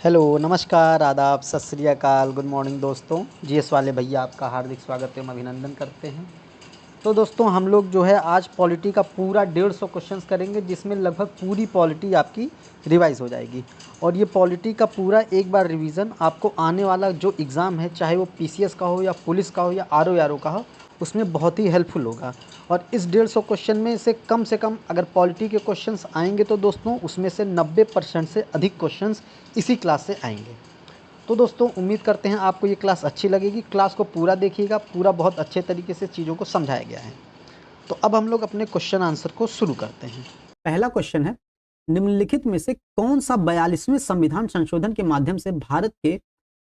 Hello, नमस्कार, आदाब, सत श्री अकाल, गुड मॉर्निंग दोस्तों। जीएस वाले भैया आपका हार्दिक स्वागत एवं अभिनंदन करते हैं। तो दोस्तों हम लोग जो है आज पॉलिटी का पूरा 150 क्वेश्चंस करेंगे, जिसमें लगभग पूरी पॉलिटी आपकी रिवाइज़ हो जाएगी। और ये पॉलिटी का पूरा एक बार रिवीजन आपको आने वाला जो एग्ज़ाम है, चाहे वो पीसीएस का हो या पुलिस का हो या आरओ का हो, उसमें बहुत ही हेल्पफुल होगा। और इस 150 क्वेश्चन में से कम अगर पॉलिटी के क्वेश्चंस आएंगे तो दोस्तों उसमें से 90% से अधिक क्वेश्चंस इसी क्लास से आएंगे। तो दोस्तों उम्मीद करते हैं आपको ये क्लास अच्छी लगेगी। क्लास को पूरा देखिएगा, पूरा बहुत अच्छे तरीके से चीज़ों को समझाया गया है। तो अब हम लोग अपने क्वेश्चन आंसर को शुरू करते हैं। पहला क्वेश्चन है, निम्नलिखित में से कौन सा 42वें संविधान संशोधन के माध्यम से भारत के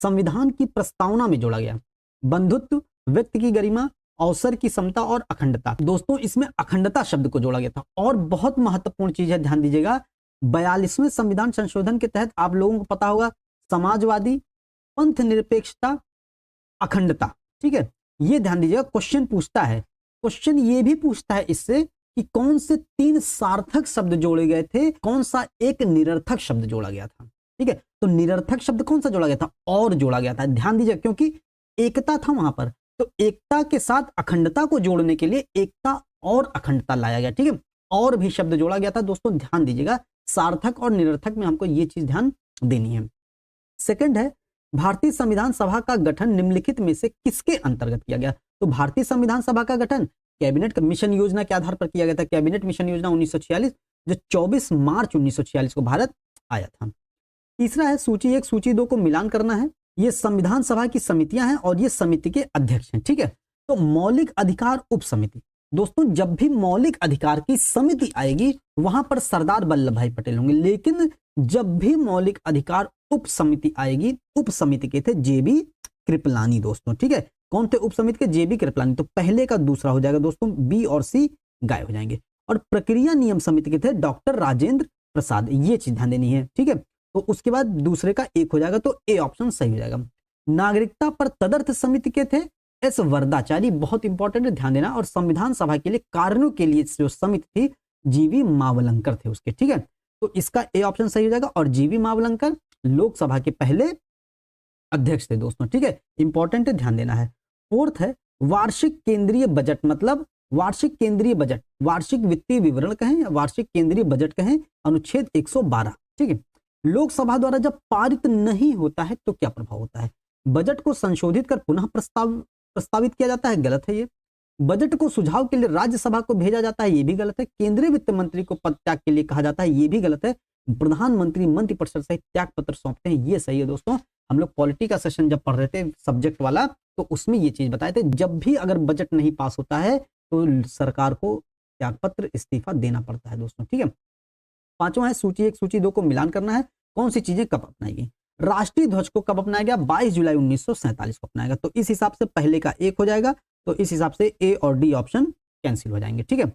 संविधान की प्रस्तावना में जोड़ा गया? बंधुत्व, व्यक्ति की गरिमा, अवसर की समता और अखंडता। दोस्तों इसमें अखंडता शब्द को जोड़ा गया था। और बहुत महत्वपूर्ण चीज है, ध्यान दीजिएगा, 42वें संविधान संशोधन के तहत आप लोगों को पता होगा समाजवादी, पंथ निरपेक्षता, अखंडता, ठीक है, ये ध्यान दीजिएगा। क्वेश्चन पूछता है, क्वेश्चन ये भी पूछता है इससे कि कौन से 3 सार्थक शब्द जोड़े गए थे, कौन सा एक निरर्थक शब्द जोड़ा गया था। ठीक है, तो निरर्थक शब्द कौन सा जोड़ा गया था? और जोड़ा गया था। ध्यान दीजिए, क्योंकि एकता था वहां पर, तो एकता के साथ अखंडता को जोड़ने के लिए एकता और अखंडता लाया गया। ठीक है, और भी शब्द जोड़ा गया था। दोस्तों ध्यान दीजिएगा, सार्थक और निरर्थक में हमको ये चीज ध्यान देनी है। सेकंड है, भारतीय संविधान सभा का गठन निम्नलिखित में से किसके अंतर्गत किया गया? तो भारतीय संविधान सभा का गठन कैबिनेट मिशन योजना के आधार पर किया गया था। कैबिनेट मिशन योजना 1946, जो 24 मार्च 1946 को भारत आया था। तीसरा है, सूची 1 सूची 2 को मिलान करना है। ये संविधान सभा की समितियां हैं और ये समिति के अध्यक्ष हैं। ठीक है, तो मौलिक अधिकार उप समिति। दोस्तों जब भी मौलिक अधिकार की समिति आएगी वहां पर सरदार वल्लभ भाई पटेल होंगे, लेकिन जब भी मौलिक अधिकार उप समिति आएगी, उप समिति के थे जेबी कृपलानी। दोस्तों ठीक है, कौन थे उप समिति के? जेबी कृपलानी। तो पहले का दूसरा हो जाएगा दोस्तों, बी और सी गायब हो जाएंगे। और प्रक्रिया नियम समिति के थे डॉक्टर राजेंद्र प्रसाद, ये चीज ध्यान देनी है। ठीक है, तो उसके बाद दूसरे का एक हो जाएगा, तो ए ऑप्शन सही हो जाएगा। नागरिकता पर तदर्थ समिति के थे एस वरदाचारी, बहुत इंपॉर्टेंट है, ध्यान देना। और संविधान सभा के लिए कारणों के लिए जो समिति थी जीवी मावलंकर थे उसके। ठीक है, तो इसका ए ऑप्शन सही हो जाएगा। और जीवी मावलंकर लोकसभा के पहले अध्यक्ष थे दोस्तों। ठीक है, इंपॉर्टेंट है, ध्यान देना है। फोर्थ है, वार्षिक केंद्रीय बजट, मतलब वार्षिक केंद्रीय बजट, वार्षिक वित्तीय विवरण कहें या वार्षिक केंद्रीय बजट कहें, अनुच्छेद 112। ठीक है, लोकसभा द्वारा जब पारित नहीं होता है तो क्या प्रभाव होता है? बजट को संशोधित कर पुनः प्रस्तावित किया जाता है, गलत है ये। बजट को सुझाव के लिए राज्यसभा को भेजा जाता है, ये भी गलत है। केंद्रीय वित्त मंत्री को पद त्याग के लिए कहा जाता है, ये भी गलत है। प्रधानमंत्री मंत्रिपरिषद से त्याग पत्र सौंपते हैं, ये सही है दोस्तों। हम लोग पॉलिटी का सेशन जब पढ़ रहे थे सब्जेक्ट वाला, तो उसमें ये चीज बताए थे, जब भी अगर बजट नहीं पास होता है तो सरकार को त्यागपत्र इस्तीफा देना पड़ता है दोस्तों। ठीक है, पांचवा है, सूची 1 सूची 2 को मिलान करना है। कौन सी चीजें कब अपनाई गई? राष्ट्रीय ध्वज को कब अपनाया गया? 22 जुलाई 1947 को अपनाया गया। तो इस हिसाब से पहले का एक हो जाएगा, तो इस हिसाब से ए और डी ऑप्शन कैंसिल हो जाएंगे। ठीक है,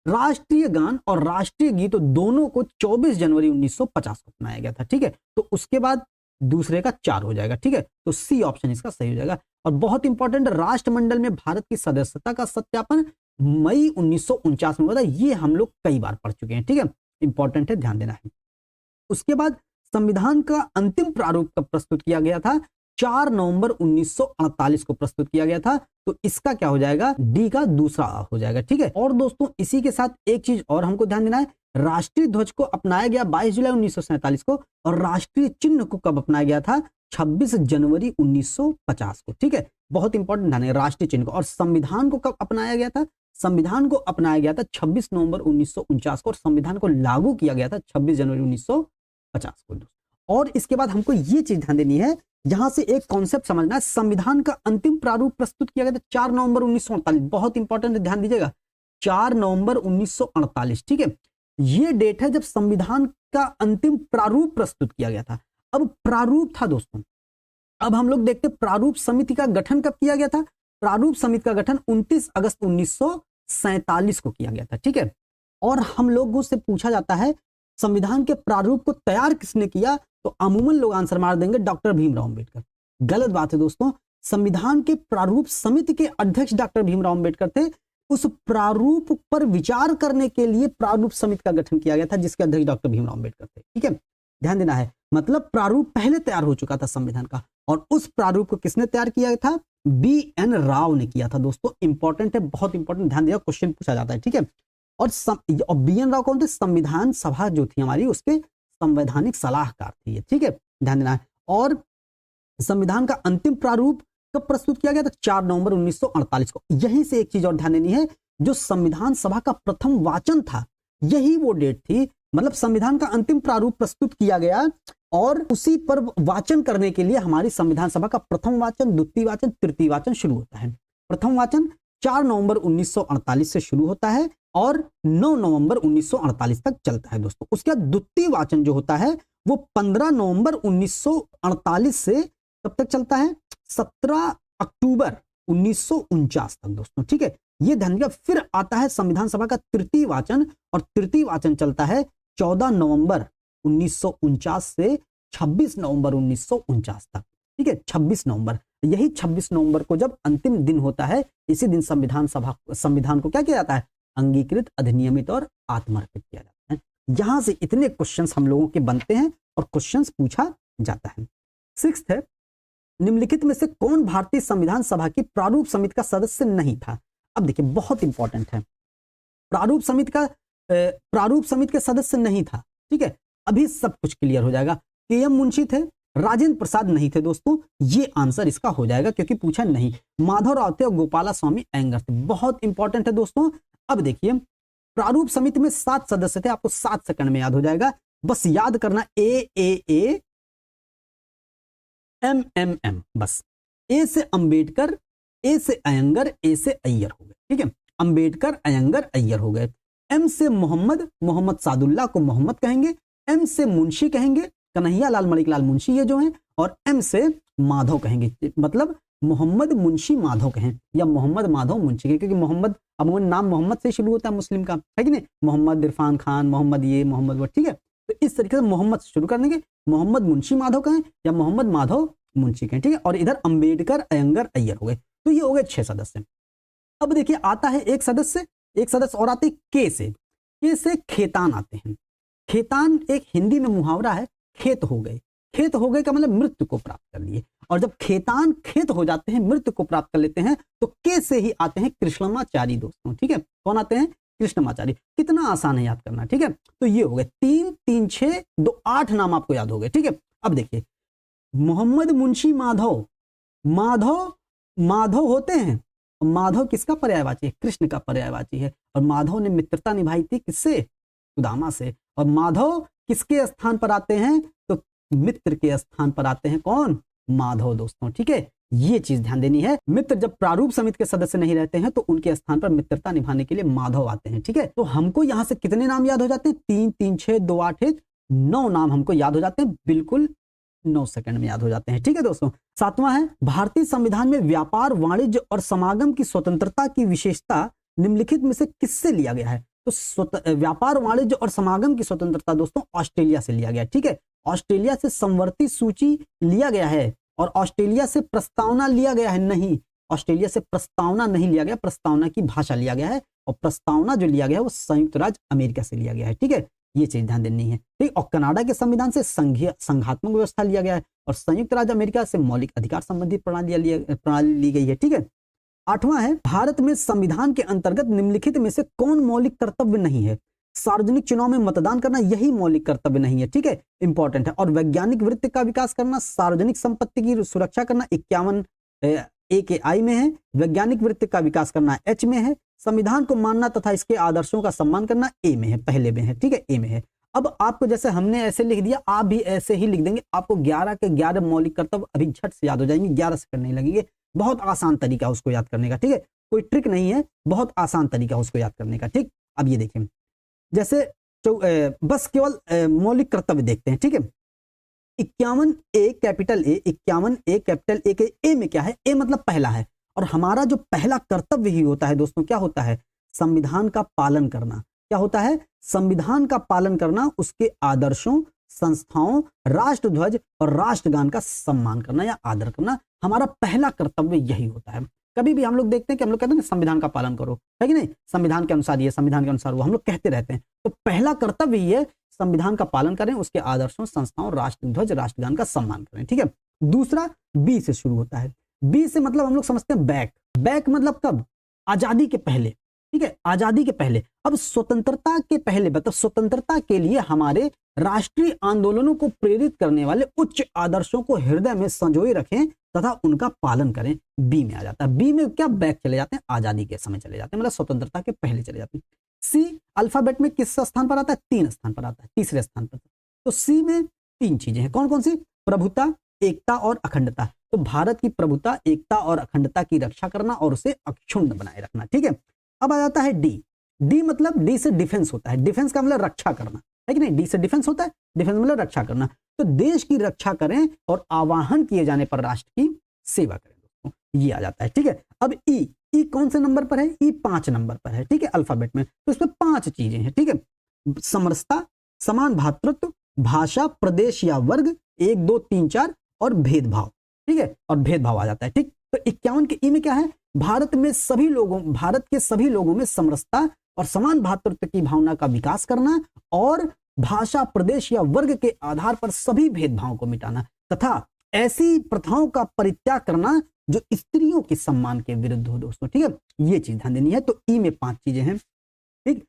राष्ट्रीय गान और राष्ट्रीय गीत दोनों को 24 जनवरी 1950 को अपनाया गया था। ठीक है, तो उसके बाद दूसरे का 4 हो जाएगा। ठीक है, तो सी ऑप्शन इसका सही हो जाएगा। और बहुत इंपॉर्टेंट, राष्ट्रमंडल में भारत की सदस्यता का सत्यापन मई 1949 में हुआ था। ये हम लोग कई बार पढ़ चुके हैं। ठीक है, इंपॉर्टेंट है, ध्यान देना है। उसके बाद संविधान का अंतिम प्रारूप कब प्रस्तुत किया गया था? 4 नवंबर 1948 को प्रस्तुत किया गया था। तो इसका क्या हो जाएगा? डी का दूसरा हो जाएगा। ठीक है, और दोस्तों इसी के साथ एक चीज और हमको ध्यान देना है, राष्ट्रीय ध्वज को अपनाया गया 22 जुलाई 1947 को, और राष्ट्रीय चिन्ह को कब अपनाया गया था? 26 जनवरी 1950 को। ठीक है, बहुत इंपॉर्टेंट ध्यान है, राष्ट्रीय चिन्ह को। और संविधान को कब अपनाया गया था? संविधान को अपनाया गया था 26 नवंबर 1949 को, और संविधान को लागू किया गया था 26 जनवरी 1950 को। और इसके बाद हमको ये चीज ध्यान देनी है, यहां से एक कॉन्सेप्ट समझना है, संविधान का अंतिम प्रारूप प्रस्तुत किया गया था 4 नवंबर 1948। बहुत इंपॉर्टेंट है, ध्यान दीजिएगा, 4 नवंबर 1948। ठीक है, ये डेट है जब संविधान का अंतिम प्रारूप प्रस्तुत किया गया था। अब प्रारूप था दोस्तों, अब हम लोग देखते प्रारूप समिति का गठन कब किया गया था? प्रारूप समिति का गठन 29 अगस्त 1947 को किया गया था। ठीक है, और हम लोगों से पूछा जाता है संविधान के प्रारूप को तैयार किसने किया, तो अमूमन लोग आंसर मार देंगे डॉक्टर भीमराव अंबेडकर। गलत बात है दोस्तों, संविधान के प्रारूप समिति के अध्यक्ष डॉक्टर भीमराव अंबेडकर थे। उस प्रारूप पर विचार करने के लिए प्रारूप समिति का गठन किया गया था, जिसके अध्यक्ष डॉक्टर भीमराव अंबेडकर थे। ठीक है, ध्यान देना है, मतलब प्रारूप पहले तैयार हो चुका था संविधान का, और उस प्रारूप को किसने तैयार किया था? बी.एन. राव ने किया था। दोस्तों इंपॉर्टेंट है, बहुत इंपॉर्टेंट, ध्यान दिया, क्वेश्चन पूछा जाता है, ठीक है। और बी.एन. राव कौन थे? संविधान सभा जो थी हमारी, उसके संवैधानिक सलाहकार थे, ठीक है, ध्यान देना है। और संविधान का अंतिम प्रारूप कब प्रस्तुत किया गया था? 4 नवंबर 1948 को। यहीं से एक चीज और ध्यान देनी है, जो संविधान सभा का प्रथम वाचन था, यही वो डेट थी, मतलब संविधान का अंतिम प्रारूप प्रस्तुत किया गया और उसी पर वाचन करने के लिए हमारी संविधान सभा का प्रथम वाचन, द्वितीय वाचन, तृतीय वाचन शुरू होता है। प्रथम वाचन 4 नवंबर 1948 से शुरू होता है और 9 नवंबर 1948 तक चलता है दोस्तों। उसके बाद द्वितीय वाचन जो होता है वो 15 नवंबर 1948 से कब तक चलता है? 17 अक्टूबर 1949 तक दोस्तों, ठीक है, ये ध्यान रखिएगा। फिर आता है संविधान सभा का तृतीय वाचन, और तृतीय वाचन चलता है 14 नवंबर 1949 से 26 नवंबर 1949 तक, ठीक है, 26 नवंबर। यही 26 नवंबर को जब अंतिम दिन होता है, इसी दिन संविधान को क्या किया जाता है? अंगीकृत, अधिनियमित और आत्मर्पित किया जाता है। यहां से इतने क्वेश्चंस हम लोगों के बनते हैं और क्वेश्चंस पूछा जाता है। 6th है, निम्नलिखित में से कौन भारतीय संविधान सभा की प्रारूप समिति का सदस्य नहीं था? अब देखिए बहुत इंपॉर्टेंट है, प्रारूप समिति के सदस्य नहीं था, ठीक है, अभी सब कुछ क्लियर हो जाएगा। के.एम. मुंशी थे, राजेंद्र प्रसाद नहीं थे दोस्तों, ये आंसर इसका हो जाएगा क्योंकि पूछा नहीं। माधवराव थे और गोपाला स्वामी अयंगर थे, बहुत इंपॉर्टेंट है दोस्तों। अब देखिए प्रारूप समिति में 7 सदस्य थे, आपको 7 सेकंड में याद हो जाएगा, बस याद करना ए एम, बस ए से अंबेडकर, ए से अयंगर, ए से अय्यर हो गए, ठीक है, अंबेडकर, अयंगर, अय्यर हो गए। एम से मोहम्मद सादुल्लाह को मोहम्मद कहेंगे, एम से मुंशी कहेंगे, कन्हैया लाल मणिकलाल मुंशी ये जो हैं, और एम से माधव कहेंगे, मतलब मोहम्मद मुंशी माधव कहें या मोहम्मद माधव मुंशी कहें, क्योंकि मोहम्मद अमूमन नाम मोहम्मद से शुरू होता है मुस्लिम का, है कि नहीं, मोहम्मद इरफान खान, मोहम्मद ये, मोहम्मद वो, ठीक है, तो इस तरीके से मोहम्मद से शुरू कर देंगे, मोहम्मद मुंशी माधव कहें या मोहम्मद माधव मुंशी कहें, ठीक है, और इधर अंबेडकर, अयंगर, अय्यर हो गए, तो ये हो गए 6 सदस्य। अब देखिए आता है एक सदस्य और आते के से खेतान आते हैं। खेतान एक हिंदी में मुहावरा है, खेत हो गए का मतलब मृत्यु को प्राप्त कर लिए, और जब खेतान खेत हो जाते हैं, मृत्यु को प्राप्त कर लेते हैं, तो के से ही आते हैं कृष्णमाचारी दोस्तों, ठीक है, कौन आते हैं? कृष्णमाचारी। कितना आसान है याद करना, ठीक है, तो ये हो गए 3, 3, 6, 2, 8 नाम आपको याद हो गए, ठीक है। अब देखिए मोहम्मद मुंशी माधव होते हैं, माधव किसका पर्यायवाची है? कृष्ण का पर्यायवाची है, और माधव ने मित्रता निभाई थी किससे? सुदामा से, और माधव किसके स्थान पर आते हैं? तो मित्र के स्थान पर आते हैं, कौन? माधव दोस्तों, ठीक है, ये चीज ध्यान देनी है। मित्र जब प्रारूप समिति के सदस्य नहीं रहते हैं तो उनके स्थान पर मित्रता निभाने के लिए माधव आते हैं, ठीक है। तो हमको यहां से कितने नाम याद हो जाते हैं? 3, 3, 6, 2, 8, 1, 9 नाम हमको याद हो जाते हैं, बिल्कुल 9 सेकंड में याद हो जाते हैं, ठीक है दोस्तों। 7वां है, भारतीय संविधान में व्यापार, वाणिज्य और समागम की स्वतंत्रता की विशेषता निम्नलिखित में से किससे लिया गया है? तो व्यापार, वाणिज्य और समागम की स्वतंत्रता दोस्तों ऑस्ट्रेलिया से लिया गया, ठीक है। ऑस्ट्रेलिया से समवर्ती सूची लिया गया है, और ऑस्ट्रेलिया से प्रस्तावना लिया गया है, नहीं, ऑस्ट्रेलिया से प्रस्तावना नहीं लिया गया, प्रस्तावना की भाषा लिया गया है, और प्रस्तावना जो लिया गया है वो संयुक्त राज्य अमेरिका से लिया गया है, ठीक है, ये चीज ध्यान देनी है, ठीक। और कनाडा के संविधान से संघात्मक व्यवस्था लिया गया है, और संयुक्त राज्य अमेरिका से मौलिक अधिकार संबंधी प्रणाली ली गई है, ठीक है। 8वां है, भारत में संविधान के अंतर्गत निम्नलिखित में से कौन मौलिक कर्तव्य नहीं है? सार्वजनिक चुनाव में मतदान करना, यही मौलिक कर्तव्य नहीं है, ठीक है, इंपॉर्टेंट है। और वैज्ञानिक वृत्ति का विकास करना, सार्वजनिक संपत्ति की सुरक्षा करना 51 ए के आई में है, वैज्ञानिक वृत्ति का विकास करना H में है, संविधान को मानना तथा इसके आदर्शों का सम्मान करना A में है, पहले में है, ठीक है, A में है। अब आपको जैसे हमने ऐसे लिख दिया, आप भी ऐसे ही लिख देंगे, आपको 11 के 11 मौलिक कर्तव्य अभी झट से याद हो जाएंगे, 11 सेकंड नहीं लगेंगे, बहुत आसान तरीका है उसको याद करने का, ठीक है, कोई ट्रिक नहीं है, बहुत आसान तरीका है उसको याद करने का, ठीक। अब ये देखिए, जैसे बस केवल मौलिक कर्तव्य देखते हैं, ठीक है। 51 ए कैपिटल ए के ए में क्या है? ए मतलब पहला है, और हमारा जो पहला कर्तव्य ही होता है दोस्तों, क्या होता है? संविधान का पालन करना। क्या होता है? संविधान का पालन करना, उसके आदर्शों, संस्थाओं, राष्ट्रध्वज और राष्ट्रगान का सम्मान करना या आदर करना, हमारा पहला कर्तव्य यही होता है। कभी भी हम लोग देखते हैं कि हम लोग कहते हैं ना संविधान का पालन करो, है कि नहीं, संविधान के अनुसार ये, संविधान के अनुसार वो, हम लोग कहते रहते हैं। तो पहला कर्तव्य ये संविधान का पालन करें, उसके आदर्शों, संस्थाओं, राष्ट्रध्वज, राष्ट्रगान का सम्मान करें। ठीक है। दूसरा बी से शुरू होता है। बी से मतलब हम लोग समझते हैं बैक। बैक मतलब कब? आजादी के पहले। ठीक है, आजादी के पहले। अब स्वतंत्रता के पहले मतलब स्वतंत्रता के लिए हमारे राष्ट्रीय आंदोलनों को प्रेरित करने वाले उच्च आदर्शों को हृदय में संजोए रखें तथा उनका पालन करें। बी में आ जाता है। बी में क्या? बैक चले जाते हैं, आजादी के समय चले जाते हैं, मतलब स्वतंत्रता के पहले चले जाते हैं। सी अल्फाबेट में किस स्थान पर आता है? 3 स्थान पर आता है, तीसरे स्थान पर। तो सी में 3 चीजें हैं। कौन कौन सी? प्रभुता, एकता और अखंडता। तो भारत की प्रभुता, एकता और अखंडता की रक्षा करना और उसे अक्षुण्ण बनाए रखना। ठीक है। अब आ जाता है डी। डी मतलब डी से डिफेंस होता है। डिफेंस का मतलब रक्षा करना है कि नहीं? डी से डिफेंस होता है, डिफेंस मतलब रक्षा करना। तो देश की रक्षा करें और आवाहन किए जाने पर राष्ट्र की सेवा करें दोस्तों, ये आ जाता है। ठीक है। अब ई। ई कौन से नंबर पर है? ई 5 नंबर पर है। ठीक है, अल्फाबेट में। तो इसमें 5 चीजें हैं। ठीक है। समरसता, समान भातृत्व, भाषा, प्रदेश या वर्ग, 1 2 3 4 और भेदभाव। ठीक है, और भेदभाव आ जाता है। ठीक। तो 51 के ई में क्या है? भारत के सभी लोगों में समरसता और समान भातृत्व की भावना का विकास करना और भाषा, प्रदेश या वर्ग के आधार पर सभी भेदभावों को मिटाना तथा ऐसी प्रथाओं का परित्याग करना जो स्त्रियों के सम्मान के विरुद्ध हो दोस्तों। ठीक है, ये चीज ध्यान देनी है। तो ई में 5 चीजें हैं। ठीक।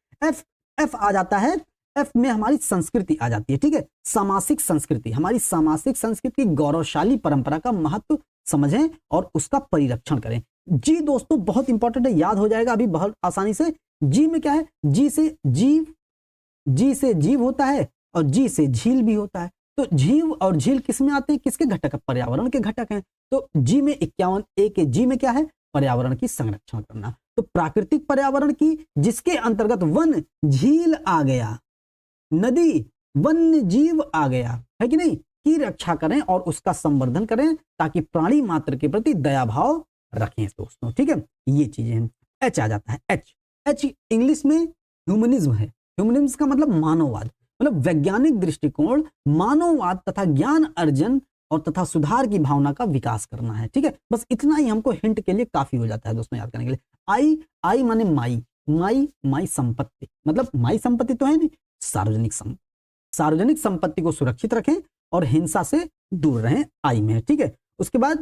एफ आ जाता है। एफ में हमारी संस्कृति आ जाती है। ठीक है, सामासिक संस्कृति। हमारी सामासिक संस्कृति की गौरवशाली परंपरा का महत्व समझें और उसका परिरक्षण करें। जी दोस्तों बहुत इंपॉर्टेंट है, याद हो जाएगा अभी बहुत आसानी से। जी में क्या है? जी से जीव, जी से जीव होता है और जी से झील भी होता है। तो जीव और झील किस में आते हैं? किसके घटक? पर्यावरण के घटक हैं। तो जी में 51 ए के जी में क्या है? पर्यावरण की संरक्षण करना। तो प्राकृतिक पर्यावरण की, जिसके अंतर्गत वन, झील आ गया, नदी, वन्य जीव आ गया, है कि नहीं, की रक्षा करें और उसका संवर्धन करें ताकि प्राणी मात्र के प्रति दया भाव रखें दोस्तों। ठीक है, ये चीजें हैं। एच आ जाता है। एच इंग्लिश में ह्यूमनिज्म है। ह्यूमनिज्म का मतलब मानववाद, मतलब वैज्ञानिक दृष्टिकोण, मानववाद तथा ज्ञान अर्जन और तथा सुधार की भावना का विकास करना है। ठीक है, बस इतना ही हमको हिंट के लिए काफी हो जाता है दोस्तों याद करने के लिए। आई माने माई संपत्ति, मतलब माई संपत्ति तो है नहीं, सार्वजनिक संपत्ति को सुरक्षित रखें और हिंसा से दूर रहें, आई में है। ठीक है, उसके बाद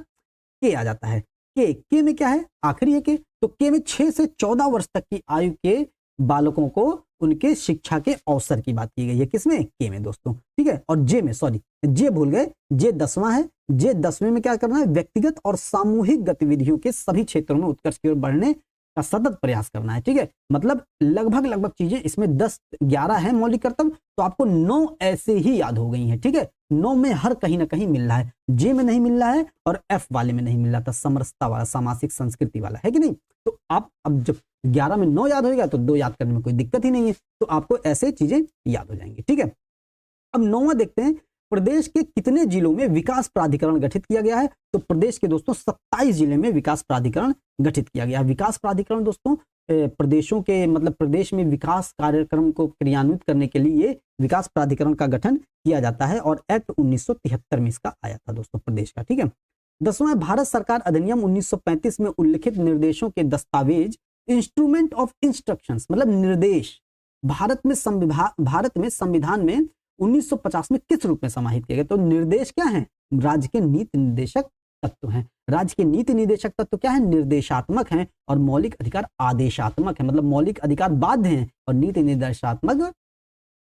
के आ जाता है। के में क्या है? आखिरी है के। तो के में 6 से 14 वर्ष तक की आयु के बालकों को उनके शिक्षा के अवसर की बात की गई है। किसमें? के में दोस्तों। ठीक है, और जे में, सॉरी जे भूल गए, जे 10वां है। जे 10वें में क्या करना है? व्यक्तिगत और सामूहिक गतिविधियों के सभी क्षेत्रों में उत्कर्ष की ओर बढ़ने का सतत प्रयास करना है। ठीक है, मतलब लगभग चीजें इसमें 10-11 है मौलिक कर्तव्य, तो आपको 9 ऐसे ही याद हो गई हैं। ठीक है, 9 में हर कहीं ना कहीं मिल रहा है, जे में नहीं मिल रहा है और एफ वाले में नहीं मिल रहा था, समरसता वाला, सामाजिक संस्कृति वाला, है कि नहीं। तो आप अब जब 11 में 9 याद होगा तो 2 याद करने में कोई दिक्कत ही नहीं है, तो आपको ऐसे चीजें याद हो जाएंगी। ठीक है, अब 9वां देखते हैं। प्रदेश के कितने जिलों में विकास प्राधिकरण गठित किया गया है? तो प्रदेश के दोस्तों 27 जिले में विकास प्राधिकरण गठित किया गया है। विकास प्राधिकरण दोस्तों प्रदेशों के, मतलब प्रदेश में विकास कार्यक्रम को क्रियान्वित करने के लिए विकास प्राधिकरण का गठन किया जाता है और एक्ट 1973 में इसका आया था दोस्तों प्रदेश का। ठीक है, 10वां भारत सरकार अधिनियम 1935 में उल्लिखित निर्देशों के दस्तावेज, इंस्ट्रूमेंट ऑफ इंस्ट्रक्शंस मतलब निर्देश, भारत में संविधान में 1950 में किस रूप में समाहित किए गए? तो निर्देश क्या है? राज्य के नीति निर्देशक तत्व हैं। राज्य के नीति निर्देशक तत्व क्या है? निर्देशात्मक हैं और मौलिक अधिकार आदेशात्मक है, मतलब मौलिक अधिकार बाध्य हैं और नीति निर्देशात्मक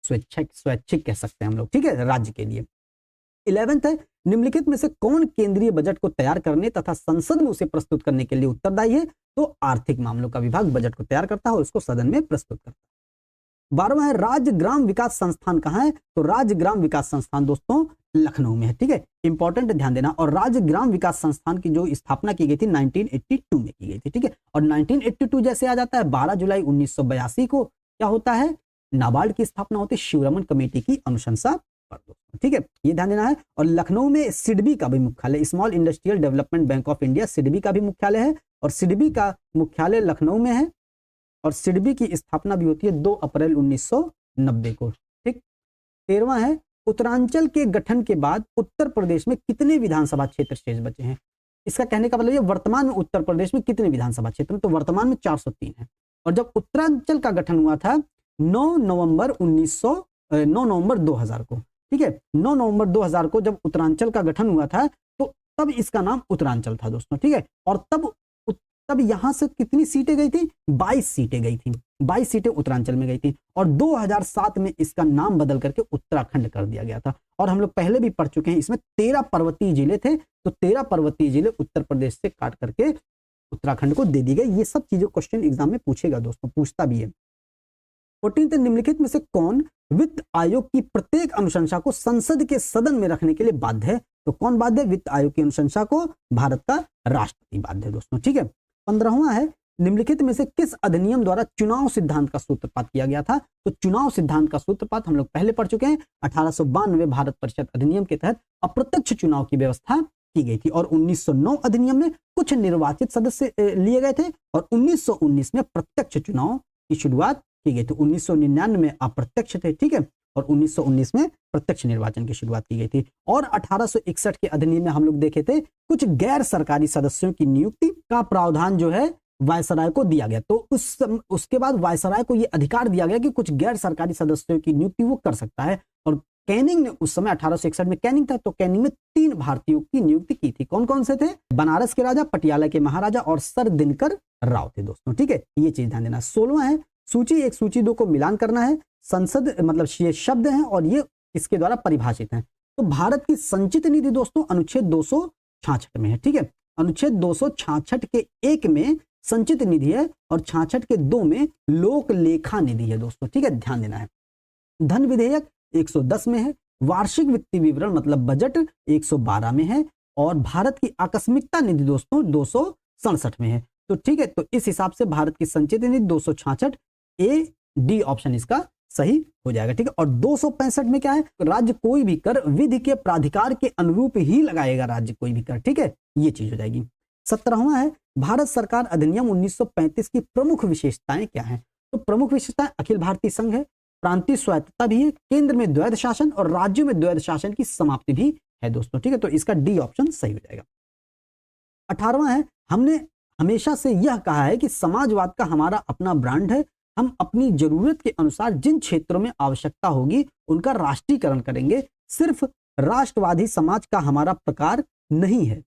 स्वैच्छिक कह सकते हैं हम लोग। ठीक है, राज्य के लिए। 11th है, निम्नलिखित में से कौन केंद्रीय बजट को तैयार करने तथा संसद में उसे प्रस्तुत करने के लिए उत्तरदायी है? तो आर्थिक मामलों का विभाग बजट को तैयार करता है और उसको सदन में प्रस्तुत करता है। 12वां है, राज्य ग्राम विकास संस्थान कहाँ है? तो राज्य ग्राम विकास संस्थान दोस्तों लखनऊ में है। ठीक है, इंपॉर्टेंट ध्यान देना। और राज्य ग्राम विकास संस्थान की जो स्थापना की गई थी 1982 में की गई थी। ठीक है, और 1982 जैसे आ जाता है 12 जुलाई 1982 को क्या होता है? नाबार्ड की स्थापना होती है शिवरमन कमेटी की अनुशंसा पर दोस्तों। ठीक है, ये ध्यान देना है। और लखनऊ में सिडबी का भी मुख्यालय, small industrial development bank of India, SIDBI का भी मुख्यालय है और सिडबी का मुख्यालय लखनऊ में है और सिडबी की स्थापना भी होती है 2 अप्रैल 1990 को। ठीक, 13वां है, उत्तरांचल के गठन के बाद उत्तर प्रदेश में कितने विधानसभा क्षेत्र शेष बचे हैं? इसका कहने का मतलब ये वर्तमान में उत्तर प्रदेश में कितने विधानसभा क्षेत्र? तो वर्तमान में 403 है और जब उत्तरांचल का गठन हुआ था 9 नवंबर 9 नवंबर 2000 को, ठीक है। 9 नवंबर 2000 को जब उत्तरांचल का गठन हुआ था तो तब इसका नाम उत्तरांचल था दोस्तों, ठीक है। और तब यहां से कितनी सीटें गई थी? 22 सीटें गई थी, 22 सीटें उत्तरांचल में गई थी। और 2007 में इसका नाम बदल करके उत्तराखंड कर दिया गया था। और हम लोग पहले भी पढ़ चुके हैं, इसमें 13 पर्वतीय जिले थे, तो 13 पर्वतीय जिले उत्तर प्रदेश से काट करके उत्तराखंड को दे दी गई। ये सब चीजें क्वेश्चन एग्जाम में पूछेगा दोस्तों, पूछता भी है। 14 निम्नलिखित में से कौन वित्त आयोग की प्रत्येक अनुशंसा को संसद के सदन में रखने के लिए बाध्य है? तो कौन बाध्य है? वित्त आयोग की अनुशंसा को भारत का राष्ट्रपति बाध्य है दोस्तों, ठीक है। 15वां है, निम्नलिखित में से किस अधिनियम द्वारा चुनाव सिद्धांत का सूत्रपात किया गया था? तो चुनाव सिद्धांत का सूत्रपात हम लोग पहले पढ़ चुके हैं। 1892 भारत परिषद अधिनियम के तहत अप्रत्यक्ष चुनाव की व्यवस्था की गई थी। और 1909 अधिनियम में कुछ निर्वाचित सदस्य लिए गए थे और 1919 में प्रत्यक्ष चुनाव की शुरुआत की गई थी। 1999 में अप्रत्यक्ष थे, ठीक है, और 1919 में प्रत्यक्ष निर्वाचन की शुरुआत की गई थी। और 1861 के अधिनियम में हम लोग देखे थे कुछ गैर सरकारी सदस्यों की नियुक्ति का प्रावधान जो है वायसराय को दिया गया। तो उसके बाद वायसराय को यह अधिकार दिया गया कि कुछ गैर सरकारी सदस्यों की नियुक्ति वो कर सकता है। और कैनिंग ने उस समय 1861 में कैनिंग था, तो कैनिंग में 3 भारतीयों की नियुक्ति की थी। कौन कौन से थे? बनारस के राजा, पटियाला के महाराजा और सर दिनकर राव थे दोस्तों, ठीक है। ये चीज ध्यान देना। 16वां है, सूची 1 सूची 2 को मिलान करना है। संसद मतलब ये शब्द हैं और ये इसके द्वारा परिभाषित हैं। तो भारत की संचित निधि दोस्तों अनुच्छेद 266 में है, ठीक है। अनुच्छेद 266 के 1 में संचित निधि है और 66 के 2 में लोक लेखा निधि है दोस्तों, ठीक है, ध्यान देना है। धन विधेयक 110 में है। वार्षिक वित्तीय विवरण मतलब बजट 112 में है। और भारत की आकस्मिकता निधि दोस्तों 267 में है। तो ठीक है, तो इस हिसाब से भारत की संचित निधि 266 ए डी ऑप्शन इसका सही हो जाएगा, ठीक है। और 265 में क्या है? राज्य कोई भी कर विधि के प्राधिकार के अनुरूप ही लगाएगा, राज्य कोई भी कर, ठीक है, ये चीज हो जाएगी। 17वां है, भारत सरकार अधिनियम 1935 की प्रमुख विशेषताएं क्या है? तो प्रमुख विशेषताएं अखिल भारतीय संघ है, प्रांतीय स्वायत्तता भी है, केंद्र में द्वैध शासन और राज्यों में द्वैध शासन की समाप्ति भी है दोस्तों, ठीक है। तो इसका डी ऑप्शन सही हो जाएगा। 18वां है, हमने हमेशा से यह कहा है कि समाजवाद का हमारा अपना ब्रांड है। हम अपनी जरूरत के अनुसार जिन क्षेत्रों में आवश्यकता होगी उनका राष्ट्रीयकरण करेंगे। सिर्फ राष्ट्रवादी समाज का हमारा प्रकार नहीं है,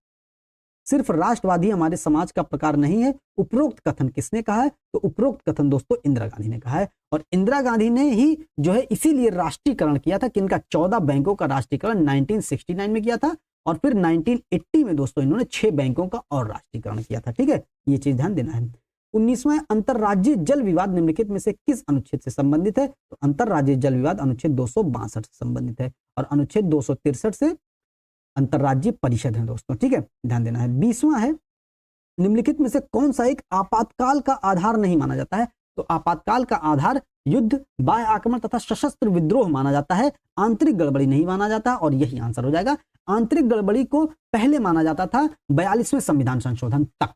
सिर्फ राष्ट्रवादी हमारे समाज का प्रकार नहीं है। उपरोक्त कथन किसने कहा है? तो उपरोक्त कथन दोस्तों इंदिरा गांधी ने कहा है। और इंदिरा गांधी ने ही जो है इसीलिए राष्ट्रीयकरण किया था कि इनका 14 बैंकों का राष्ट्रीयकरण 1969 में किया था और फिर 1980 में दोस्तों इन्होंने 6 बैंकों का और राष्ट्रीयकरण किया था, ठीक है, ये चीज ध्यान देना है। 19वां अंतरराज्यीय जल विवाद निम्नलिखित में से किस अनुच्छेद से संबंधित है? तो अंतरराज्यीय जल विवाद अनुच्छेद 262 से संबंधित है और अनुच्छेद 263 से अंतरराज्यीय परिषद है दोस्तों, ठीक है, ध्यान देना है। 20वां है, निम्नलिखित में से कौन सा एक आपातकाल का आधार नहीं माना जाता है? तो आपातकाल का आधार युद्ध, बाह्य आक्रमण तथा सशस्त्र विद्रोह माना जाता है, आंतरिक गड़बड़ी नहीं माना जाता। और यही आंसर हो जाएगा। आंतरिक गड़बड़ी को पहले माना जाता था 42वें संविधान संशोधन तक।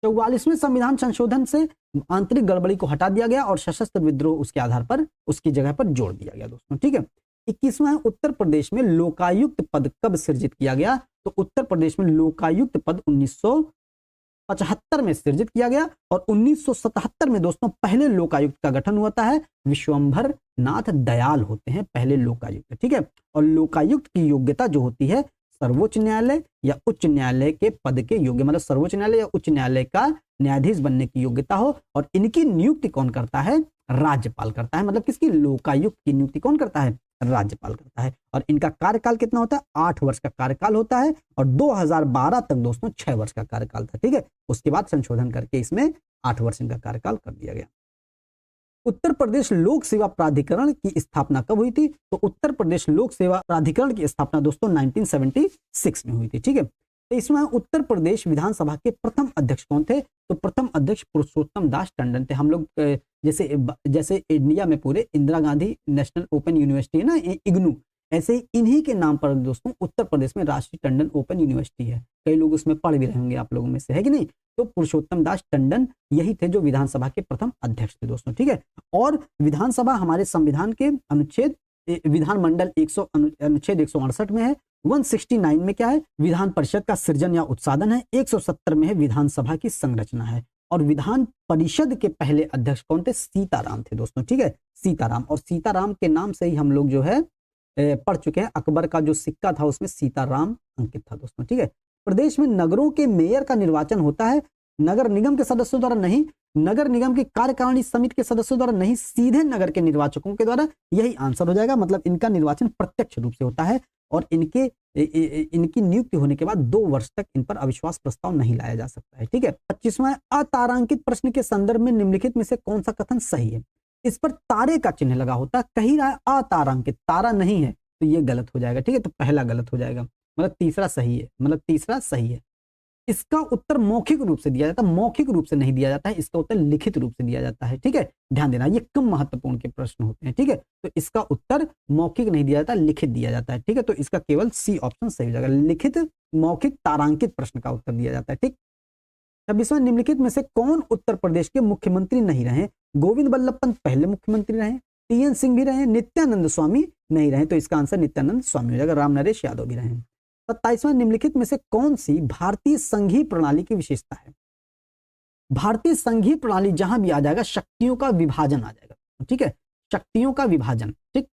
44वें संविधान संशोधन से आंतरिक गड़बड़ी को हटा दिया गया और सशस्त्र विद्रोह उसके आधार पर उसकी जगह पर जोड़ दिया गया दोस्तों, ठीक है। 21वां उत्तर प्रदेश में लोकायुक्त पद कब सृजित किया गया? तो उत्तर प्रदेश में लोकायुक्त पद 1975 में सृजित किया गया और 1977 में दोस्तों पहले लोकायुक्त का गठन हुआ है। विश्वंभर नाथ दयाल होते हैं पहले लोकायुक्त, ठीक है। और लोकायुक्त की योग्यता जो होती है सर्वोच्च न्यायालय या उच्च न्यायालय के पद के योग्य, मतलब सर्वोच्च न्यायालय या उच्च न्यायालय का न्यायाधीश बनने की योग्यता हो। और इनकी नियुक्ति कौन करता है? राज्यपाल करता है। मतलब किसकी? लोकायुक्त की नियुक्ति कौन करता है? राज्यपाल करता है। और इनका कार्यकाल कितना होता है? 8 वर्ष का कार्यकाल होता है और 2012 तक दोस्तों 6 वर्ष का कार्यकाल था, ठीक है। उसके बाद संशोधन करके इसमें 8 वर्ष इनका कार्यकाल कर दिया गया। उत्तर प्रदेश लोक सेवा प्राधिकरण की स्थापना कब हुई थी? तो उत्तर प्रदेश लोक सेवा प्राधिकरण की स्थापना दोस्तों 1976 में हुई थी, ठीक है। तो इसमें उत्तर प्रदेश विधानसभा के प्रथम अध्यक्ष कौन थे? तो प्रथम अध्यक्ष पुरुषोत्तम दास टंडन थे। हम लोग जैसे इंडिया में पूरे Indira Gandhi national open university है ना, इग्नू, ऐसे ही इन्हीं के नाम पर दोस्तों उत्तर प्रदेश में राष्ट्रीय टंडन ओपन यूनिवर्सिटी है। कई लोग उसमें पढ़ भी रहे होंगे आप लोगों में से, है कि नहीं? तो पुरुषोत्तम दास टंडन यही थे जो विधानसभा के प्रथम अध्यक्ष थे दोस्तों, ठीक है। और विधानसभा हमारे संविधान के अनुच्छेद विधानमंडल अनुच्छेद 168 में है। 169 में क्या है? विधान परिषद का सृजन या उत्साधन है। 170 में है विधानसभा की संरचना है। और विधान परिषद के पहले अध्यक्ष कौन थे? सीताराम थे दोस्तों, ठीक है, सीताराम। और सीताराम के नाम से ही हम लोग जो है पढ़ चुके हैं, अकबर का जो सिक्का था उसमें सीताराम अंकित था दोस्तों, ठीक है। प्रदेश में नगरों के मेयर का निर्वाचन होता है, नगर निगम के सदस्यों द्वारा नहीं, नगर निगम की कार्यकारिणी समिति के सदस्यों द्वारा नहीं, सीधे नगर के निर्वाचकों के द्वारा। यही आंसर हो जाएगा, मतलब इनका निर्वाचन प्रत्यक्ष रूप से होता है और इनकी नियुक्ति होने के बाद 2 वर्ष तक इन पर अविश्वास प्रस्ताव नहीं लाया जा सकता है, ठीक है। 25वां, अतारांकित प्रश्न के संदर्भ में निम्नलिखित में से कौन सा कथन सही है? इस पर तारे का चिन्ह लगा होता है, कही रहा है अतारांकित, तारा नहीं है, तो ये गलत हो जाएगा, ठीक है। तो पहला गलत हो जाएगा, मतलब तीसरा सही है, मतलब तीसरा सही है। इसका उत्तर मौखिक रूप से दिया जाता है, मौखिक रूप से नहीं दिया जाता है, इसका उत्तर लिखित रूप से दिया जाता है, ठीक है। ध्यान देना, ये कम महत्वपूर्ण के प्रश्न होते हैं, ठीक है। तो इसका उत्तर मौखिक नहीं दिया जाता, लिखित दिया जाता है, ठीक है। तो इसका केवल सी ऑप्शन सही हो जाएगा, लिखित मौखिक तारांकित प्रश्न का उत्तर दिया जाता है, ठीक। 26वां, निम्नलिखित में से कौन उत्तर प्रदेश के मुख्यमंत्री नहीं रहे? गोविंद बल्लभ पंत पहले मुख्यमंत्री रहे, टीएन सिंह भी रहे, नित्यानंद स्वामी नहीं रहे, तो इसका आंसर नित्यानंद स्वामी हो जाएगा। राम नरेश यादव भी रहे। 27वां, निम्नलिखित में से कौन सी भारतीय संघीय प्रणाली की विशेषता है? भारतीय संघीय प्रणाली जहां भी आ जाएगा शक्तियों का विभाजन आ जाएगा, ठीक है, शक्तियों का विभाजन, ठीक,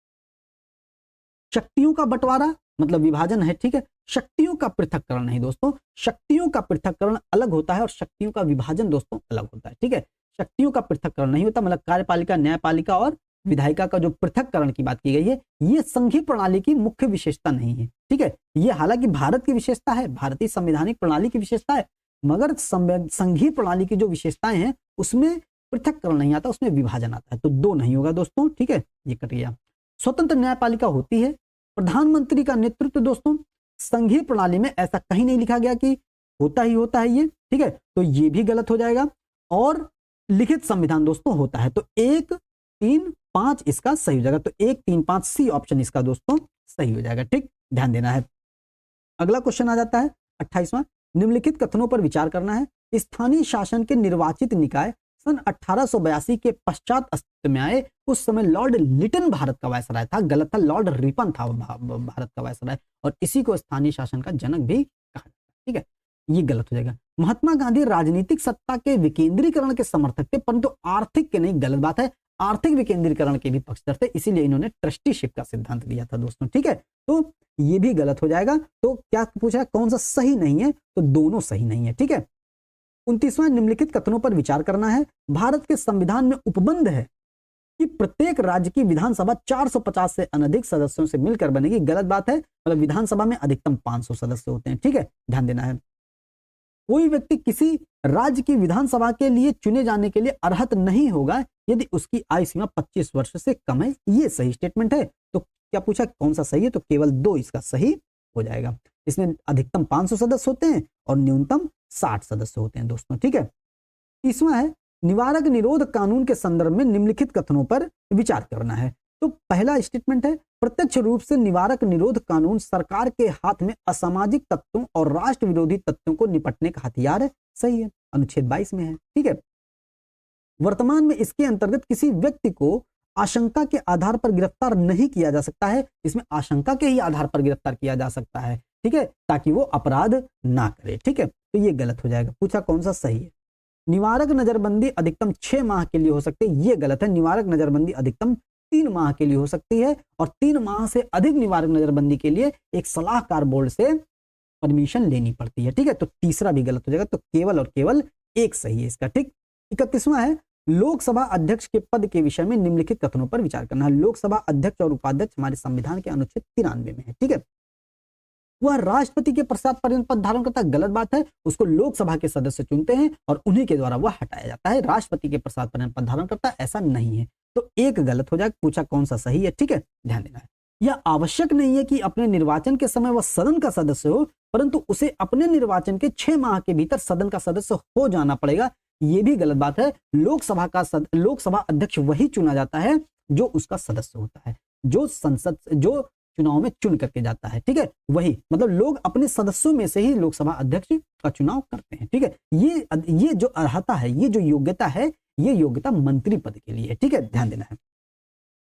शक्तियों का बंटवारा मतलब विभाजन है, ठीक है। शक्तियों का पृथक्करण नहीं दोस्तों, शक्तियों का पृथक्करण अलग होता है और शक्तियों का विभाजन दोस्तों अलग होता है, ठीक है। शक्तियों का पृथक्करण नहीं होता, मतलब कार्यपालिका, न्यायपालिका और विधायिका का जो पृथक्करण की बात की गई है, ये संघीय प्रणाली की मुख्य विशेषता नहीं है, ठीक है। ये हालांकि भारत की विशेषता है, भारतीय संवैधानिक प्रणाली की विशेषता है, मगर संघीय प्रणाली की जो विशेषताएं हैं उसमें पृथक्करण नहीं आता, उसमें विभाजन आता है, तो 2 नहीं होगा दोस्तों, ठीक है, ये कट गया। स्वतंत्र न्यायपालिका होती है, प्रधानमंत्री का नेतृत्व दोस्तों संघीय प्रणाली में ऐसा कहीं नहीं लिखा गया कि होता ही होता है ये, ठीक है, तो ये भी गलत हो जाएगा। और लिखित संविधान दोस्तों होता है, तो 1, 3, 5 इसका सही हो जाएगा, तो 1, 3, 5 सी ऑप्शन इसका दोस्तों सही हो जाएगा, ठीक, ध्यान देना है। अगला क्वेश्चन आ जाता है 28वां, निम्नलिखित कथनों पर विचार करना है। स्थानीय शासन के निर्वाचित निकाय सन 1882 के पश्चात अस्तित्व में आए, उस समय लॉर्ड लिटन भारत का वायसराय था, गलत था, लॉर्ड रिपन था भारत का वायसराय, और इसी को स्थानीय शासन का जनक भी कहा जाता है, ठीक है, ये गलत हो जाएगा। महात्मा गांधी राजनीतिक सत्ता के विकेंद्रीकरण के समर्थक थे, परंतु आर्थिक के नहीं, गलत बात है, आर्थिक विकेंद्रीकरण के भी पक्षधर थे, इसीलिए इन्होंने ट्रस्टीशिप का सिद्धांत दिया था दोस्तों, ठीक है, तो ये भी गलत हो जाएगा। तो क्या पूछा है, कौन सा सही नहीं है? तो दोनों सही नहीं है, ठीक है। 29वां, निम्नलिखित कथनों पर विचार करना है। भारत के संविधान में उपबंध है कि प्रत्येक राज्य की विधानसभा 450 से अनधिक सदस्यों से मिलकर बनेगी, गलत बात है, मतलब विधानसभा में अधिकतम 500 सदस्य होते हैं, ठीक है, ध्यान देना है। कोई व्यक्ति किसी राज्य की विधानसभा के लिए चुने जाने के लिए अर्हत नहीं होगा यदि उसकी आयु सीमा 25 वर्ष से कम है, ये सही स्टेटमेंट है। तो क्या पूछा कौन सा सही है? तो केवल 2 इसका सही हो जाएगा। इसमें अधिकतम 500 सदस्य होते हैं और न्यूनतम 60 सदस्य होते हैं दोस्तों, ठीक है। 30वां है, निवारक निरोध कानून के संदर्भ में निम्नलिखित कथनों पर विचार करना है। तो पहला स्टेटमेंट है, प्रत्यक्ष रूप से निवारक निरोध कानून सरकार के हाथ में असामाजिक तत्वों और राष्ट्र विरोधी तत्वों को निपटने का हथियार है, सही है, अनुच्छेद 22 में है, ठीक है। वर्तमान में इसके अंतर्गत किसी व्यक्ति को आशंका के आधार पर गिरफ्तार नहीं किया जा सकता है, इसमें आशंका के ही आधार पर गिरफ्तार किया जा सकता है, ठीक है, ताकि वो अपराध ना करे, ठीक है, तो ये गलत हो जाएगा। पूछा कौन सा सही है? निवारक नजरबंदी अधिकतम 6 माह के लिए हो सकती है, ये गलत है। निवारक नजरबंदी अधिकतम 3 माह के लिए हो सकती है और 3 माह से अधिक निवारक नजरबंदी के लिए एक सलाहकार बोर्ड से परमिशन लेनी पड़ती है, ठीक है, तो तीसरा भी गलत हो जाएगा। तो केवल और केवल एक सही है इसका, ठीक। 31वां है, लोकसभा अध्यक्ष के पद के विषय में निम्नलिखित कथनों पर विचार करना है। लोकसभा अध्यक्ष और उपाध्यक्ष हमारे संविधान के अनुच्छेद 93 में है, ठीक है। वह राष्ट्रपति के पश्चात पर्यंत पद धारण करता है, गलत बात है, उसको लोकसभा के सदस्य चुनते हैं और उन्हीं के द्वारा वह हटाया जाता है। राष्ट्रपति के पश्चात पर्यंत पद धारण करता है, ऐसा नहीं है, तो एक गलत हो जाएगा। पूछा कौन सा सही है, ठीक है, ध्यान देना है। यह आवश्यक नहीं है कि अपने निर्वाचन के समय वह सदन का सदस्य हो, परंतु उसे अपने निर्वाचन के 6 माह के भीतर सदन का सदस्य हो जाना पड़ेगा, ये भी गलत बात है। लोकसभा अध्यक्ष वही चुना जाता है जो उसका सदस्य होता है, जो संसद जो चुनाव में चुन करके जाता है, ठीक है, वही, मतलब लोग अपने सदस्यों में से ही लोकसभा अध्यक्ष का चुनाव करते हैं, ठीक है। ये जो अर्हता है, ये जो योग्यता है, ये योग्यता मंत्री पद के लिए है, ठीक है, ध्यान देना है।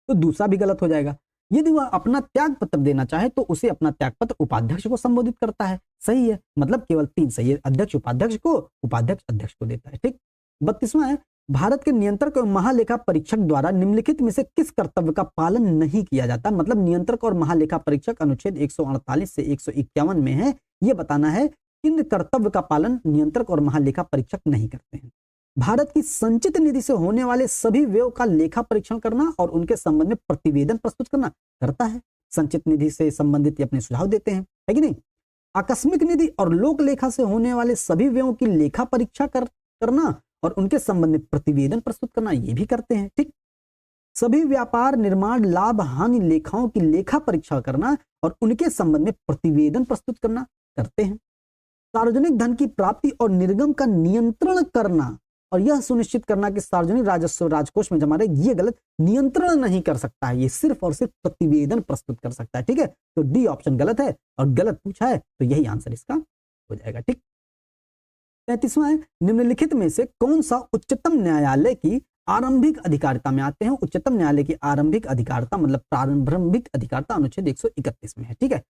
तो दूसरा भी गलत हो जाएगा। यदि वह अपना त्याग पत्र देना चाहे तो उसे अपना त्याग पत्र उपाध्यक्ष को संबोधित करता है, सही है, मतलब केवल 3 सही है, अध्यक्ष उपाध्यक्ष को, उपाध्यक्ष अध्यक्ष को देता है, ठीक। 32वां है, भारत के नियंत्रक और महालेखा परीक्षक द्वारा निम्नलिखित में से किस कर्तव्य का पालन नहीं किया जाता? मतलब नियंत्रक और महालेखा परीक्षक अनुच्छेद 148 से 151 में है, ये बताना है किन कर्तव्य का पालन नियंत्रक और महालेखा परीक्षक नहीं करते हैं। भारत की संचित निधि से होने वाले सभी व्ययों का लेखा परीक्षण करना और उनके संबंध में प्रतिवेदन प्रस्तुत करना करता है। संचित निधि से संबंधित अपने सुझाव देते हैं, है कि नहीं। आकस्मिक निधि और लोक लेखा से होने वाले सभी व्ययों की लेखा परीक्षा करना और उनके संबंध में प्रतिवेदन प्रस्तुत करना, ये भी करते हैं। ठीक, सभी व्यापार, निर्माण, लाभ, हानि लेखाओं की लेखा परीक्षा करना और उनके संबंध में प्रतिवेदन प्रस्तुत करना करते हैं। सार्वजनिक धन की प्राप्ति और निर्गम का नियंत्रण करना और यह सुनिश्चित करना कि सार्वजनिक राजस्व राजकोष में जमा रहे, ये गलत। नियंत्रण नहीं कर सकता है, ये सिर्फ और सिर्फ प्रतिवेदन प्रस्तुत कर सकता है। ठीक है, तो डी ऑप्शन गलत है और गलत पूछा है तो यही आंसर इसका हो जाएगा। ठीक, 33वां है, निम्नलिखित में से कौन सा उच्चतम न्यायालय की आरंभिक अधिकारिता में आते हैं? उच्चतम न्यायालय की आरंभिक अधिकारिता मतलब प्रारंभिक अधिकारिता अनुच्छेद 131 में है। ठीक है,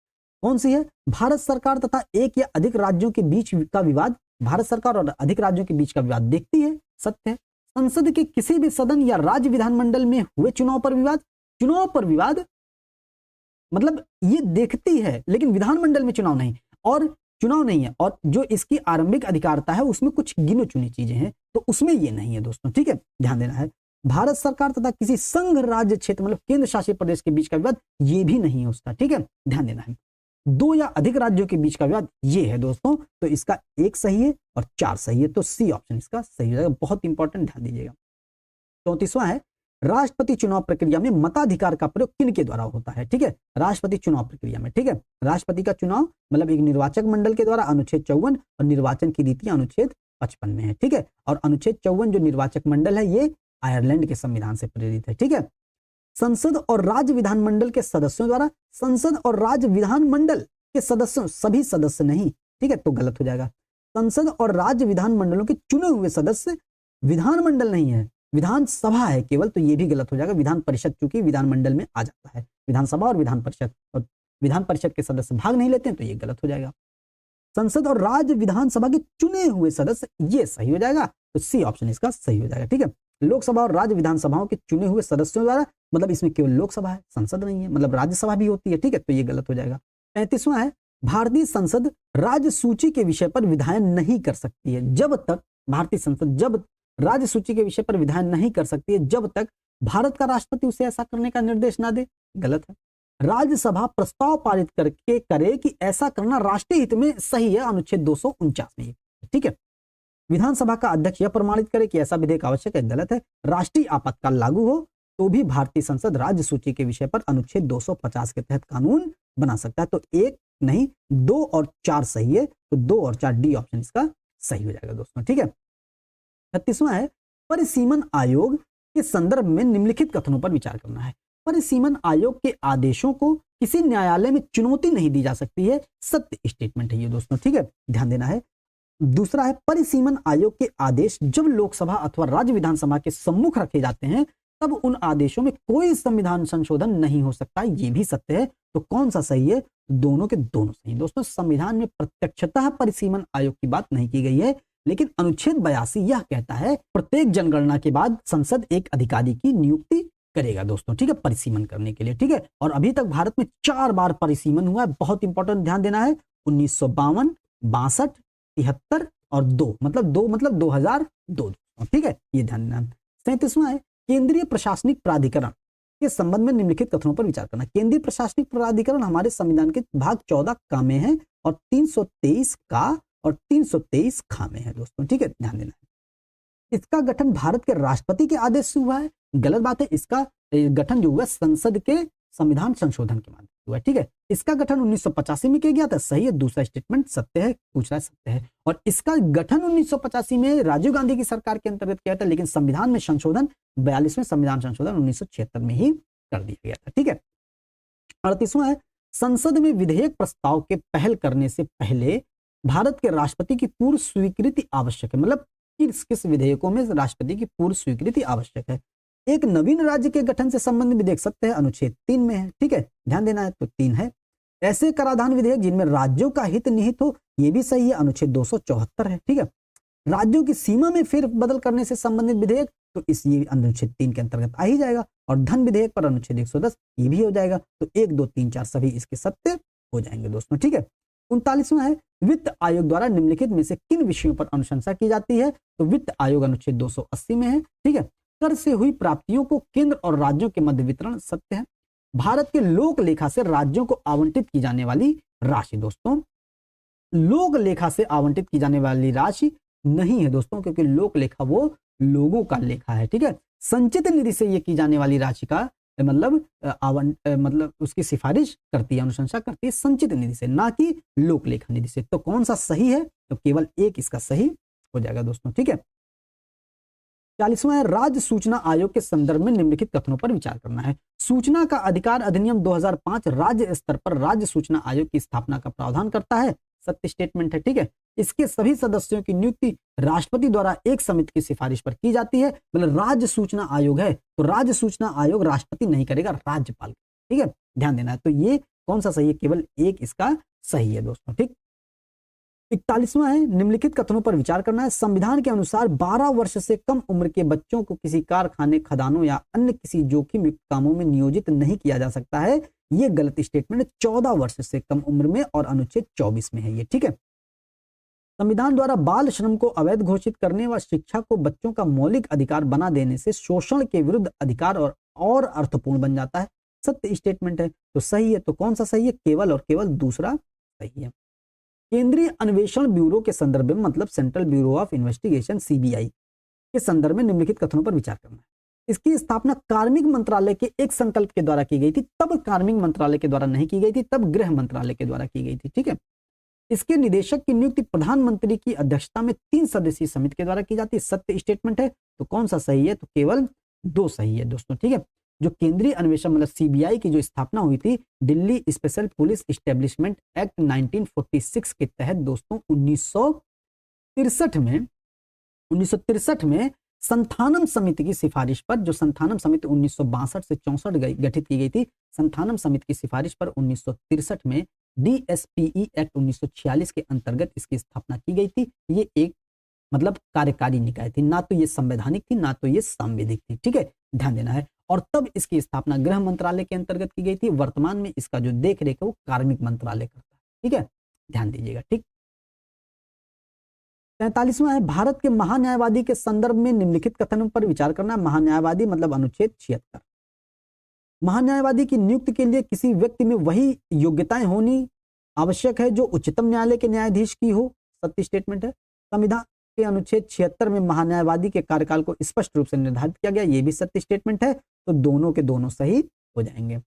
कौन सी है? भारत सरकार तथा एक या अधिक राज्यों के बीच का विवाद, भारत सरकार और अधिक राज्यों के बीच का विवाद देखती है, सत्य है। संसद के किसी भी सदन या राज्य विधानमंडल में हुए चुनाव पर विवाद, चुनाव पर विवाद मतलब ये देखती है लेकिन विधानमंडल में चुनाव नहीं, और चुनाव नहीं है, और जो इसकी आरंभिक अधिकारिता है उसमें कुछ गिनो चुनी चीजें हैं तो उसमें ये नहीं है दोस्तों। ठीक है, ध्यान देना है। भारत सरकार तथा किसी संघ राज्य क्षेत्र मतलब केंद्र शासित प्रदेश के बीच का विवाद, ये भी नहीं है उसका। ठीक है, ध्यान देना है। दो या अधिक राज्यों के बीच का विवाद, ये है दोस्तों, तो इसका एक सही है और चार सही है, तो सी ऑप्शन इसका सही हो जाएगा। बहुत इंपॉर्टेंट, ध्यान दीजिएगा। 34वां है, राष्ट्रपति चुनाव प्रक्रिया में मताधिकार का प्रयोग किन के द्वारा होता है? ठीक है, राष्ट्रपति चुनाव प्रक्रिया में, ठीक है, राष्ट्रपति का चुनाव मतलब एक निर्वाचक मंडल के द्वारा अनुच्छेद 54 और निर्वाचन की रीति अनुच्छेद 55 में है। ठीक है, और अनुच्छेद 54 जो निर्वाचक मंडल है ये आयरलैंड के संविधान से प्रेरित है। ठीक है, संसद और राज्य विधानमंडल के सदस्यों द्वारा, संसद और राज्य विधानमंडल के सदस्यों, सभी सदस्य नहीं, ठीक है, तो गलत हो जाएगा। संसद और राज्य विधानमंडलों के चुने हुए सदस्य, विधानमंडल नहीं है, विधानसभा है केवल, तो ये भी गलत हो जाएगा। विधान परिषद चूंकि विधानमंडल में आ जाता है, विधानसभा और विधान परिषद, और विधान परिषद के सदस्य भाग नहीं लेते हैं तो ये गलत हो जाएगा। संसद और राज्य विधानसभा के चुने हुए सदस्य, ये सही हो जाएगा, तो सी ऑप्शन इसका सही हो जाएगा। ठीक है, लोकसभा और राज्य विधानसभाओं के चुने हुए सदस्यों द्वारा, मतलब इसमें केवल लोकसभा है, संसद नहीं है, मतलब राज्यसभा भी होती है। ठीक है, तो ये गलत हो जाएगा। 35वां है, भारतीय संसद राज्य सूची के विषय पर विधायन नहीं कर सकती है जब तक, भारतीय संसद जब राज्य सूची के विषय पर विधायन नहीं कर सकती है जब तक भारत का राष्ट्रपति उसे ऐसा करने का निर्देश ना दे, गलत है। राज्यसभा प्रस्ताव पारित करके करे कि ऐसा करना राष्ट्रीय हित में, सही है, अनुच्छेद 249 में। ठीक है, विधानसभा का अध्यक्ष यह प्रमाणित करे कि ऐसा विधेयक आवश्यक है, गलत है। राष्ट्रीय आपातकाल लागू हो तो भी भारतीय संसद राज्य सूची के विषय पर अनुच्छेद 250 के तहत कानून बना सकता है, तो एक नहीं, 2 और 4 सही है, तो 2 और 4 डी ऑप्शन इसका सही हो जाएगा दोस्तों। ठीक है, 36वां है, परिसीमन आयोग के संदर्भ में निम्नलिखित कथनों पर विचार करना है। परिसीमन आयोग के आदेशों को किसी न्यायालय में चुनौती नहीं दी जा सकती है, सत्य स्टेटमेंट है ये दोस्तों। ठीक है, ध्यान देना है। दूसरा है, परिसीमन आयोग के आदेश जब लोकसभा अथवा राज्य विधानसभा के सम्मुख रखे जाते हैं तब उन आदेशों में कोई संविधान संशोधन नहीं हो सकता, ये भी सत्य है, तो कौन सा सही है? दोनों के दोनों सही दोस्तों। संविधान में प्रत्यक्षतः परिसीमन आयोग की बात नहीं की गई है, लेकिन अनुच्छेद 82 यह कहता है प्रत्येक जनगणना के बाद संसद एक अधिकारी की नियुक्ति करेगा दोस्तों। ठीक है, परिसीमन करने के लिए। ठीक है, और अभी तक भारत में 4 बार परिसीमन हुआ है, बहुत इंपॉर्टेंट, ध्यान देना है। 1952, 62, 73 और 2 मतलब 2002। ठीक है, ये ध्यान देना। 37वां है, केंद्रीय प्रशासनिक प्राधिकरण के संबंध में निम्नलिखित कथनों पर विचार करना। केंद्रीय प्रशासनिक प्राधिकरण हमारे संविधान के भाग 14 का में है और 323 का और 323 खा में है दोस्तों। ठीक है, ध्यान देना है। इसका गठन भारत के राष्ट्रपति के आदेश से हुआ है, गलत बात है। इसका गठन जो हुआ संसद के संविधान संशोधन के माध्यम से हुआ है। ठीक है, इसका गठन 1985 में किया गया था, सही है। दूसरा स्टेटमेंट सत्य है, पूछ रहा है, सत्य है। और इसका गठन 1985 में राजीव गांधी की सरकार के अंतर्गत किया था, लेकिन संविधान में संशोधन 42वें संविधान संशोधन 1976 में ही कर दिया गया था। ठीक है, 38वां है, संसद में विधेयक प्रस्ताव के पहल करने से पहले भारत के राष्ट्रपति की पूर्व स्वीकृति आवश्यक है। मतलब किस विधेयकों में राष्ट्रपति की पूर्व स्वीकृति आवश्यक है। एक नवीन राज्य के गठन से संबंधित विधेयक सत्य है, अनुच्छेद 3 में है। ठीक है, ध्यान देना है, तो 3 है। ऐसे कराधान विधेयक जिनमें राज्यों का हित निहित हो, यह भी सही है, अनुच्छेद 274 है। ठीक है, राज्यों की सीमा में फेर बदल करने से संबंधित विधेयक, तो इस ये अनुच्छेद 3 के अंतर्गत आ ही जाएगा। और धन विधेयक पर अनुच्छेद 110 ये भी हो जाएगा। तो 1, 2, 3, 4 सभी इसके सत्य हो जाएंगे दोस्तों। ठीक है। 39वां है, वित्त आयोग द्वारा निम्नलिखित में से किन विषयों पर अनुशंसा की जाती है? तो वित्त आयोग अनुच्छेद 280 में है। ठीक है। कर से हुई प्राप्तियों को केंद्र और राज्यों के मध्य वितरण सत्य है। भारत के लोक लेखा से राज्यों को आवंटित की जाने वाली राशि, दोस्तों लोक लेखा से आवंटित की जाने वाली राशि नहीं है दोस्तों, क्योंकि लोक लेखा वो लोगों का लेखा है। ठीक है। संचित निधि से ये की जाने वाली राशि का मतलब उसकी सिफारिश करती है, अनुशंसा करती है संचित निधि से, ना कि लोक लेखा निधि से। तो कौन सा सही है? तो केवल एक इसका सही हो जाएगा दोस्तों। ठीक है। 40वां है, राज्य सूचना आयोग के संदर्भ में निम्नलिखित कथनों पर विचार करना है। सूचना का अधिकार अधिनियम 2005 राज्य स्तर पर राज्य सूचना आयोग की स्थापना का प्रावधान करता है, सत्य स्टेटमेंट है। ठीक है। इसके सभी सदस्यों की नियुक्ति राष्ट्रपति द्वारा एक समिति की सिफारिश पर की जाती है। मतलब राज्य सूचना आयोग है तो राज्य सूचना आयोग राष्ट्रपति नहीं करेगा, राज्यपाल। ठीक है, ध्यान देना है। तो ये कौन सा सही है? केवल एक इसका सही है दोस्तों। ठीक। 41वां है, निम्नलिखित कथनों पर विचार करना है। संविधान के अनुसार 12 वर्ष से कम उम्र के बच्चों को किसी कारखाने, खदानों या अन्य किसी जोखिम युक्त कामों में नियोजित नहीं किया जा सकता है। ये गलत स्टेटमेंट है। 14 वर्ष से कम उम्र में और अनुच्छेद 24 में है ये। ठीक है। संविधान द्वारा बाल श्रम को अवैध घोषित करने व शिक्षा को बच्चों का मौलिक अधिकार बना देने से शोषण के विरुद्ध अधिकार और अर्थपूर्ण बन जाता है, सत्य स्टेटमेंट है। तो सही है। तो कौन सा सही है? केवल और केवल दूसरा सही है। केंद्रीय अन्वेषण ब्यूरो के संदर्भ में, मतलब central bureau of investigation CBI के संदर्भ में निम्नलिखित कथनों पर विचार करना है। इसकी स्थापना कार्मिक मंत्रालय के एक संकल्प के द्वारा की गई थी। तब कार्मिक मंत्रालय के द्वारा नहीं की गई थी, तब गृह मंत्रालय के द्वारा की गई थी। ठीक है। इसके निदेशक की नियुक्ति प्रधानमंत्री की अध्यक्षता में 3 सदस्यीय समिति के द्वारा की जाती है, सत्य स्टेटमेंट है। तो कौन सा सही है? तो केवल 2 सही है दोस्तों। ठीक है। जो केंद्रीय अन्वेषण मतलब सीबीआई की जो स्थापना हुई थी Delhi special police establishment act 1946 के तहत दोस्तों 1963 में संथानम समिति की सिफारिश पर, जो संथानम समिति 1962 से 64 गठित की गई थी, संथानम समिति की सिफारिश पर 1963 में डीएसपीई एक्ट 1946 के अंतर्गत इसकी स्थापना की गई थी। ये एक मतलब कार्यकारी निकाय थी, ना तो ये संवैधानिक थी ना तो ये सांविधिक थी। ठीक है, ध्यान देना है। और तब इसकी स्थापना गृह मंत्रालय के अंतर्गत की गई थी। वर्तमान में इसका जो देख रेख है वो कार्मिक मंत्रालय करता है। ठीक है, ध्यान दीजिएगा। ठीक। 43वां है, भारत के महान्यायवादी के संदर्भ में निम्नलिखित कथनों पर विचार करना। महान्यायवादी मतलब अनुच्छेद 76। महान्यायवादी की नियुक्ति के लिए किसी व्यक्ति में वही योग्यताएं होनी आवश्यक है जो उच्चतम न्यायालय के न्यायाधीश की हो, सत्य स्टेटमेंट है। संविधान के अनुच्छेद 76 में महान्यायवादी के कार्यकाल को स्पष्ट रूप से निर्धारित किया गया, ये भी सत्य स्टेटमेंट है। तो दोनों के दोनों सही हो जाएंगे।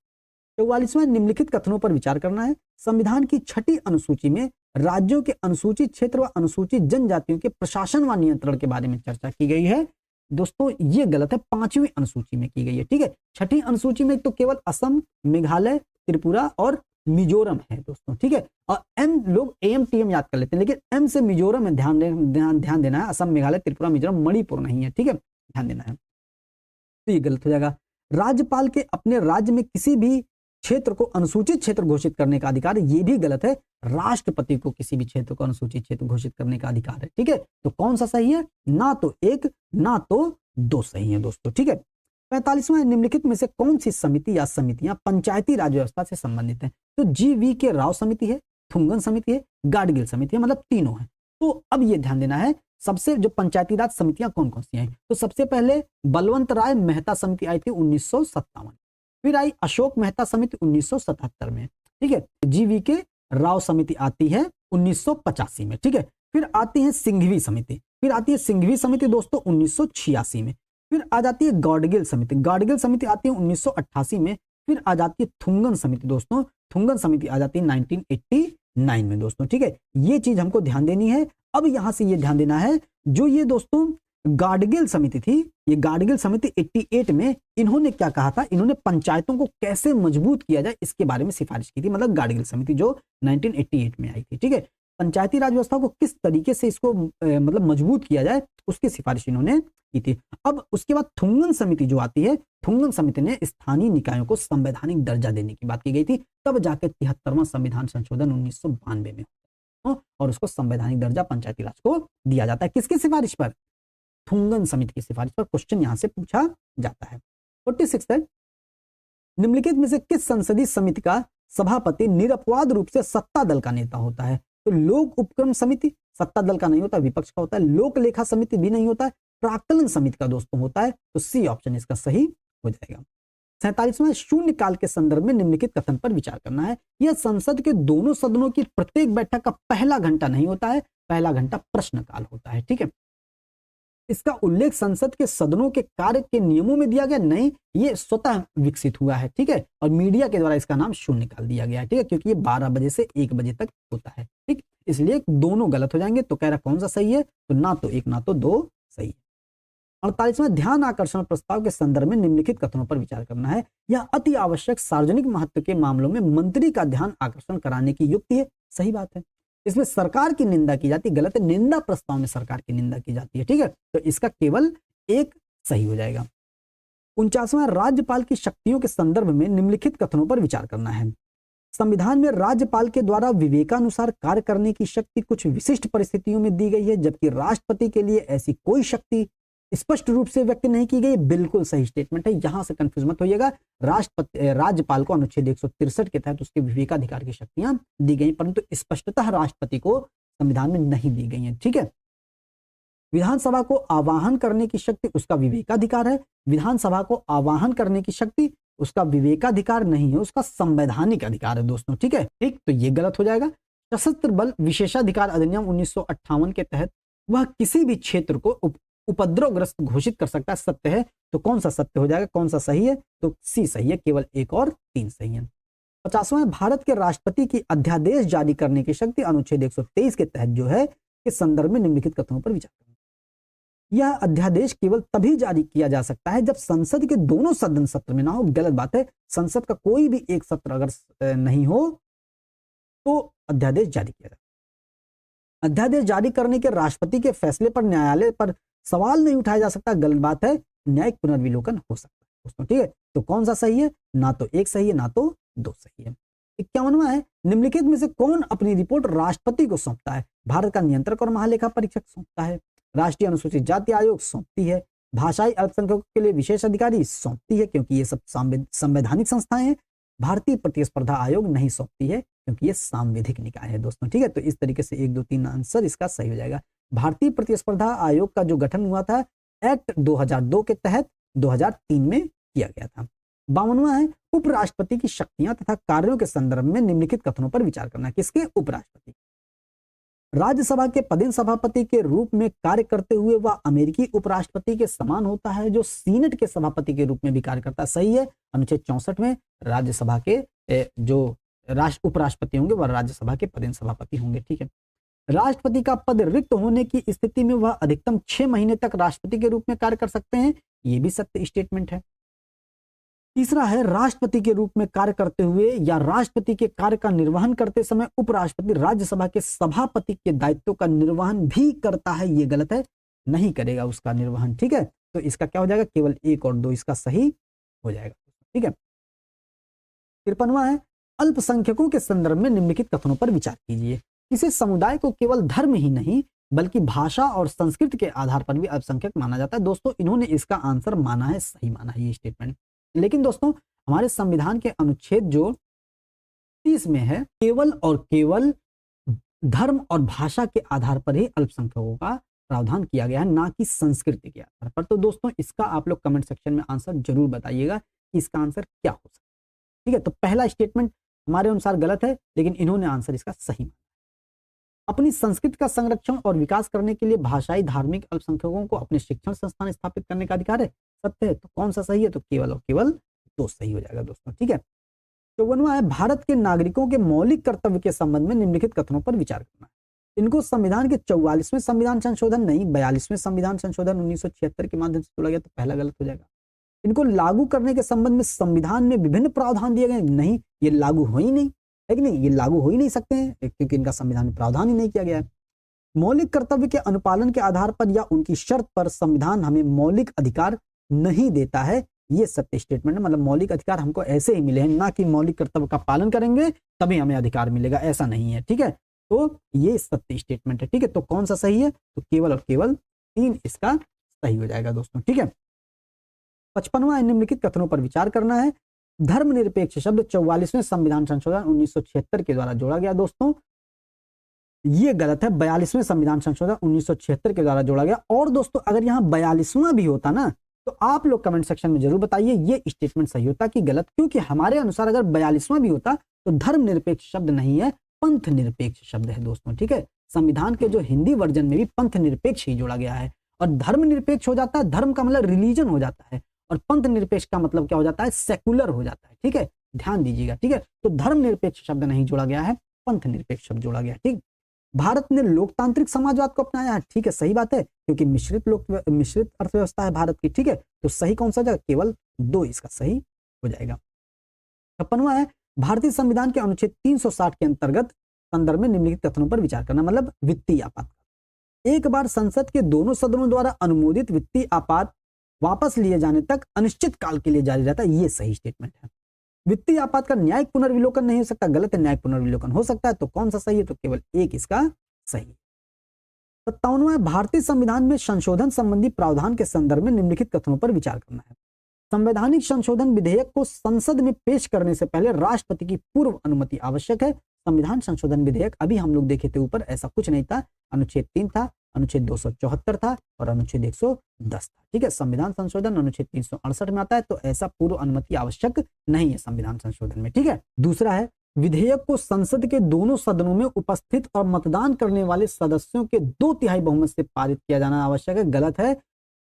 44वां, निम्नलिखित कथनों पर विचार करना है। संविधान की 6ठी अनुसूची में राज्यों के अनुसूचित क्षेत्र व अनुसूचित जनजातियों के प्रशासन व नियंत्रण के बारे में चर्चा की गई है। दोस्तों ये गलत है, 5वीं अनुसूची में की गई है। ठीक है, 6ठी अनुसूची में तो केवल असम, मेघालय, त्रिपुरा और मिजोरम है दोस्तों। ठीक है, और एम लोग एएमटीएम याद कर लेते हैं, लेकिन एम से मिजोरम में ध्यान देना है। असम, मेघालय, त्रिपुरा, मिजोरम, मणिपुर नहीं है। ठीक है, ध्यान देना है। तो ये गलत हो जाएगा। राज्यपाल के अपने राज्य में किसी भी क्षेत्र को अनुसूचित क्षेत्र घोषित करने का अधिकार, ये भी गलत है। राष्ट्रपति को किसी भी क्षेत्र को अनुसूचित क्षेत्र घोषित करने का अधिकार है। ठीक है, तो कौन सा सही है? ना तो 1 ना तो 2 सही है दोस्तों। ठीक है। 45वां, निम्नलिखित में से कौन सी समिति या समितियां पंचायती राज व्यवस्था से संबंधित है? तो जीवी के राव समिति है, थुंगन समिति है, गाडगिल समिति है, मतलब तीनों है। तो अब ये ध्यान देना है, सबसे जो पंचायती राज समितियां कौन कौन सी हैं? तो सबसे पहले बलवंत राय मेहता समिति आई थी 1957। फिर आई अशोक मेहता समिति 1977 में। ठीक है, जीवी के राव समिति आती है 1985 में। ठीक है, फिर आती है सिंघवी समिति, फिर आती है सिंघवी समिति दोस्तों 1986 में। फिर आ जाती है गाडगिल समिति, गाडगिल समिति आती है 1988 में। फिर आ जाती है थुंगन समिति दोस्तों, थुंगन समिति आ जाती है 1989 में दोस्तों। ठीक है, ये चीज हमको ध्यान देनी है। अब यहां से ये ध्यान देना है, जो ये दोस्तों गाडगिल समिति थी, ये गाडगिल समिति 88 में इन्होंने क्या कहा था? इन्होंने पंचायतों को कैसे मजबूत किया जाए इसके बारे में सिफारिश की थी। मतलब गाडगिल समिति जो 1988 में आई थी। ठीक है, पंचायती राज व्यवस्था को किस तरीके से इसको मतलब मजबूत किया जाए उसकी सिफारिश इन्होंने की थी। अब उसके बाद थुंगन समिति जो आती है, थुंगन समिति ने स्थानीय निकायों को संवैधानिक दर्जा देने की बात की गई थी। तब जाकर 73वां संविधान संशोधन 1992 में। दोस्तों, और उसको संवैधानिक दर्जा पंचायती राज को दिया जाता है। किसकी सिफारिश पर? थुंगन समिति की सिफारिश पर क्वेश्चन यहां से पूछा जाता है। 46 है, निम्नलिखित में से किस संसदीय समिति का सभापति निरपवाद रूप से सत्ता दल का नेता होता है? तो लोक उपक्रम समिति सत्ता दल का नहीं होता, विपक्ष का होता है। लोक लेखा समिति भी नहीं होता है, प्राक्कलन समिति का दोस्तों होता है। तो सी ऑप्शन इसका सही हो जाएगा। 47वां, शून्य काल के संदर्भ में निम्नलिखित कथन पर विचार करना है। यह संसद के दोनों सदनों की प्रत्येक बैठक का पहला घंटा नहीं होता है, पहला घंटा प्रश्नकाल होता है। ठीक है, इसका उल्लेख संसद के सदनों के कार्य के नियमों में दिया गया नहीं, ये स्वतः विकसित हुआ है। ठीक है, और मीडिया के द्वारा इसका नाम शून्यकाल दिया गया है। ठीक है, क्योंकि ये 12 बजे से 1 बजे तक होता है। ठीक, इसलिए दोनों गलत हो जाएंगे। तो कह रहा कौन सा सही है? तो ना तो 1 ना तो 2 सही है। 48वां, ध्यान आकर्षण प्रस्ताव के संदर्भ में निम्नलिखित कथनों पर विचार करना है। यह अति आवश्यक सार्वजनिक महत्व के मामलों में मंत्री का ध्यान आकर्षण कराने की युक्ति है। सही बात है। इसमें सरकार की निंदा की जाती है, गलत है। निंदा प्रस्ताव में सरकार की निंदा की जाती है। ठीक है, तो इसका केवल 1 सही हो जाएगा। 49वां, राज्यपाल की शक्तियों के संदर्भ में निम्नलिखित कथनों पर विचार करना है। संविधान में राज्यपाल के द्वारा विवेकानुसार कार्य करने की शक्ति कुछ विशिष्ट परिस्थितियों में दी गई है, जबकि राष्ट्रपति के लिए ऐसी कोई शक्ति स्पष्ट रूप से व्यक्त नहीं की गई। बिल्कुल सही स्टेटमेंट है, यहां से कंफ्यूज मत होइएगा। राज्यपाल को अनुच्छेद 163 के तहत उसके विवेकाधिकार की शक्तियां दी गई, परंतु स्पष्टतः राष्ट्रपति को संविधान में नहीं दी गई हैं। ठीक है, विधानसभा को आवाहन करने की शक्ति उसका विवेकाधिकार है। विधानसभा को आवाहन करने की शक्ति उसका विवेकाधिकार नहीं है, उसका संवैधानिक अधिकार है दोस्तों। ठीक है, ठीक, तो ये गलत हो जाएगा। सशस्त्र बल विशेषाधिकार अधिनियम 1958 के तहत वह किसी भी क्षेत्र को उपद्रवग्रस्त घोषित कर सकता है। सत्य है, तो कौन सा सत्य हो जाएगा? कौन सा सही है? तो सी सही है, केवल 1 और 3 सही है। 50वां, भारत के राष्ट्रपति की अध्यादेश जारी करने की शक्ति अनुच्छेद 123 के तहत जो है, के संदर्भ में निम्नलिखित कथनों पर विचार करना। यह अध्यादेश केवल तभी जारी किया जा सकता है जब संसद के दोनों सदन सत्र में ना हो। गलत बात है, संसद का कोई भी एक सत्र अगर नहीं हो तो अध्यादेश जारी किया जाए। अध्यादेश जारी करने के राष्ट्रपति के फैसले पर न्यायालय पर सवाल नहीं उठाया जा सकता। गलत बात है, न्यायिक पुनर्विलोकन हो सकता है दोस्तों। ठीक है, तो कौन सा सही है? ना तो 1 सही है, ना तो 2 सही है। 51वां है, निम्नलिखित में से कौन अपनी रिपोर्ट राष्ट्रपति को सौंपता है? भारत का नियंत्रक और महालेखा परीक्षक सौंपता है, राष्ट्रीय अनुसूचित जाति आयोग सौंपती है, भाषाई अल्पसंख्यकों के लिए विशेष अधिकारी सौंपती है क्योंकि ये सब संवैधानिक संस्थाएं हैं। भारतीय प्रतिस्पर्धा आयोग नहीं सौंपती है क्योंकि ये सांविधिक निकाय है दोस्तों। ठीक है, तो इस तरीके से 1, 2, 3 आंसर इसका सही हो जाएगा। भारतीय प्रतिस्पर्धा आयोग का जो गठन हुआ था एक्ट 2002 के तहत 2003 में किया गया था। 52वां है, उपराष्ट्रपति की शक्तियां तथा कार्यों के संदर्भ में निम्नलिखित कथनों पर विचार करना। किसके? उपराष्ट्रपति। राज्यसभा के पदेन सभापति के रूप में कार्य करते हुए वह अमेरिकी उपराष्ट्रपति के समान होता है, जो सीनेट के सभापति के रूप में भी कार्य करता है। सही है, अनुच्छेद 64 में राज्यसभा के जो उपराष्ट्रपति होंगे वह राज्यसभा के पदेन सभापति होंगे। ठीक है, राष्ट्रपति का पद रिक्त होने की स्थिति में वह अधिकतम 6 महीने तक राष्ट्रपति के रूप में कार्य कर सकते हैं। यह भी सत्य स्टेटमेंट है। तीसरा है, राष्ट्रपति के रूप में कार्य करते हुए या राष्ट्रपति के कार्य का निर्वहन करते समय उपराष्ट्रपति राज्यसभा के सभापति के दायित्वों का निर्वहन भी करता है। यह गलत है, नहीं करेगा उसका निर्वहन। ठीक है, तो इसका क्या हो जाएगा? केवल 1 और 2 इसका सही हो जाएगा। ठीक है, 53वां है, अल्पसंख्यकों के संदर्भ में निम्नलिखित कथनों पर विचार कीजिए। किसी समुदाय को केवल धर्म ही नहीं बल्कि भाषा और संस्कृति के आधार पर भी अल्पसंख्यक माना जाता है। दोस्तों, इन्होंने इसका आंसर माना है, सही माना है ये स्टेटमेंट। लेकिन दोस्तों, हमारे संविधान के अनुच्छेद जो 30 में है, केवल और केवल धर्म और भाषा के आधार पर ही अल्पसंख्यकों का प्रावधान किया गया है, ना कि संस्कृति के आधार पर। तो दोस्तों, इसका आप लोग कमेंट सेक्शन में आंसर जरूर बताइएगा कि इसका आंसर क्या हो सकता है। ठीक है, तो पहला स्टेटमेंट हमारे अनुसार गलत है, लेकिन इन्होंने आंसर इसका सही माना। अपनी संस्कृति का संरक्षण और विकास करने के लिए भाषाई धार्मिक अल्पसंख्यकों को अपने शिक्षण संस्थान स्थापित करने का अधिकार है। सत्य है, तो कौन सा सही है? तो केवल और केवल 2 सही हो जाएगा दोस्तों। ठीक है, 54वां है, भारत के नागरिकों के मौलिक कर्तव्य के संबंध में निम्नलिखित कथनों पर विचार करना है। इनको संविधान के 44वें संविधान संशोधन नहीं 42वें संविधान संशोधन 1976 के माध्यम से जोड़ा गया, तो पहला गलत हो जाएगा। इनको लागू करने के संबंध में संविधान में विभिन्न प्रावधान दिए गए, नहीं, ये लागू हो ही नहीं है कि नहीं, ये लागू हो ही नहीं सकते हैं क्योंकि इनका संविधान में प्रावधान ही नहीं किया गया है। मौलिक कर्तव्य के अनुपालन के आधार पर या उनकी शर्त पर संविधान हमें मौलिक अधिकार नहीं देता है। ये सत्य स्टेटमेंट है, मतलब मौलिक अधिकार हमको ऐसे ही मिले हैं, ना कि मौलिक कर्तव्य का पालन करेंगे तभी हमें अधिकार मिलेगा, ऐसा नहीं है। ठीक है, तो ये सत्य स्टेटमेंट है। ठीक है, तो कौन सा सही है? तो केवल और केवल 3 इसका सही हो जाएगा दोस्तों। ठीक है, 55वां निम्नलिखित कथनों पर विचार करना है। धर्मनिरपेक्ष शब्द 44वें संविधान संशोधन 1976 के द्वारा जोड़ा गया। दोस्तों ये गलत है, 42वें संविधान संशोधन 1976 के द्वारा जोड़ा गया। और दोस्तों अगर यहाँ 42वां भी होता ना तो आप लोग कमेंट सेक्शन में जरूर बताइए ये स्टेटमेंट सही होता कि गलत, क्योंकि हमारे अनुसार अगर 42वां भी होता तो धर्मनिरपेक्ष शब्द नहीं है, पंथ निरपेक्ष शब्द है दोस्तों। ठीक है, संविधान के जो हिंदी वर्जन में भी पंथ निरपेक्ष ही जोड़ा गया है। और धर्म निरपेक्ष हो जाता है, धर्म का मतलब रिलीजन हो जाता है, और पंथ निरपेक्ष का मतलब क्या हो जाता है? सेकुलर हो जाता है। ठीक है, ध्यान दीजिएगा। ठीक है, तो धर्म निरपेक्ष शब्द नहीं जोड़ा गया है, पंथ निरपेक्ष शब्द जोड़ा गया। ठीक, भारत ने लोकतांत्रिक समाजवाद को अपनाया है। ठीक है, सही बात है, क्योंकि मिश्रित अर्थव्यवस्था है भारत की। ठीक है, तो सही कौन सा जाएगा? केवल 2 इसका सही हो जाएगा। 56वां है भारतीय संविधान के अनुच्छेद 360 के अंतर्गत संदर्भ में निम्नलिखित कथनों पर विचार करना, मतलब वित्तीय आपात। एक बार संसद के दोनों सदनों द्वारा अनुमोदित वित्तीय आपात वापस लिए जाने तक अनिश्चित काल के लिए जारी रहता है। ये सही स्टेटमेंट है। वित्तीय आपात का न्यायिक पुनर्विलोकन नहीं हो सकता, गलत है, न्यायिक पुनर्विलोकन हो सकता है। तो कौन सा सही है? तो केवल 1 इसका सही। 57वां भारतीय संविधान में संशोधन संबंधी प्रावधान के संदर्भ में निम्नलिखित कथनों पर विचार करना है। संवैधानिक संशोधन विधेयक को संसद में पेश करने से पहले राष्ट्रपति की पूर्व अनुमति आवश्यक है। संविधान संशोधन विधेयक अभी हम लोग देखे थे ऊपर, ऐसा कुछ नहीं था। अनुच्छेद 3 था, अनुच्छेद 274 था और अनुच्छेद 110 था। ठीक है, संविधान संशोधन अनुच्छेद 368 में आता है, तो ऐसा पूर्व अनुमति आवश्यक नहीं है संविधान संशोधन में। ठीक है, दूसरा है विधेयक को संसद के दोनों सदनों में उपस्थित और मतदान करने वाले सदस्यों के 2/3 बहुमत से पारित किया जाना आवश्यक है, गलत है,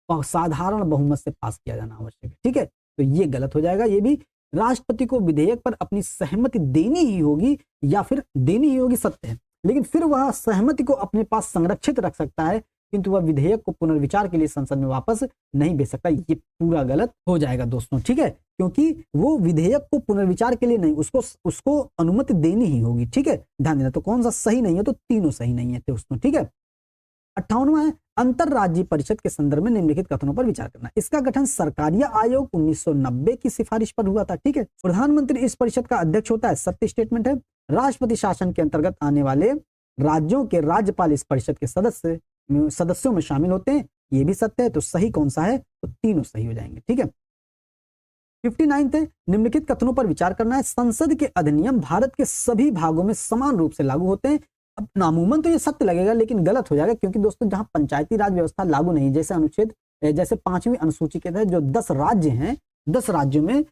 और साधारण बहुमत से पास किया जाना आवश्यक है। ठीक है, तो ये गलत हो जाएगा। ये भी राष्ट्रपति को विधेयक पर अपनी सहमति देनी ही होगी, या फिर देनी ही होगी, सत्य है, लेकिन फिर वह सहमति को अपने पास संरक्षित रख सकता है, किंतु वह विधेयक को पुनर्विचार के लिए संसद में वापस नहीं भेज सकता। ये पूरा गलत हो जाएगा दोस्तों। ठीक है, क्योंकि वो विधेयक को पुनर्विचार के लिए नहीं, उसको अनुमति देनी ही होगी। ठीक है, ध्यान देना। तो कौन सा सही नहीं है? तो तीनों सही नहीं है दोस्तों। ठीक है, 58वां है अंतरराज्यीय परिषद के संदर्भ में निम्नलिखित कथनों पर विचार करना। इसका गठन सरकारिया आयोग 1990 की सिफारिश पर हुआ था। ठीक है, प्रधानमंत्री इस परिषद का अध्यक्ष होता है, सत्य स्टेटमेंट है। राष्ट्रपति शासन के अंतर्गत आने वाले राज्यों के राज्यपाल इस परिषद के सदस्यों में शामिल होते हैं, ये भी सत्य है। तो सही कौन सा है? तो तीनों सही हो जाएंगे। ठीक है, 59 है निम्नलिखित कथनों पर विचार करना है। संसद के अधिनियम भारत के सभी भागों में समान रूप से लागू होते हैं। अब नामूमन तो ये सत्य लगेगा, लेकिन गलत हो जाएगा, क्योंकि दोस्तों जहां पंचायती राज व्यवस्था लागू नहीं, जैसे 5वीं अनुसूची के तहत जो 10 राज्य हैं, 10 राज्यों में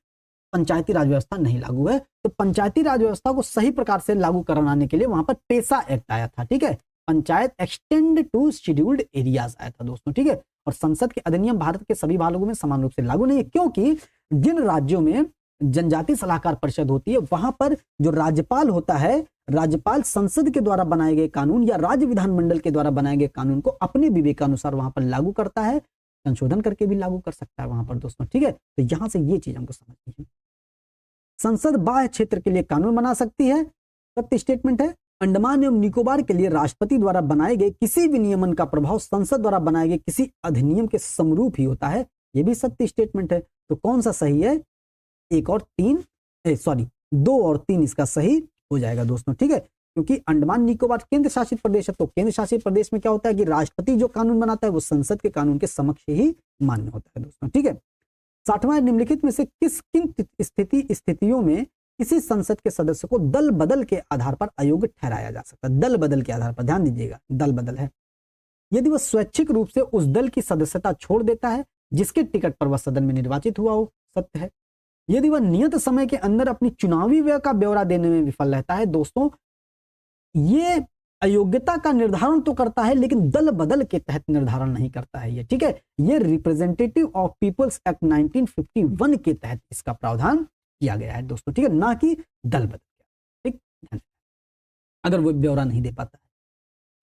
पंचायती राज व्यवस्था नहीं लागू है। तो पंचायती राज व्यवस्था को सही प्रकार से लागू कराने के लिए वहां पर पेसा एक्ट आया था। ठीक है, panchayat extend to scheduled areas आया था दोस्तों। ठीक है, और संसद के अधिनियम भारत के सभी भागों में समान रूप से लागू नहीं है, क्योंकि जिन राज्यों में जनजातीय सलाहकार परिषद होती है वहां पर जो राज्यपाल होता है, राज्यपाल संसद के द्वारा बनाए गए कानून या राज्य विधानमंडल के द्वारा बनाए गए कानून को अपने विवेकानुसार वहां पर लागू करता है, संशोधन करके भी लागू कर सकता है वहां पर दोस्तों। ठीक है, तो यहां से ये चीज हमको समझनी है। संसद बाह्य क्षेत्र के लिए कानून बना सकती है, सत्य स्टेटमेंट है। अंडमान एवं निकोबार के लिए राष्ट्रपति द्वारा बनाए गए किसी भी नियमन का प्रभाव संसद द्वारा बनाए गए किसी अधिनियम के समरूप ही होता है, यह भी सत्य स्टेटमेंट है। तो कौन सा सही है? 2 और 3 इसका सही हो जाएगा दोस्तों। ठीक है, क्योंकि अंडमान निकोबार केंद्र शासित प्रदेश है, तो केंद्र शासित प्रदेश में क्या होता है कि राष्ट्रपति जो कानून बनाता है वो संसद के कानून के समक्ष ही मान्य होता है दोस्तों। ठीक है, 60वां निम्नलिखित में से किन स्थितियों में किसी संसद के सदस्य को दल बदल के आधार पर अयोग्य ठहराया जा सकता है? दल बदल के आधार पर, ध्यान दीजिएगा, दल बदल है यदि वह स्वैच्छिक रूप से उस दल की सदस्यता छोड़ देता है जिसके टिकट पर वह सदन में निर्वाचित हुआ हो, सत्य है। यदि वह नियत समय के अंदर अपनी चुनावी व्यय का ब्यौरा देने में विफल रहता है, दोस्तों ये अयोग्यता का निर्धारण तो करता है लेकिन दल बदल के तहत निर्धारण नहीं करता है ये। ठीक है, ये रिप्रेजेंटेटिव ऑफ पीपल्स एक्ट 1951 के तहत इसका प्रावधान किया गया है दोस्तों। ठीक है, ना कि दल बदल के। ठीक, अगर वो ब्यौरा नहीं दे पाता है।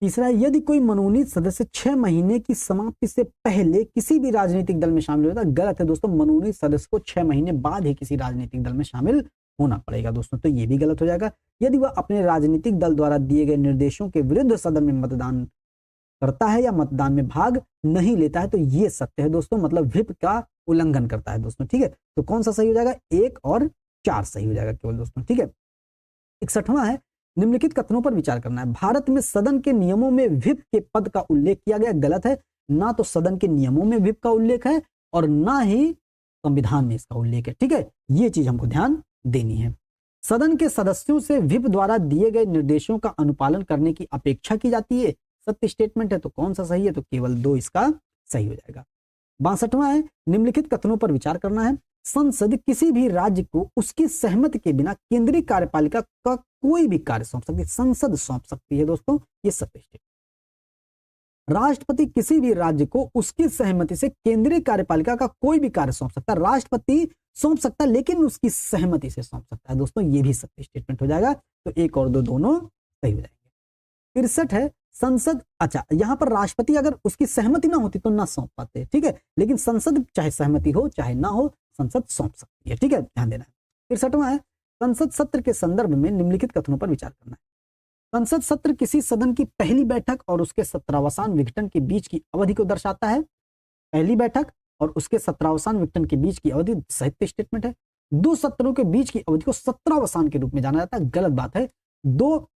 तीसरा, यदि कोई मनोनीत सदस्य 6 महीने की समाप्ति से पहले किसी भी राजनीतिक दल में शामिल होता है, गलत है दोस्तों। मनोनीत सदस्य को 6 महीने बाद ही किसी राजनीतिक दल में शामिल होना पड़ेगा दोस्तों, तो ये भी गलत हो जाएगा। यदि वह अपने राजनीतिक दल द्वारा दिए गए निर्देशों के विरुद्ध सदन में मतदान करता है या मतदान में भाग नहीं लेता है, तो ये सत्य है दोस्तों, मतलब व्हिप का उल्लंघन करता है दोस्तों। ठीक है, तो कौन सा सही हो जाएगा? 1 और 4 सही हो जाएगा केवल दोस्तों। ठीक है, 61वां है निम्नलिखित कथनों पर विचार करना है। भारत में सदन के नियमों में व्हिप के पद का उल्लेख किया गया, गलत है। ना तो सदन के नियमों में व्हिप का उल्लेख है और ना ही संविधान में इसका उल्लेख है, ठीक है, ये चीज हमको ध्यान देनी है। सदन के सदस्यों से व्हिप द्वारा दिए गए निर्देशों का अनुपालन करने की अपेक्षा की जाती है, सत्य स्टेटमेंट है, तो कौन सा सही है, तो केवल 2 इसका सही हो जाएगा। 62वां है, निम्नलिखित कथनों पर विचार करना है। संसद किसी भी राज्य को उसकी सहमति के बिना केंद्रीय कार्यपालिका का कोई भी कार्य सौंप सकती है, संसद सौंप सकती है दोस्तों, ये सत्य स्टेटमेंट। राष्ट्रपति किसी भी राज्य को उसकी सहमति से केंद्रीय कार्यपालिका का कोई भी कार्य सौंप सकता है, राष्ट्रपति सौंप सकता है लेकिन उसकी सहमति से सौंप सकता है दोस्तों, ये भी सत्य स्टेटमेंट हो जाएगा। तो 1 और 2 दोनों सही हो जाएंगे। 63 है, संसद, अच्छा यहां पर राष्ट्रपति अगर उसकी सहमति ना होती तो ना सौंप पाते, ठीक है, लेकिन संसद चाहे सहमति हो चाहे ना हो संसद सौंप सकती है, ठीक है, ध्यान देना है। 63वां है, संसद सत्र के संदर्भ में निम्नलिखित कथनों पर विचार करना है। संसद सत्र किसी सदन की पहली बैठक और उसके सत्रावसान विघटन के बीच की अवधि को दर्शाता है। पहली बैठक और उसके सत्रावसान विघटन के बीच की अवधि सत्य स्टेटमेंट है। 2 सत्रों के बीच की अवधि को सत्रावसान के रूप में जाना जाता है, गलत बात है। 2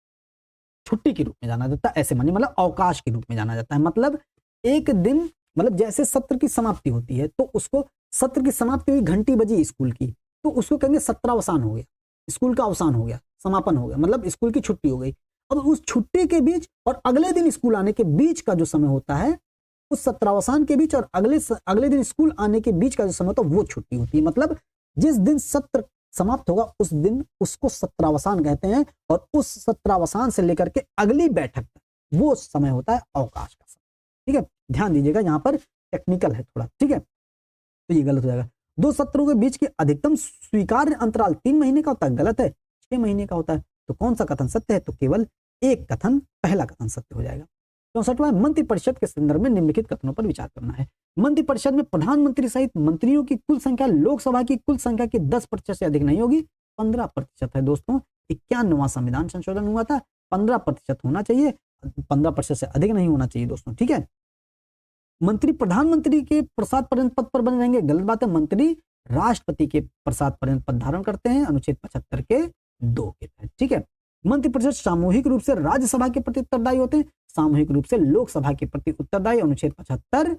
छुट्टी के रूप में जाना जाता है, ऐसे मानिए, मतलब अवकाश के रूप में जाना जाता है। मतलब एक दिन, मतलब जैसे सत्र की समाप्ति होती है तो उसको, सत्र की समाप्ति हुई, घंटी बजी स्कूल की, तो उसको कहेंगे सत्रावसान हो गया, स्कूल का अवसान हो गया, समापन हो गया, मतलब स्कूल की छुट्टी हो गई। अब उस छुट्टी के बीच और अगले दिन स्कूल आने के बीच का जो समय होता है, उस सत्रावसान के बीच और अगले दिन स्कूल आने के बीच का जो समय होता है वो छुट्टी होती है। मतलब जिस दिन सत्र समाप्त होगा उस दिन उसको सत्रावसान कहते हैं और उस सत्रावसान से लेकर के अगली बैठक तक वो समय होता है अवकाश का समय, ठीक है, ध्यान दीजिएगा, यहां पर टेक्निकल है थोड़ा, ठीक है, तो ये गलत हो जाएगा। 2 सत्रों के बीच की अधिकतम स्वीकार्य अंतराल 3 महीने का होता है, गलत है, 6 महीने का होता है। तो कौन सा कथन सत्य है, तो केवल एक कथन, पहला कथन सत्य हो जाएगा। 64वां, मंत्रिपरिषद के संदर्भ में निम्नलिखित कथनों पर विचार करना है। मंत्रिपरिषद में प्रधानमंत्री सहित मंत्रियों की कुल संख्या लोकसभा की कुल संख्या के 10% से अधिक नहीं होगी, 15% है दोस्तों। 51वां संविधान संशोधन हुआ था, 15% होना चाहिए, 15% से अधिक नहीं होना चाहिए दोस्तों, ठीक है। मंत्री प्रधानमंत्री के प्रसाद पर्यंत पद पर बने रहेंगे, गलत बात है। मंत्री राष्ट्रपति के प्रसाद पर्यंत पद धारण करते हैं, अनुच्छेद 75 के 2 के तहत, ठीक है। मंत्रिपरिषद सामूहिक रूप से राज्यसभा के प्रति उत्तरदायी होते हैं, सामूहिक रूप से लोकसभा के प्रति उत्तरदायी, अनुच्छेद 75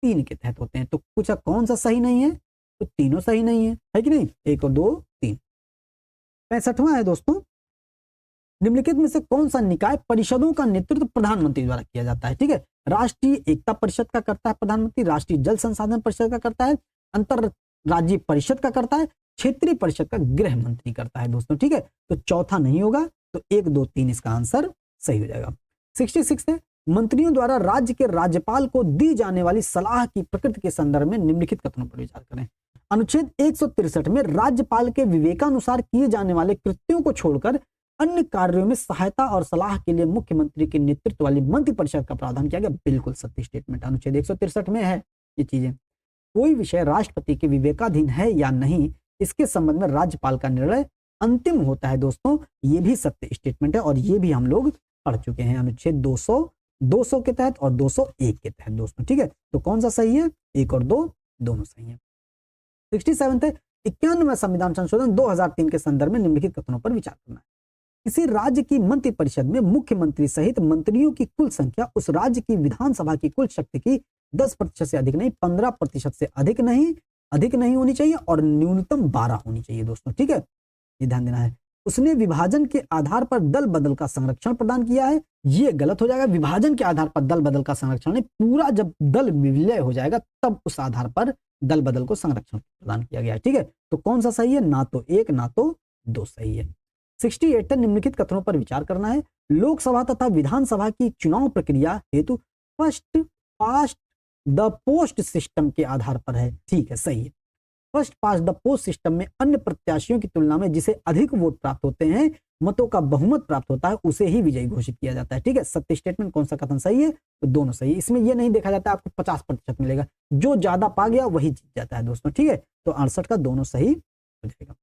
3 के तहत होते हैं। तो पूछा कौन सा सही नहीं है, तो तीनों सही नहीं है कि नहीं, 1 और 2 3। 65वां है दोस्तों, निम्नलिखित में से कौन सा निकाय परिषदों का नेतृत्व प्रधानमंत्री द्वारा किया जाता है, ठीक है। राष्ट्रीय एकता परिषद का करता है प्रधानमंत्री, राष्ट्रीय जल संसाधन परिषद का करता है, अंतर राज्य परिषद का करता है, क्षेत्रीय परिषद का गृह मंत्री करता है दोस्तों, ठीक है। तो चौथा नहीं होगा, तो 1 2 3 इसका आंसर सही हो जाएगा। 66 है, मंत्रियों द्वारा राज्य के राज्यपाल को दी जाने वाली सलाह की प्रकृति के संदर्भ में निम्नलिखित कथनों पर विचार करें। अनुच्छेद 163 में राज्यपाल के विवेकानुसार किए जाने वाले कृत्यों को छोड़कर अन्य कार्यों में सहायता और सलाह के लिए मुख्यमंत्री के नेतृत्व वाली मंत्रिपरिषद का प्रावधान किया गया, बिल्कुल सत्य स्टेटमेंट, अनुच्छेद 163 में है ये चीजें। कोई विषय राष्ट्रपति के विवेकाधीन है या नहीं, इसके संबंध में राज्यपाल का निर्णय अंतिम होता है दोस्तों, ये भी सत्य स्टेटमेंट है और ये भी हम लोग पढ़ चुके हैं, अनुच्छेद 200 के तहत और 201 के तहत दोस्तों, ठीक है। तो कौन सा सही है, 1 और 2 दोनों सही है। 67 है, 91वां संविधान संशोधन 2003 के संदर्भ में निम्नलिखित कथनों पर विचार करना है। किसी राज्य की मंत्रिपरिषद में मुख्यमंत्री सहित मंत्रियों की कुल संख्या उस राज्य की विधानसभा की कुल शक्ति की 10% से अधिक नहीं, 15% से अधिक नहीं होनी चाहिए और न्यूनतम 12 होनी चाहिए दोस्तों, ठीक है, ये ध्यान देना है। उसने विभाजन के आधार पर दल बदल का संरक्षण प्रदान किया है, ये गलत हो जाएगा। विभाजन के आधार पर दल बदल का संरक्षण नहीं, पूरा जब दल विलय हो जाएगा तब उस आधार पर दल बदल को संरक्षण प्रदान किया गया है, ठीक है। तो कौन सा सही है, ना तो 1 ना तो 2 सही है। 68 निम्नलिखित कथनों पर विचार करना है। लोकसभा तथा विधानसभा की चुनाव प्रक्रिया हेतु first past the post system के आधार पर है, ठीक है, सही है। First past the post system में अन्य प्रत्याशियों की तुलना में जिसे अधिक वोट प्राप्त होते हैं, मतों का बहुमत प्राप्त होता है, उसे ही विजयी घोषित किया जाता है, ठीक है। सत्य स्टेटमेंट, कौन सा कथन सही है, तो दोनों सही है। इसमें यह नहीं देखा जाता आपको 50% मिलेगा, जो ज्यादा पा गया वही जीत जाता है दोस्तों, ठीक है। तो 68 का दोनों सही हो जाएगा।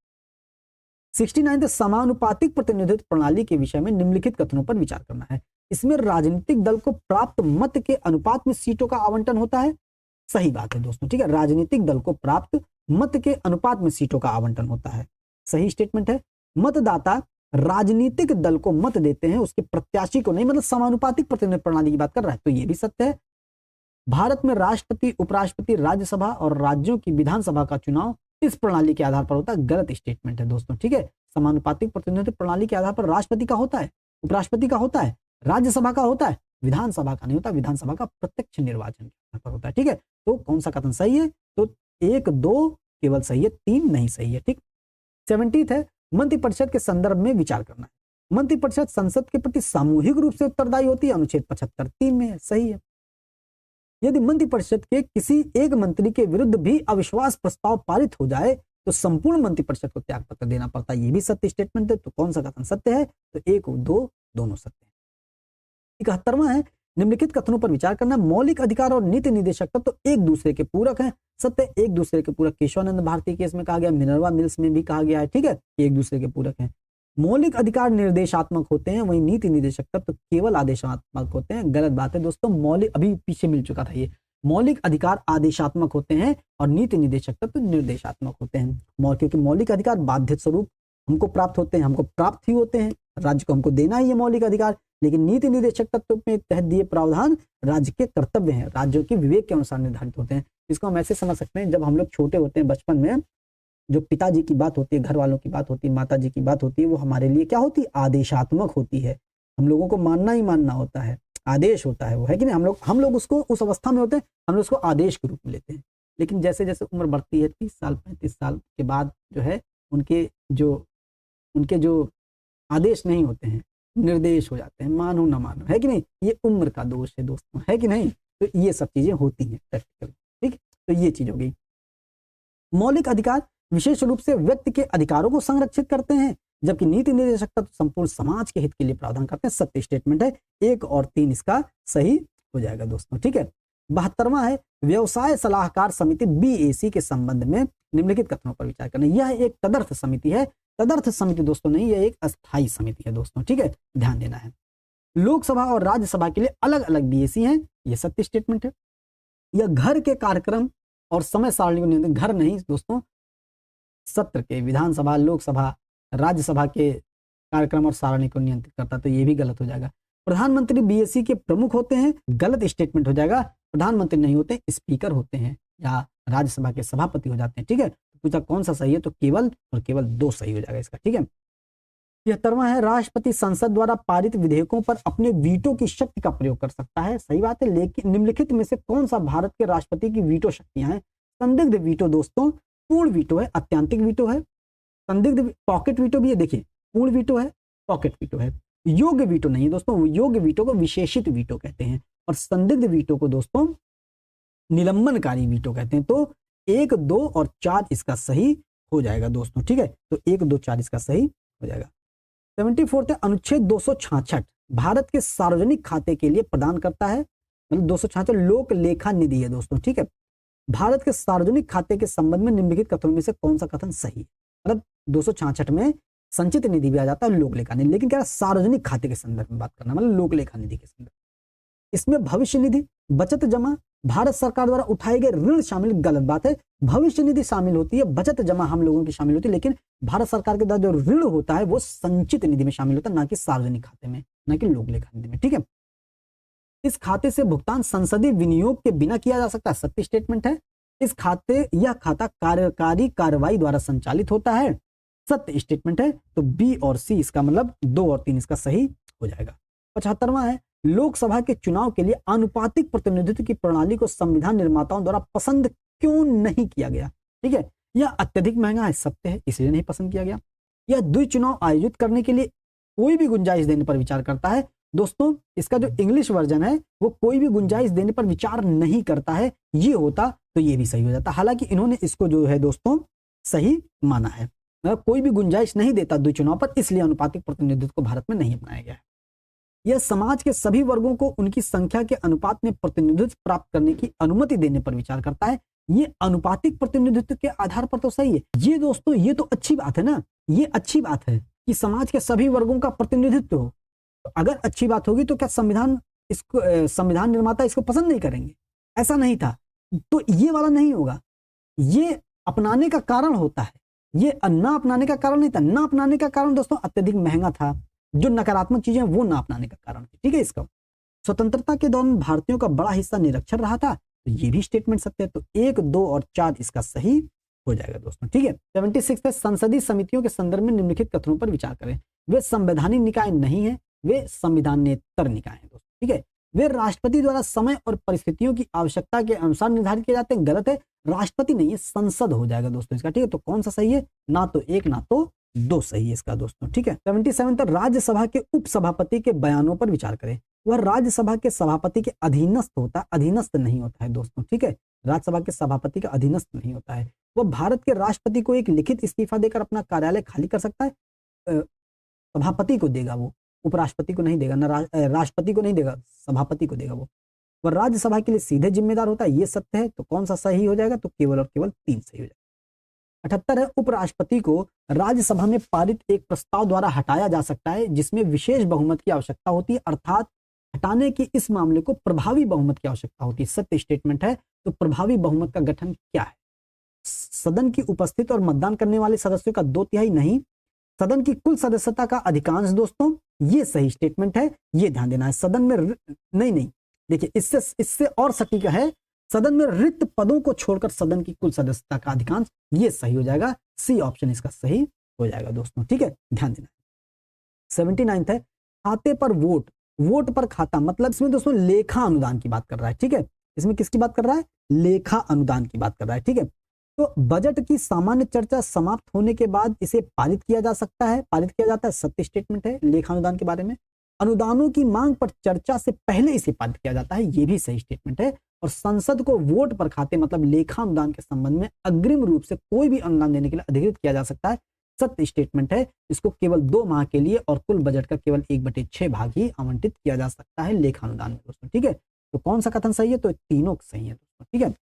69 समानुपातिक प्रतिनिधित्व प्रणाली के विषय में निम्नलिखित कथनों पर विचार करना है। इसमें राजनीतिक दल को प्राप्त मत के अनुपात में सीटों का आवंटन होता है, सही बात है दोस्तों, ठीक है। राजनीतिक दल को प्राप्त मत के अनुपात में सीटों का आवंटन होता है, सही स्टेटमेंट है। मतदाता राजनीतिक दल को मत देते हैं, उसके प्रत्याशी को नहीं, मतलब समानुपातिक प्रतिनिधित्व प्रणाली की बात कर रहा है, तो ये भी सत्य है। भारत में राष्ट्रपति, उपराष्ट्रपति, राज्यसभा और राज्यों की विधानसभा का चुनाव इस प्रणाली के आधार पर होता है। गलत स्टेटमेंट है दोस्तों, ठीक है। समानुपातिक प्रतिनिधित्व प्रणाली के आधार पर राष्ट्रपति का होता है, उपराष्ट्रपति का होता है, राज्यसभा का होता है, विधानसभा का नहीं होता। विधानसभा का प्रत्यक्ष निर्वाचन के आधार पर होता है, ठीक है। तो कौन सा कथन सही है? तो 1, 2 केवल सही है, 3 नहीं सही है, ठीक। 70th है, मंत्रिपरिषद के संदर्भ में विचार करना है। मंत्रिपरिषद संसद के प्रति सामूहिक रूप से उत्तरदायी होती है, अनुच्छेद 75 3 में है, सही है। यदि मंत्रिपरिषद के किसी एक मंत्री के विरुद्ध भी अविश्वास प्रस्ताव पारित हो जाए तो संपूर्ण मंत्रिपरिषद को त्याग पत्र देना पड़ता है, ये भी सत्य स्टेटमेंट है। तो कौन सा कथन सत्य है? तो 1 और 2 दोनों सत्य है। 71वां है, निम्नलिखित कथनों पर विचार करना। मौलिक अधिकार और नीति निदेशक तत्व तो एक दूसरे के पूरक हैं। सत्य, एक दूसरे के पूरक केशवानंद भारती केस में कहा गया, मिनर्वा मिल्स में भी कहा गया है, ठीक है, एक दूसरे के पूरक हैं। मौलिक अधिकार निर्देशात्मक होते हैं, वहीं नीति निदेशक तत्व तो केवल आदेशात्मक होते हैं। गलत बात है दोस्तों, मौलिक, अभी पीछे मिल चुका था ये, मौलिक अधिकार आदेशात्मक होते हैं और नीति निदेशक तत्व तो निर्देशात्मक होते हैं। क्योंकि मौलिक अधिकार बाध्य स्वरूप हमको प्राप्त होते हैं, हमको प्राप्त ही होते हैं, राज्य को हमको देना ही है मौलिक अधिकार। लेकिन नीति निदेशक तत्व में तहत दिए प्रावधान राज्य के कर्तव्य हैं, राज्यों के विवेक के अनुसार निर्धारित होते हैं। इसको हम ऐसे समझ सकते हैं, जब हम लोग छोटे होते हैं बचपन में, जो पिताजी की बात होती है, घर वालों की बात होती है, माता जी की बात होती है, वो हमारे लिए क्या होती है? आदेशात्मक होती है। हम लोगों को मानना ही मानना होता है, आदेश होता है वो, है कि नहीं। हम लोग उसको उस अवस्था में होते हैं, हम लोग उसको आदेश के रूप में लेते हैं। लेकिन जैसे जैसे उम्र बढ़ती है, 30 साल 35 साल के बाद जो है उनके जो आदेश नहीं होते हैं, निर्देश हो जाते हैं, मानो ना मानो, है कि नहीं। ये उम्र का दोष है दोस्तों, है कि नहीं। तो ये सब चीजें होती हैं प्रैक्टिकल, ठीक। तो ये चीज हो गई। मौलिक अधिकार विशेष रूप से व्यक्ति के अधिकारों को संरक्षित करते हैं, जबकि नीति निदेशक तत्व संपूर्ण समाज के हित के लिए प्रावधान करते हैं। सत्य स्टेटमेंट है, 1 और 3 इसका सही हो जाएगा दोस्तों, ठीक है। 72वां है, व्यवसाय सलाहकार समिति BAC के संबंध में निम्नलिखित कथनों पर विचार करना। यह एक तदर्थ समिति है। तदर्थ समिति दोस्तों नहीं, यह एक अस्थायी समिति है दोस्तों, ठीक है, ध्यान देना है। लोकसभा और राज्यसभा के लिए अलग अलग BAC हैं, यह सत्य स्टेटमेंट है। यह घर के कार्यक्रम और समय सारणी को नियंत्रित, घर नहीं दोस्तों, सत्र के, विधानसभा, लोकसभा, राज्यसभा के कार्यक्रम और सारणी को नियंत्रित करता, तो ये भी गलत हो जाएगा। प्रधानमंत्री BAC के प्रमुख होते हैं, गलत स्टेटमेंट हो जाएगा। प्रधानमंत्री नहीं होते, स्पीकर होते हैं या राज्यसभा के सभापति हो जाते हैं, ठीक है। तो पूछा कौन सा सही है, तो केवल और केवल 2 सही हो जाएगा इसका, ठीक है। 73वां है, राष्ट्रपति संसद द्वारा पारित विधेयकों पर अपने वीटो की शक्ति का प्रयोग कर सकता है। सही बात है, लेकिन निम्नलिखित में से कौन सा भारत के राष्ट्रपति की वीटो शक्तियां हैं? संदिग्ध वीटो दोस्तों, पूर्ण वीटो है, अत्यंतिक वीटो है, संदिग्ध पॉकेट वीटो भी है, देखिए, पूर्ण वीटो है, पॉकेट वीटो है। योग्य वीटो नहीं है दोस्तों, योग्य वीटो को विशेषित वीटो कहते हैं और संदिग्ध वीटो को दोस्तों निलंबनकारी वीटो कहते हैं। तो 1, 2 और 4 इसका सही हो जाएगा दोस्तों, ठीक है। तो 1, 2, 4 इसका सही हो जाएगा। 74 है, अनुच्छेद 266 भारत के सार्वजनिक खाते के लिए प्रदान करता है, मतलब 266 लोक लेखा निधि है दोस्तों, ठीक है। भारत के सार्वजनिक खाते के संबंध में निम्नलिखित कथनों में से कौन सा कथन सही है? मतलब 266 में संचित निधि भी आ जाता है, लोक लेखा निधि, लेकिन क्या सार्वजनिक खाते के संदर्भ में बात करना, मतलब लोक लेखा निधि के संदर्भ। इसमें भविष्य निधि, बचत जमा, भारत सरकार द्वारा उठाए गए ऋण शामिल, गलत बात है। भविष्य निधि शामिल होती है, बचत जमा हम लोगों की शामिल होती है, लेकिन भारत सरकार के द्वारा जो ऋण होता है वो संचित निधि में शामिल होता है, ना कि सार्वजनिक खाते में, ना कि लोक लेखा निधि में, ठीक है। इस खाते से भुगतान संसदीय विनियोग के बिना किया जा सकता है, सत्य स्टेटमेंट है। यह खाता कार्यकारी कार्रवाई द्वारा संचालित होता है, सत्य स्टेटमेंट है। तो B और C इसका मतलब 2 और 3 इसका सही हो जाएगा। 75वां है, लोकसभा के चुनाव के लिए आनुपातिक प्रतिनिधित्व की प्रणाली को संविधान निर्माताओं द्वारा पसंद क्यों नहीं किया गया? ठीक है, यह अत्यधिक महंगा है, सत्य है, इसलिए नहीं पसंद किया गया। यह द्विचुनाव आयोजित करने के लिए कोई भी गुंजाइश देने पर विचार करता है। दोस्तों, इसका जो इंग्लिश वर्जन है वो कोई भी गुंजाइश देने पर विचार नहीं करता है, ये होता तो ये भी सही हो जाता। हालांकि इन्होंने इसको जो है दोस्तों सही माना है, कोई भी गुंजाइश नहीं देता द्विचुनाव पर, इसलिए अनुपातिक प्रतिनिधित्व को भारत में नहीं अपनाया गया है। यह समाज के सभी वर्गों को उनकी संख्या के अनुपात में प्रतिनिधित्व प्राप्त करने की अनुमति देने पर विचार करता है। ये अनुपातिक प्रतिनिधित्व के आधार पर तो सही है। ये दोस्तों ये तो अच्छी बात है ना, ये अच्छी बात है कि समाज के सभी वर्गों का प्रतिनिधित्व हो। तो अगर अच्छी बात होगी तो क्या संविधान निर्माता इसको पसंद नहीं करेंगे? ऐसा नहीं था, तो ये वाला नहीं होगा। ये अपनाने का कारण होता है, ये ना अपनाने का कारण नहीं था। ना अपनाने का कारण दोस्तों अत्यधिक महंगा था। जो नकारात्मक चीजें वो ना अपनाने का कारण थी। ठीक है, इसका स्वतंत्रता के दौरान भारतीयों का बड़ा हिस्सा निरक्षर रहा था, तो ये भी स्टेटमेंट सत्य है। तो 1, 2 और 4 इसका सही हो जाएगा दोस्तों। ठीक है, 76 है, संसदीय समितियों के संदर्भ में निम्नलिखित कथनों पर विचार करें। वे संवैधानिक निकाय नहीं है, वे संविधानेतर निकाय है दोस्तों। ठीक है, वे राष्ट्रपति द्वारा समय और परिस्थितियों की आवश्यकता के अनुसार निर्धारित किए जाते हैं। गलत है, राष्ट्रपति नहीं है, संसद हो जाएगा दोस्तों इसका। ठीक है, तो कौन सा सही है? ना तो 1 ना तो 2 सही है इसका दोस्तों। ठीक है, 77 तक राज्यसभा के उपसभापति के बयानों पर विचार करें। वह राज्यसभा के सभापति के अधीनस्थ होता है, अधीनस्थ नहीं होता है दोस्तों। ठीक है, राज्यसभा के सभापति का अधीनस्थ नहीं होता है। वह भारत के राष्ट्रपति को एक लिखित इस्तीफा देकर अपना कार्यालय खाली कर सकता है। सभापति को देगा वो, उपराष्ट्रपति को नहीं देगा, ना राष्ट्रपति को नहीं देगा, सभापति को देगा वो। वह राज्यसभा के लिए सीधे जिम्मेदार होता है, ये सत्य है। तो कौन सा सही हो जाएगा? तो केवल और केवल 3 सही हो जाएगा। 78 है, उपराष्ट्रपति को राज्यसभा में पारित एक प्रस्ताव द्वारा हटाया जा सकता है जिसमें विशेष बहुमत की आवश्यकता होती है, अर्थात हटाने की इस मामले को प्रभावी बहुमत की आवश्यकता होती है। सत्य स्टेटमेंट है। तो प्रभावी बहुमत का गठन क्या है? सदन की उपस्थित और मतदान करने वाले सदस्यों का 2/3 नहीं, सदन की कुल सदस्यता का अधिकांश दोस्तों, ये सही स्टेटमेंट है। ये ध्यान देना है। सदन में नहीं, देखिए इससे और सटीक है, सदन में रिक्त पदों को छोड़कर सदन की कुल सदस्यता का अधिकांश, ये सही हो जाएगा। सी ऑप्शन इसका सही हो जाएगा दोस्तों। ठीक है, ध्यान देना। 79 है, खाते पर वोट, वोट पर खाता, मतलब इसमें दोस्तों लेखा अनुदान की बात कर रहा है। ठीक है, इसमें किसकी बात कर रहा है? लेखा अनुदान की बात कर रहा है। ठीक है, तो बजट की सामान्य चर्चा समाप्त होने के बाद इसे पारित किया जा सकता है, पारित किया जाता है। सत्य स्टेटमेंट है लेखा अनुदान के बारे में। अनुदानों की मांग पर चर्चा से पहले इसे पारित किया जाता है, ये भी सही स्टेटमेंट है। और संसद को वोट पर खाते मतलब लेखा अनुदान के संबंध में अग्रिम रूप से कोई भी अनुदान देने के लिए अधिकृत किया जा सकता है। सत्य स्टेटमेंट है। इसको केवल 2 माह के लिए और कुल बजट का केवल 1/6 भाग ही आवंटित किया जा सकता है लेखा अनुदान में दोस्तों। ठीक है, तो कौन सा कथन सही है? तो तीनों सही है दोस्तों। ठीक है,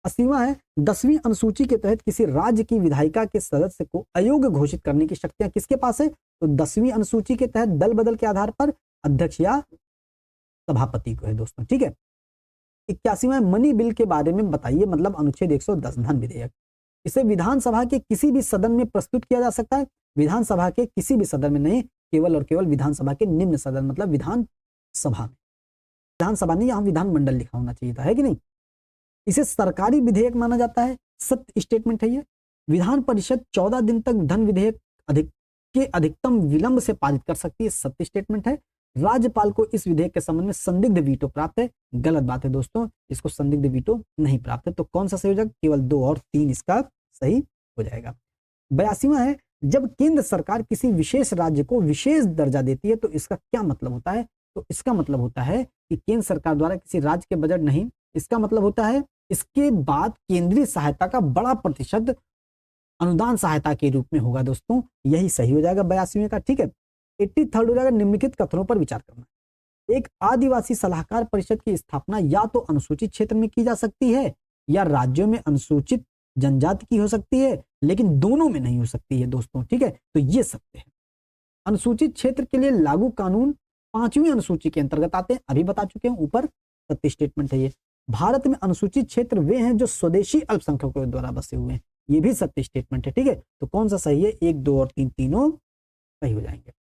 80वां है, 10वीं अनुसूची के तहत किसी राज्य की विधायिका के सदस्य को अयोग्य घोषित करने की शक्तियां किसके पास है? तो 10वीं अनुसूची के तहत दल बदल के आधार पर अध्यक्ष या सभापति को है दोस्तों। ठीक है, 81वां मनी बिल के बारे में बताइए, मतलब अनुच्छेद 110 धन विधेयक। इसे विधानसभा के किसी भी सदन में प्रस्तुत किया जा सकता है। विधानसभा के किसी भी सदन में नहीं, केवल और केवल विधानसभा के निम्न सदन मतलब विधानसभा में। विधानसभा नहीं, यहाँ विधानमंडल लिखा होना चाहिए था, है कि नहीं। इसे सरकारी विधेयक माना जाता है। सत्य स्टेटमेंट है ये। विधान परिषद 14 दिन तक धन विधेयक अधिकतम विलंब से पारित कर सकती है। सत्य स्टेटमेंट है। राज्यपाल को इस विधेयक के संबंध में संदिग्ध वीटो प्राप्त है। गलत बात है दोस्तों, इसको संदिग्ध वीटो नहीं प्राप्त है। तो कौन सा सही हो जाएगा? केवल 2 और 3 इसका सही हो जाएगा। 82वां है, जब केंद्र सरकार किसी विशेष राज्य को विशेष दर्जा देती है तो इसका क्या मतलब होता है? तो इसका मतलब होता है कि केंद्र सरकार द्वारा किसी राज्य के बजट नहीं, इसका मतलब होता है इसके बाद केंद्रीय सहायता का बड़ा प्रतिशत अनुदान सहायता के रूप में होगा दोस्तों। यही सही हो जाएगा 82वें का। ठीक है, 83rd हो जाएगा, निम्नलिखित कथनों पर विचार करना। एक आदिवासी सलाहकार परिषद की स्थापना या तो अनुसूचित क्षेत्र में की जा सकती है या राज्यों में अनुसूचित जनजाति की हो सकती है, लेकिन दोनों में नहीं हो सकती है दोस्तों। ठीक है, तो ये सत्य है। अनुसूचित क्षेत्र के लिए लागू कानून 5वीं अनुसूची के अंतर्गत आते हैं, अभी बता चुके हैं ऊपर। सत्य स्टेटमेंट है ये। भारत में अनुसूचित क्षेत्र वे हैं जो स्वदेशी अल्पसंख्यकों द्वारा बसे हुए हैं, ये भी सत्य स्टेटमेंट है। ठीक है, तो कौन सा सही है? 1, 2 और 3 तीनों सही हो जाएंगे।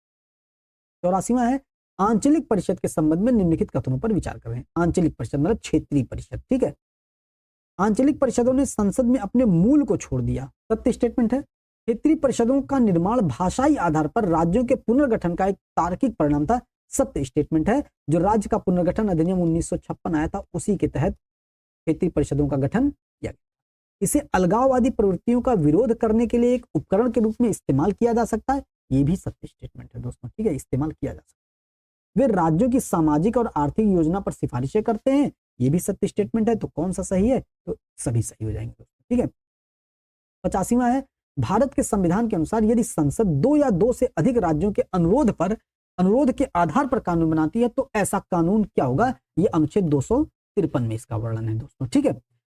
84वां है, आंचलिक परिषद के संबंध में निम्नलिखित कथनों पर विचार कर रहे हैं। आंचलिक परिषद मतलब क्षेत्रीय परिषद। ठीक है, आंचलिक परिषदों ने संसद में अपने मूल को छोड़ दिया। सत्य स्टेटमेंट है। क्षेत्रीय परिषदों का निर्माण भाषाई आधार पर राज्यों के पुनर्गठन का एक तार्किक परिणाम था। सत्य स्टेटमेंट है। जो राज्य का पुनर्गठन अधिनियम 1956 आया था, उसी के तहत क्षेत्रीय परिषदों का गठन किया गया। इसे अलगाववादी प्रवृत्तियों का विरोध करने के लिए एक उपकरण के रूप में इस्तेमाल किया जा सकता है। ये भी सत्य स्टेटमेंट है दोस्तों। ठीक है, इस्तेमाल किया जा सकता है। वे राज्यों की सामाजिक और आर्थिक योजना पर सिफारिशें करते हैं। ये भी सत्य स्टेटमेंट है। तो कौन सा सही है? तो सभी सही हो जाएंगे दोस्तों। ठीक है, 85वां है, भारत के संविधान के अनुसार यदि संसद 2 या 2 से अधिक राज्यों के अनुरोध के आधार पर कानून बनाती है तो ऐसा कानून क्या होगा? ये अनुच्छेद 253 में इसका वर्णन है दोस्तों। ठीक है,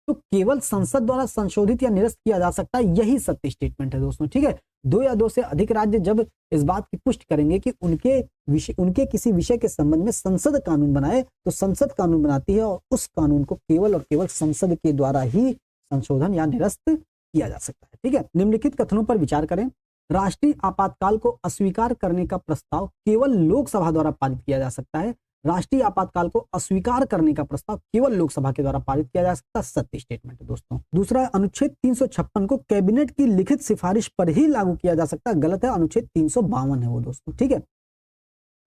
तो केवल संसद द्वारा संशोधित या निरस्त किया जा सकता है, यही सत्य स्टेटमेंट है दोस्तों। ठीक है, 2 या 2 से अधिक राज्य जब इस बात की पुष्टि करेंगे कि उनके किसी विषय के संबंध में संसद कानून बनाए, तो संसद कानून बनाती है और उस कानून को केवल और केवल संसद के द्वारा ही संशोधन या निरस्त किया जा सकता है। ठीक है। निम्नलिखित कथनों पर विचार करें। राष्ट्रीय आपातकाल को अस्वीकार करने का प्रस्ताव केवल लोकसभा द्वारा पारित किया जा सकता है। राष्ट्रीय आपातकाल को अस्वीकार करने का प्रस्ताव केवल लोकसभा के द्वारा पारित किया जा सकता है। सत्य स्टेटमेंट है दोस्तों। दूसरा, अनुच्छेद 356 को कैबिनेट की लिखित सिफारिश पर ही लागू किया जा सकता है। गलत है, अनुच्छेद 352 है वो दोस्तों, ठीक है।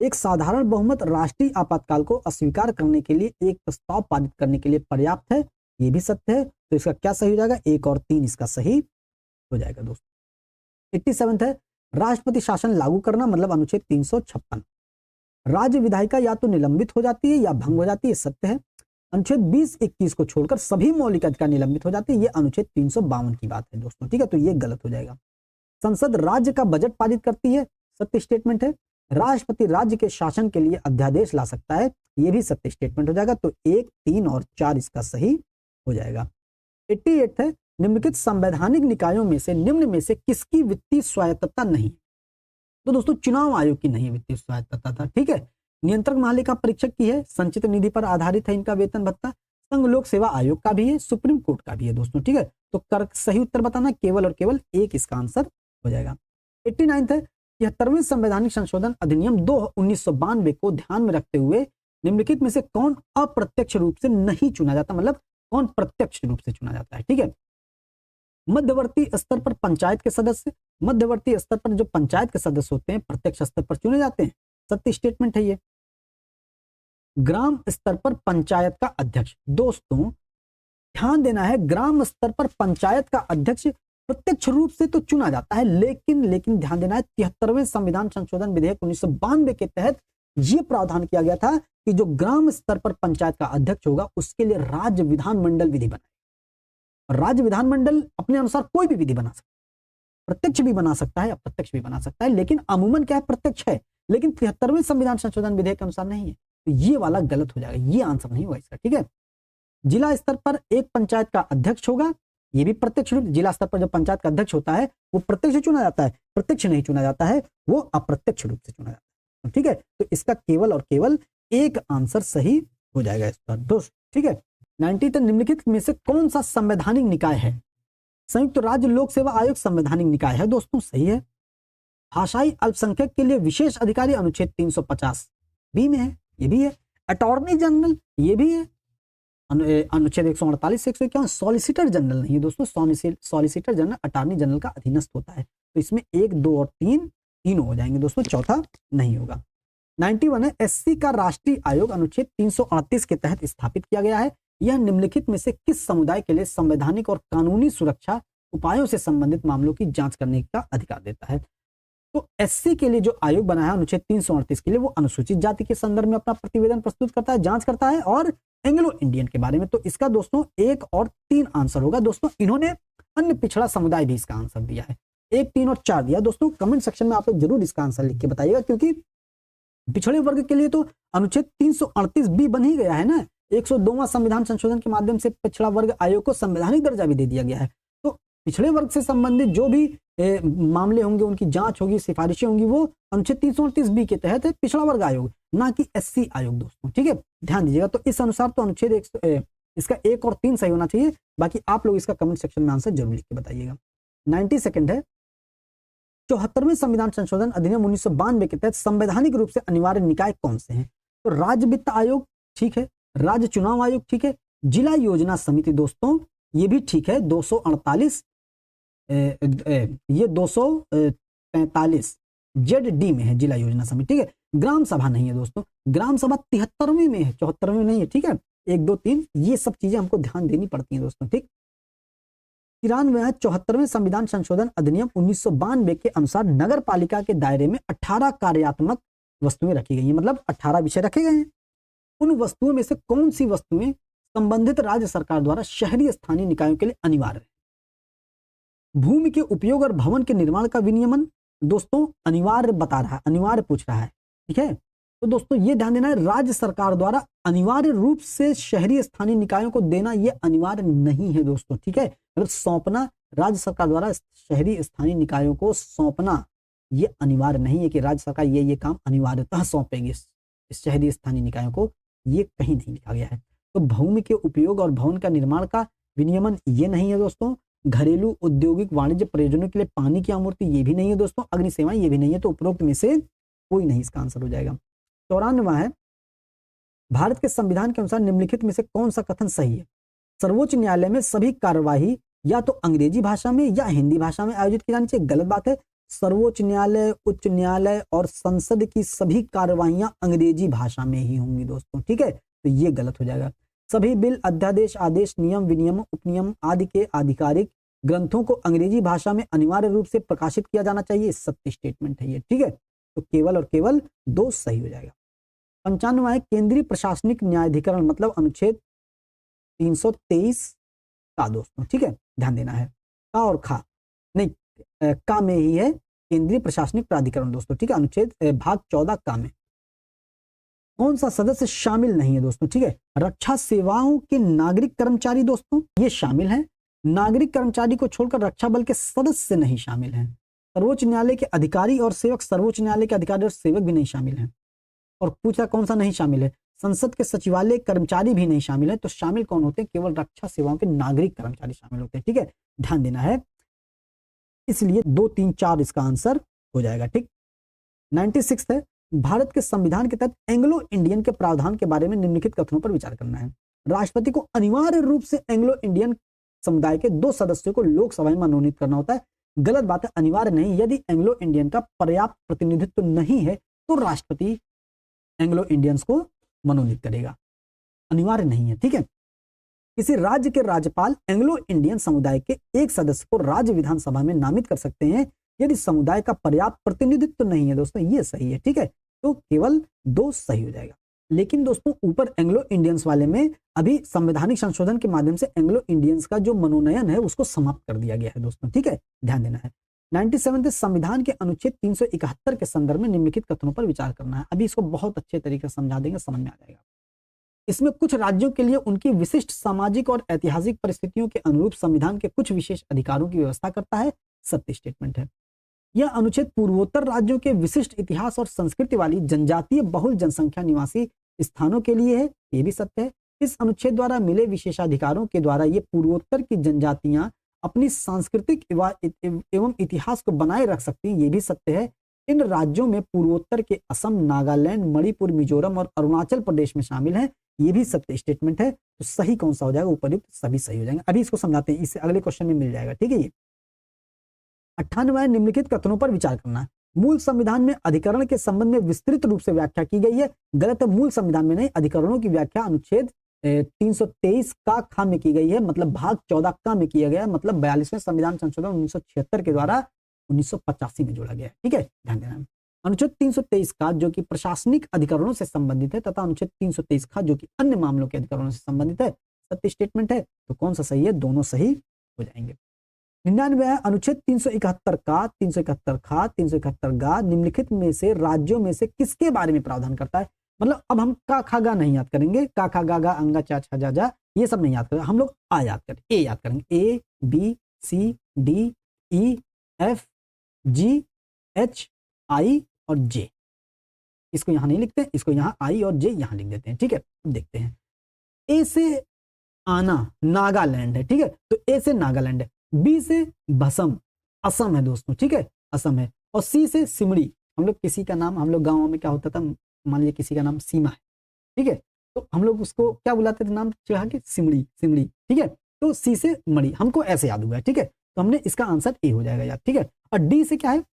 एक साधारण बहुमत राष्ट्रीय आपातकाल को अस्वीकार करने के लिए एक प्रस्ताव पारित करने के लिए पर्याप्त है, ये भी सत्य है। तो इसका क्या सही हो जाएगा? 1 और 3 इसका सही हो जाएगा दोस्तों। 87 है, राष्ट्रपति शासन लागू करना, मतलब अनुच्छेद 356। राज्य विधायिका या तो निलंबित हो जाती है या भंग हो जाती है, सत्य है। अनुच्छेद 20-21 को छोड़कर सभी मौलिक अधिकार निलंबित हो जाते हैं, ये अनुच्छेद 352 की बात है दोस्तों, ठीक है। तो ये गलत हो जाएगा। संसद राज्य का बजट पारित करती है, सत्य स्टेटमेंट है। राष्ट्रपति राज्य के शासन के लिए अध्यादेश ला सकता है, ये भी सत्य स्टेटमेंट हो जाएगा। तो 1, 3 और 4 इसका सही हो जाएगा। 88 है, निम्नलिखित संवैधानिक निकायों में से निम्न में से किसकी वित्तीय स्वायत्तता नहीं? तो दोस्तों चुनाव आयोग की नहीं वित्तीय स्वायत्तता था, ठीक है। नियंत्रक महालेखा परीक्षक की है, संचित निधि पर आधारित है इनका वेतन भत्ता। संघ लोक सेवा आयोग का भी है, सुप्रीम कोर्ट का भी है दोस्तों, ठीक है। तो सही उत्तर बताना, केवल और केवल 1 इसका आंसर हो जाएगा। 89 है, 73वें संवैधानिक संशोधन अधिनियम 1992 को ध्यान में रखते हुए निम्नलिखित में से कौन अप्रत्यक्ष रूप से नहीं चुना जाता, मतलब कौन प्रत्यक्ष रूप से चुना जाता है, ठीक है। मध्यवर्ती स्तर पर पंचायत के सदस्य, मध्यवर्ती स्तर पर जो पंचायत के सदस्य होते हैं प्रत्यक्ष स्तर पर चुने जाते हैं, सत्य स्टेटमेंट है ये। ग्राम स्तर पर पंचायत का अध्यक्ष, दोस्तों ध्यान देना है, ग्राम स्तर पर पंचायत का अध्यक्ष प्रत्यक्ष रूप से तो चुना जाता है, लेकिन ध्यान देना है 73वें संविधान संशोधन विधेयक 1992 के तहत यह प्रावधान किया गया था कि जो ग्राम स्तर पर पंचायत का अध्यक्ष होगा उसके लिए राज्य विधानमंडल विधि बनाए। राज्य विधानमंडल अपने अनुसार कोई भी विधि बना सकता है, प्रत्यक्ष भी बना सकता है, अप्रत्यक्ष भी बना सकता है, लेकिन अमूमन क्या है, प्रत्यक्ष है, लेकिन 73वें संविधान संशोधन विधेयक के अनुसार नहीं है। तो ये वाला गलत हो जाएगा, ये आंसर नहीं होगा इसका, ठीक है। जिला स्तर पर एक पंचायत का अध्यक्ष होगा, ये भी प्रत्यक्ष रूप, जिला स्तर पर जो पंचायत का अध्यक्ष होता है वो प्रत्यक्ष चुना जाता है, प्रत्यक्ष नहीं चुना जाता है, वो अप्रत्यक्ष रूप से चुना जाता है, ठीक है। तो इसका केवल और केवल 1 आंसर सही हो जाएगा इस पर दोस्त, ठीक है। 90 निम्नलिखित में से कौन सा संवैधानिक निकाय है? संयुक्त राज्य लोक सेवा आयोग संवैधानिक निकाय है दोस्तों, सही है। भाषाई अल्पसंख्यक के लिए विशेष अधिकारी अनुच्छेद 350 बी में है, ये भी है। अटॉर्नी जनरल, ये भी है, अनुच्छेद 148 से 151। सॉलिसिटर जनरल नहीं है दोस्तों, सॉलिसिटर जनरल अटॉर्नी जनरल का अधीनस्थ होता है। तो इसमें 1, 2 और 3 तीनों हो जाएंगे दोस्तों, चौथा नहीं होगा। 91 है, एससी का राष्ट्रीय आयोग अनुच्छेद 338 के तहत स्थापित किया गया है। यह निम्नलिखित में से किस समुदाय के लिए संवैधानिक और कानूनी सुरक्षा उपायों से संबंधित मामलों की जांच करने का अधिकार देता है? तो एससी के लिए जो आयोग बना है अनुच्छेद 338 के लिए, वो अनुसूचित जाति के संदर्भ में अपना प्रतिवेदन प्रस्तुत करता है, जांच करता है, और एंग्लो इंडियन के बारे में। तो इसका दोस्तों 1 और 3 आंसर होगा दोस्तों। इन्होंने अन्य पिछड़ा समुदाय भी इसका आंसर दिया है, 1, 3 और 4 दिया दोस्तों। कमेंट सेक्शन में आप लोग जरूर इसका आंसर लिख के बताइएगा, क्योंकि पिछड़े वर्ग के लिए तो अनुच्छेद 338 बी बन ही गया है ना। 102वां संविधान संशोधन के माध्यम से पिछड़ा वर्ग आयोग को संवैधानिक दर्जा भी दे दिया गया है। तो पिछड़े वर्ग से संबंधित जो भी मामले होंगे, उनकी जांच होगी, सिफारिशें होंगी, वो अनुच्छेद 338 बी के तहत है, पिछड़ा वर्ग आयोग, ना कि एससी आयोग दोस्तों, ठीक है, ध्यान दीजिएगा। तो इस अनुसार तो अनुच्छेद इसका 1 और 3 सही होना चाहिए। बाकी आप लोग इसका कमेंट सेक्शन में आंसर जरूर लिख के बताइएगा। 92 है, 74वें संविधान संशोधन अधिनियम 1992 के तहत संवैधानिक रूप से अनिवार्य निकाय कौन से हैं? तो राज्य वित्त आयोग ठीक है, राज्य चुनाव आयोग ठीक है, जिला योजना समिति दोस्तों ये भी ठीक है, 248 ये 243 जेड में है जिला योजना समिति, ठीक है। ग्राम सभा नहीं है दोस्तों, ग्राम सभा 73वें में है, 74वें में नहीं है, ठीक है। 1, 2, 3 ये सब चीजें हमको ध्यान देनी पड़ती हैं दोस्तों, ठीक। 93 74वें संविधान संशोधन अधिनियम 1992 के अनुसार नगर पालिका के दायरे में 18 कार्यात्मक वस्तुएं रखी गई हैं, मतलब 18 विषय रखे गए हैं। उन वस्तुओं में से कौन सी वस्तुएं संबंधित राज्य सरकार द्वारा शहरी स्थानीय निकायों के लिए अनिवार्य है? भूमि के उपयोग और भवन के निर्माण का विनियमन दोस्तों अनिवार्य बता रहा है, अनिवार्य पूछ रहा है, ठीक है। तो दोस्तों ये ध्यान देना है, राज्य सरकार द्वारा अनिवार्य रूप से शहरी स्थानीय निकायों को देना ये अनिवार्य नहीं है दोस्तों, ठीक है। मतलब सौंपना, राज्य सरकार द्वारा शहरी स्थानीय निकायों को सौंपना ये अनिवार्य नहीं है कि राज्य सरकार ये काम अनिवार्यतः सौंपेगी इस शहरी स्थानीय निकायों को, ये कहीं नहीं लिखा गया है। तो भूमि के उपयोग और भवन का निर्माण का विनियमन ये नहीं है दोस्तों। घरेलू औद्योगिक वाणिज्य प्रयोजनों के लिए पानी की आपूर्ति, ये भी नहीं है दोस्तों। अग्नि सेवाएं, ये भी नहीं है। तो उपरोक्त में से कोई नहीं इसका आंसर हो जाएगा। 94वां है, भारत के संविधान के अनुसार निम्नलिखित में से कौन सा कथन सही है? सर्वोच्च न्यायालय में सभी कार्यवाही या तो अंग्रेजी भाषा में या हिंदी भाषा में आयोजित की जानी चाहिए। गलत बात है। सर्वोच्च न्यायालय, उच्च न्यायालय और संसद की सभी कार्यवाहियां अंग्रेजी भाषा में ही होंगी दोस्तों, ठीक है। तो ये गलत हो जाएगा। सभी बिल, अध्यादेश, आदेश, नियम, विनियम, उपनियम आदि के आधिकारिक ग्रंथों को अंग्रेजी भाषा में अनिवार्य रूप से प्रकाशित किया जाना चाहिए। सत्य स्टेटमेंट है ये, ठीक है। तो केवल और केवल 2 सही हो जाएगा। 95वां है, केंद्रीय प्रशासनिक न्यायाधिकरण मतलब अनुच्छेद 323 का दोस्तों, ठीक है, ध्यान देना है। का और खा नहीं, का में ही है केंद्रीय प्रशासनिक प्राधिकरण दोस्तों, ठीक है। अनुच्छेद भाग 14 का में कौन सा सदस्य शामिल नहीं है दोस्तों, ठीक है। रक्षा सेवाओं के नागरिक कर्मचारी दोस्तों ये शामिल हैं। नागरिक कर्मचारी को छोड़कर रक्षा बल के सदस्य नहीं शामिल हैं। सर्वोच्च न्यायालय के अधिकारी और सेवक, सर्वोच्च न्यायालय के अधिकारी और सेवक भी नहीं शामिल हैं। और पूछा कौन सा नहीं शामिल है? संसद के सचिवालय कर्मचारी भी नहीं शामिल है। तो शामिल कौन होते हैं? केवल रक्षा सेवाओं के नागरिक कर्मचारी शामिल होते हैं, ठीक है, ध्यान देना है। इसलिए 2, 3, 4 इसका आंसर हो जाएगा, ठीक। 96 है, भारत के संविधान के तहत एंग्लो इंडियन के प्रावधान के बारे में निम्नलिखित कथनों पर विचार करना है। राष्ट्रपति को अनिवार्य रूप से एंग्लो इंडियन समुदाय के 2 सदस्यों को लोकसभा में मनोनीत करना होता है। गलत बात है, अनिवार्य नहीं। यदि एंग्लो इंडियन का पर्याप्त प्रतिनिधित्व नहीं है तो राष्ट्रपति एंग्लो इंडियंस को मनोनीत करेगा, अनिवार्य नहीं है, ठीक है। किसी राज्य के राज्यपाल एंग्लो इंडियन समुदाय के एक सदस्य को राज्य विधानसभा में नामित कर सकते हैं यदि समुदाय का पर्याप्त प्रतिनिधित्व नहीं है दोस्तों, ये सही है, ठीक है। तो केवल 2 सही हो जाएगा। लेकिन दोस्तों ऊपर एंग्लो इंडियंस वाले में अभी संवैधानिक संशोधन के माध्यम से एंग्लो इंडियंस का जो मनोनयन है उसको समाप्त कर दिया गया है दोस्तों, ठीक है, ध्यान देना है। 97 संविधान के अनुच्छेद 371 के संदर्भ में निम्नलिखित कथनों पर विचार करना है। अभी इसको बहुत अच्छे तरीके से समझा देंगे, समझ में आ जाएगा। इसमें कुछ राज्यों के लिए उनकी विशिष्ट सामाजिक और ऐतिहासिक परिस्थितियों के अनुरूप संविधान के कुछ विशेष अधिकारों की व्यवस्था करता है। सत्य स्टेटमेंट है। यह अनुच्छेद पूर्वोत्तर राज्यों के विशिष्ट इतिहास और संस्कृति वाली जनजातीय बहुल जनसंख्या निवासी स्थानों के लिए है, ये भी सत्य है। इस अनुच्छेद द्वारा मिले विशेषाधिकारों के द्वारा ये पूर्वोत्तर की जनजातियां अपनी सांस्कृतिक एवं इतिहास को बनाए रख सकती हैं, ये भी सत्य है। इन राज्यों में पूर्वोत्तर के असम, नागालैंड, मणिपुर, मिजोरम और अरुणाचल प्रदेश में शामिल हैं, ये भी सत्य स्टेटमेंट है। तो सही कौन सा हो जाएगा? उपर्युक्त सभी सही हो जाएंगे। अभी इसको समझाते हैं, इससे अगले क्वेश्चन में मिल जाएगा, ठीक है। ये 98 निम्नलिखित कथनों पर विचार करना है। मूल संविधान में अधिकरण के संबंध में विस्तृत रूप से व्याख्या की गई है। गलत है, मूल संविधान में नहीं, अधिकरणों की व्याख्या अनुच्छेद 323 का ख में की गई है, मतलब भाग 14 का में किया गया, मतलब 42वें संविधान संशोधन 1976 के द्वारा 1985 में जोड़ा गया है, ठीक है, ध्यान देना। अनुच्छेद 323 का जो कि प्रशासनिक अधिकरणों से संबंधित है तथा अनुच्छेद 323 का जो कि अन्य मामलों के अधिकरणों से संबंधित है, सत्य स्टेटमेंट है। तो कौन सा सही है? दोनों सही हो जाएंगे। 99 है, अनुच्छेद 371 का, 371 खा, 371 गा निम्नलिखित में से राज्यों में से किसके बारे में प्रावधान करता है? मतलब अब हम का खा गा नहीं याद करेंगे, का खा गा गा अंगा चा छा जा जा ये सब नहीं याद करेंगे, हम लोग आ याद करें, ए याद करेंगे। A B C D E F G H I और जे। इसको यहां नहीं लिखते, इसको यहां आई और जे यहां लिख देते हैं, ठीक है। देखते हैं, ए से आना नागालैंड है, ठीक है, तो ए से नागालैंड है। बी से भसम असम है दोस्तों, ठीक है, असम है। और सी से सिमड़ी, हम लोग किसी का नाम, हम लोग गाँव में क्या होता था, मान लीजिए किसी का नाम सीमा है, ठीक है, तो हम लोग उसको क्या बुलाते थे नाम चढ़ा के? सिमड़ी, सिमड़ी, ठीक है। तो सी से मणि हमको ऐसे याद हुआ है, ठीक है, तो हमने इसका आंसर ए हो जाएगा याद, ठीक है। और डी से क्या है?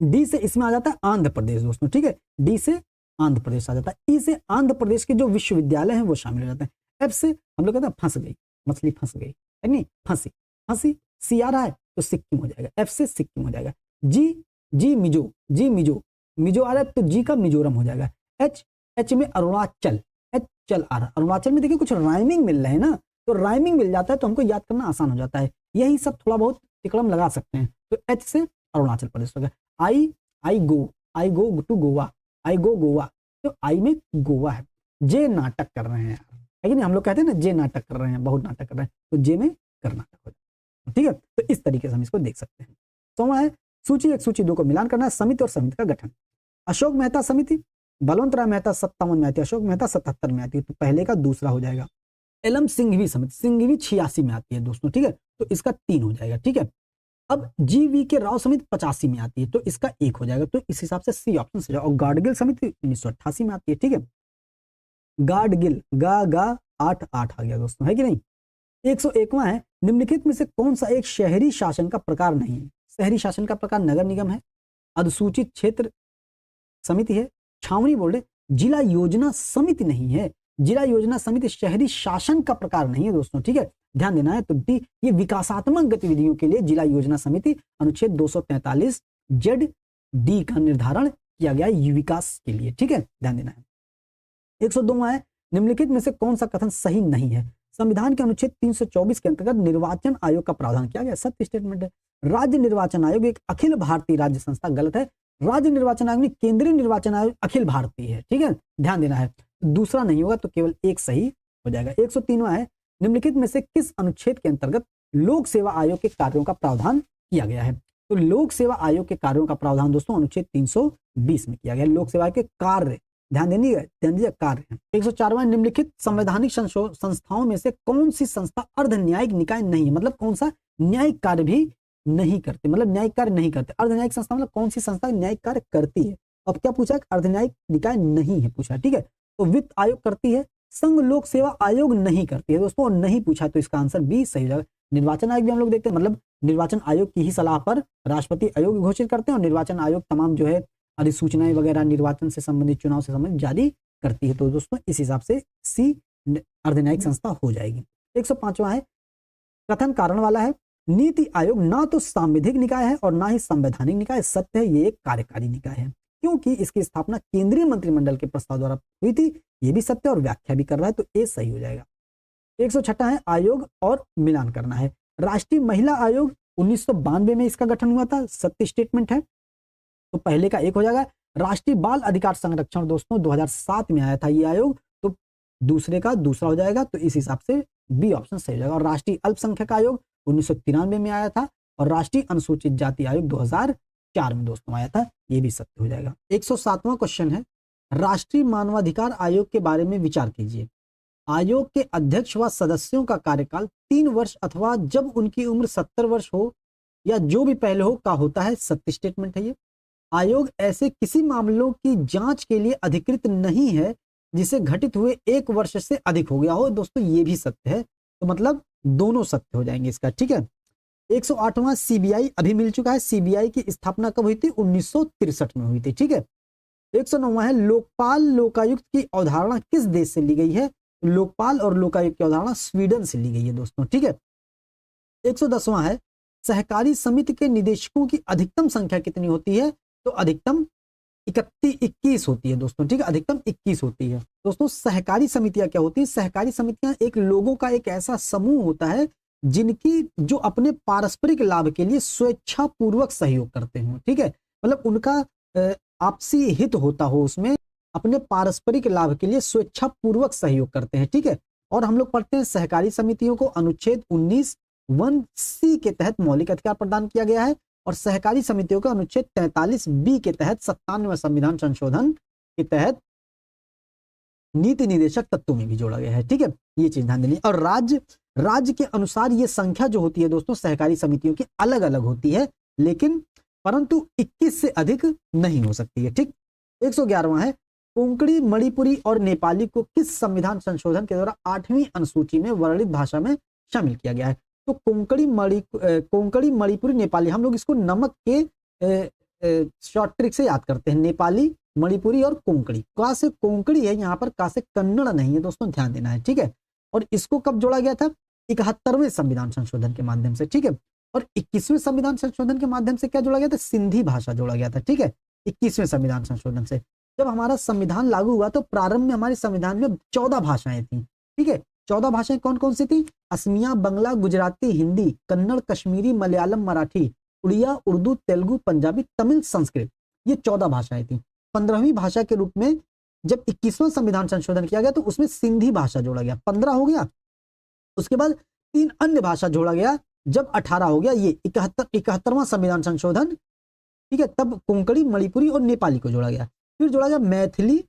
डी से इसमें आ जाता है आंध्र प्रदेश दोस्तों, ठीक है, डी से आंध्र प्रदेश आ जाता है। ई से आंध्र प्रदेश के जो विश्वविद्यालय हैं वो शामिल हो जाते हैं। एफ से हम लोग कहते हैं फंस गई, मछली फंस गई, है नहीं, फंसी, फंसी। सी आ रहा है तो सिक्किम हो जाएगा, एफ से सिक्किम हो जाएगा। जी मिजो, जी मिजो, मिजो आ रहा है तो जी का मिजोरम हो जाएगा। एच में अरुणाचल, एच चल आ रहा, अरुणाचल में देखिए कुछ राइमिंग मिल रहा है ना, तो राइमिंग मिल जाता है तो हमको याद करना आसान हो जाता है। यही सब थोड़ा बहुत तिकड़म लगा सकते हैं। तो एच से अरुणाचल प्रदेश हो गया। आई गो टू गोवा, आई गो गोवा, तो आई में गोवा है। जे नाटक कर रहे हैं यार, है कि नहीं, हम लोग कहते हैं ना जे नाटक कर रहे हैं, बहुत नाटक कर रहे हैं, तो जे में कर्नाटक हो जाए, ठीक है। तो इस तरीके से हम इसको देख सकते हैं। 100वां है, सूची 1 सूची 2 को मिलान करना है, समिति और समिति का गठन। अशोक मेहता समिति, बलवंत राय मेहता 57 में आती है, अशोक मेहता 77 में आती है, तो पहले का दूसरा हो जाएगा। एलम सिंघवी समिति, सिंघवी 86 में आती है दोस्तों, ठीक है, तो इसका 3 हो जाएगा, ठीक है। अब GV के राव समिति 85 में आती है, तो इसका 1 हो जाएगा, तो इस हिसाब से सी ऑप्शन से जाओ। और गाडगिल समिति 1988 में आती है, ठीक है। गाडगिल गा 8 8 आ गया दोस्तों, है कि नहीं। 101वां है, निम्नलिखित में से कौन सा एक शहरी शासन का प्रकार नहीं है। शहरी शासन का प्रकार नगर निगम है, अधिसूचित क्षेत्र समिति है, छावनी बोर्ड है, जिला योजना समिति नहीं है। जिला योजना समिति शहरी शासन का प्रकार नहीं है दोस्तों, ठीक है, ध्यान देना है। तो डी, ये विकासात्मक गतिविधियों के लिए जिला योजना समिति अनुच्छेद 243 जेड डी का निर्धारण किया गया है विकास के लिए, ठीक है, ध्यान देना है। 102वां है, निम्नलिखित में से कौन सा कथन सही नहीं है। संविधान के अनुच्छेद 324 के अंतर्गत निर्वाचन आयोग का प्रावधान किया गया, सत्य स्टेटमेंट है। राज्य निर्वाचन आयोग एक अखिल भारतीय राज्य संस्था, गलत है। राज्य निर्वाचन आयोग में केंद्रीय निर्वाचन आयोग अखिल भारतीय है, ठीक है, ध्यान देना है। दूसरा नहीं होगा तो केवल एक सही हो जाएगा। 103वां है, निम्नलिखित में से किस अनुच्छेद के अंतर्गत लोक सेवा आयोग के कार्यों का प्रावधान किया गया है। तो लोक सेवा आयोग के कार्यों का प्रावधान दोस्तों अनुच्छेद 320 में किया गया। लोक सेवा के कार्य, ध्यान दीजिए कार्य। 104वां, निम्नलिखित संवैधानिक संस्थाओं में से कौन सी संस्था अर्ध न्यायिक निकाय नहीं है, मतलब कौन सा न्यायिक कार्य भी नहीं करते, मतलब न्यायिक कार्य नहीं करते। अर्धन्यायिक संस्था मतलब कौन सी संस्था न्यायिक कार्य करती है। अब क्या पूछा, अर्धन्यायिक निकाय नहीं है पूछा, ठीक है। तो वित्त आयोग करती है, संघ लोक सेवा आयोग नहीं करती है दोस्तों, और नहीं पूछा तो इसका आंसर बी सही हो जाएगा। निर्वाचन आयोग भी हम लोग देखते हैं, मतलब निर्वाचन आयोग की ही सलाह पर राष्ट्रपति आयोग घोषित करते हैं, और निर्वाचन आयोग तमाम जो है अधिसूचनाएं वगैरह निर्वाचन से संबंधित, चुनाव से संबंधित जारी करती है। तो दोस्तों इस हिसाब से सी अर्धन्यायिक संस्था हो जाएगी। 105वां है, कथन कारण वाला है, नीति आयोग ना तो सांविधिक निकाय है और ना ही संवैधानिक निकाय। सत्य है, ये एक कार्यकारी निकाय है, क्योंकि इसकी स्थापना केंद्रीय मंत्रिमंडल के प्रस्ताव द्वारा हुई थी। ये भी सत्य और व्याख्या भी कर रहा है, तो ए सही हो जाएगा। 106 है, आयोग और मिलान करना है। राष्ट्रीय महिला आयोग 1992 में इसका गठन हुआ था, सत्य स्टेटमेंट है, तो पहले का 1 हो जाएगा। राष्ट्रीय बाल अधिकार संरक्षण दोस्तों 2007 में आया था ये आयोग, तो दूसरे का दूसरा हो जाएगा, तो इस हिसाब से बी ऑप्शन सही हो जाएगा। और राष्ट्रीय अल्पसंख्यक आयोग 1993 में आया था, और राष्ट्रीय अनुसूचित जाति आयोग 2004 में दोस्तों आया था, ये भी सत्य हो जाएगा। 107वां क्वेश्चन है, राष्ट्रीय मानवाधिकार आयोग के बारे में विचार कीजिए। आयोग के अध्यक्ष व सदस्यों का कार्यकाल 3 वर्ष अथवा जब उनकी उम्र 70 वर्ष हो या जो भी पहले हो का होता है, सत्य स्टेटमेंट है ये। आयोग ऐसे किसी मामलों की जांच के लिए अधिकृत नहीं है जिसे घटित हुए 1 वर्ष से अधिक हो गया हो, दोस्तों ये भी सत्य है, तो मतलब दोनों सत्य हो जाएंगे इसका, ठीक है। 108वां, सीबीआई अभी मिल चुका है। सीबीआई की स्थापना कब हुई थी, 1963 में हुई थी, ठीक है। 109वां है, लोकपाल लोकायुक्त की अवधारणा किस देश से ली गई है। लोकपाल और लोकायुक्त की अवधारणा स्वीडन से ली गई है दोस्तों, ठीक है। 110वां है, सहकारी समिति के निदेशकों की अधिकतम संख्या कितनी होती है, तो अधिकतम 21 होती है दोस्तों, ठीक है, अधिकतम 21 होती है। दोस्तों सहकारी समितियां क्या होती है, सहकारी समितियां एक लोगों का एक ऐसा समूह होता है जिनकी जो अपने पारस्परिक लाभ के लिए स्वेच्छा पूर्वक सहयोग करते हो, ठीक है, मतलब उनका आपसी हित होता हो, उसमें अपने पारस्परिक लाभ के लिए स्वेच्छा पूर्वक सहयोग करते हैं, ठीक है। और हम लोग पढ़ते हैं सहकारी समितियों को अनुच्छेद 19(1)(c) के तहत मौलिक अधिकार प्रदान किया गया है, और सहकारी समितियों को अनुच्छेद 43(b) के तहत 97वें संविधान संशोधन के तहत नीति निदेशक तत्वों में भी जोड़ा गया है, ठीक है, ये चीज ध्यान देनी। और राज्य के अनुसार ये संख्या जो होती है दोस्तों सहकारी समितियों की अलग अलग होती है, लेकिन परंतु 21 से अधिक नहीं हो सकती है, ठीक। 111वां है, कोंकणी, मणिपुरी और नेपाली को किस संविधान संशोधन के द्वारा 8वीं अनुसूची में वर्णित भाषा में शामिल किया गया है। तो कोंकणी, मणिपुरी, नेपाली, हम लोग इसको नमक के शॉर्ट ट्रिक से याद करते हैं, नेपाली, मणिपुरी और कोंकणी। का से कोंकणी है यहाँ पर, का से कन्नड़ नहीं है दोस्तों, ध्यान देना है, ठीक है। और इसको कब जोड़ा गया था, 71वें संविधान संशोधन के माध्यम से, ठीक है। और 21वें संविधान संशोधन के माध्यम से क्या जोड़ा गया था, सिंधी भाषा जोड़ा गया था, ठीक है, 21वें संविधान संशोधन से। जब हमारा संविधान लागू हुआ तो प्रारंभ में हमारे संविधान में 14 भाषाएं थी, ठीक है। 14 भाषाएं कौन कौन सी थी, असमिया, बंगला, गुजराती, हिंदी, कन्नड़, कश्मीरी, मलयालम, मराठी, उड़िया, उर्दू, तेलुगु, पंजाबी, तमिल, संस्कृत, ये 14 भाषाएं थी। 15वीं भाषा के रूप में जब 21वां संविधान संशोधन किया गया तो उसमें सिंधी भाषा जोड़ा गया, 15 हो गया। उसके बाद 3 अन्य भाषा जोड़ा गया, जब 18 हो गया ये 71वां संविधान संशोधन, ठीक है, तब कोंकणी, मणिपुरी और नेपाली को जोड़ा गया। फिर जोड़ा गया मैथिली,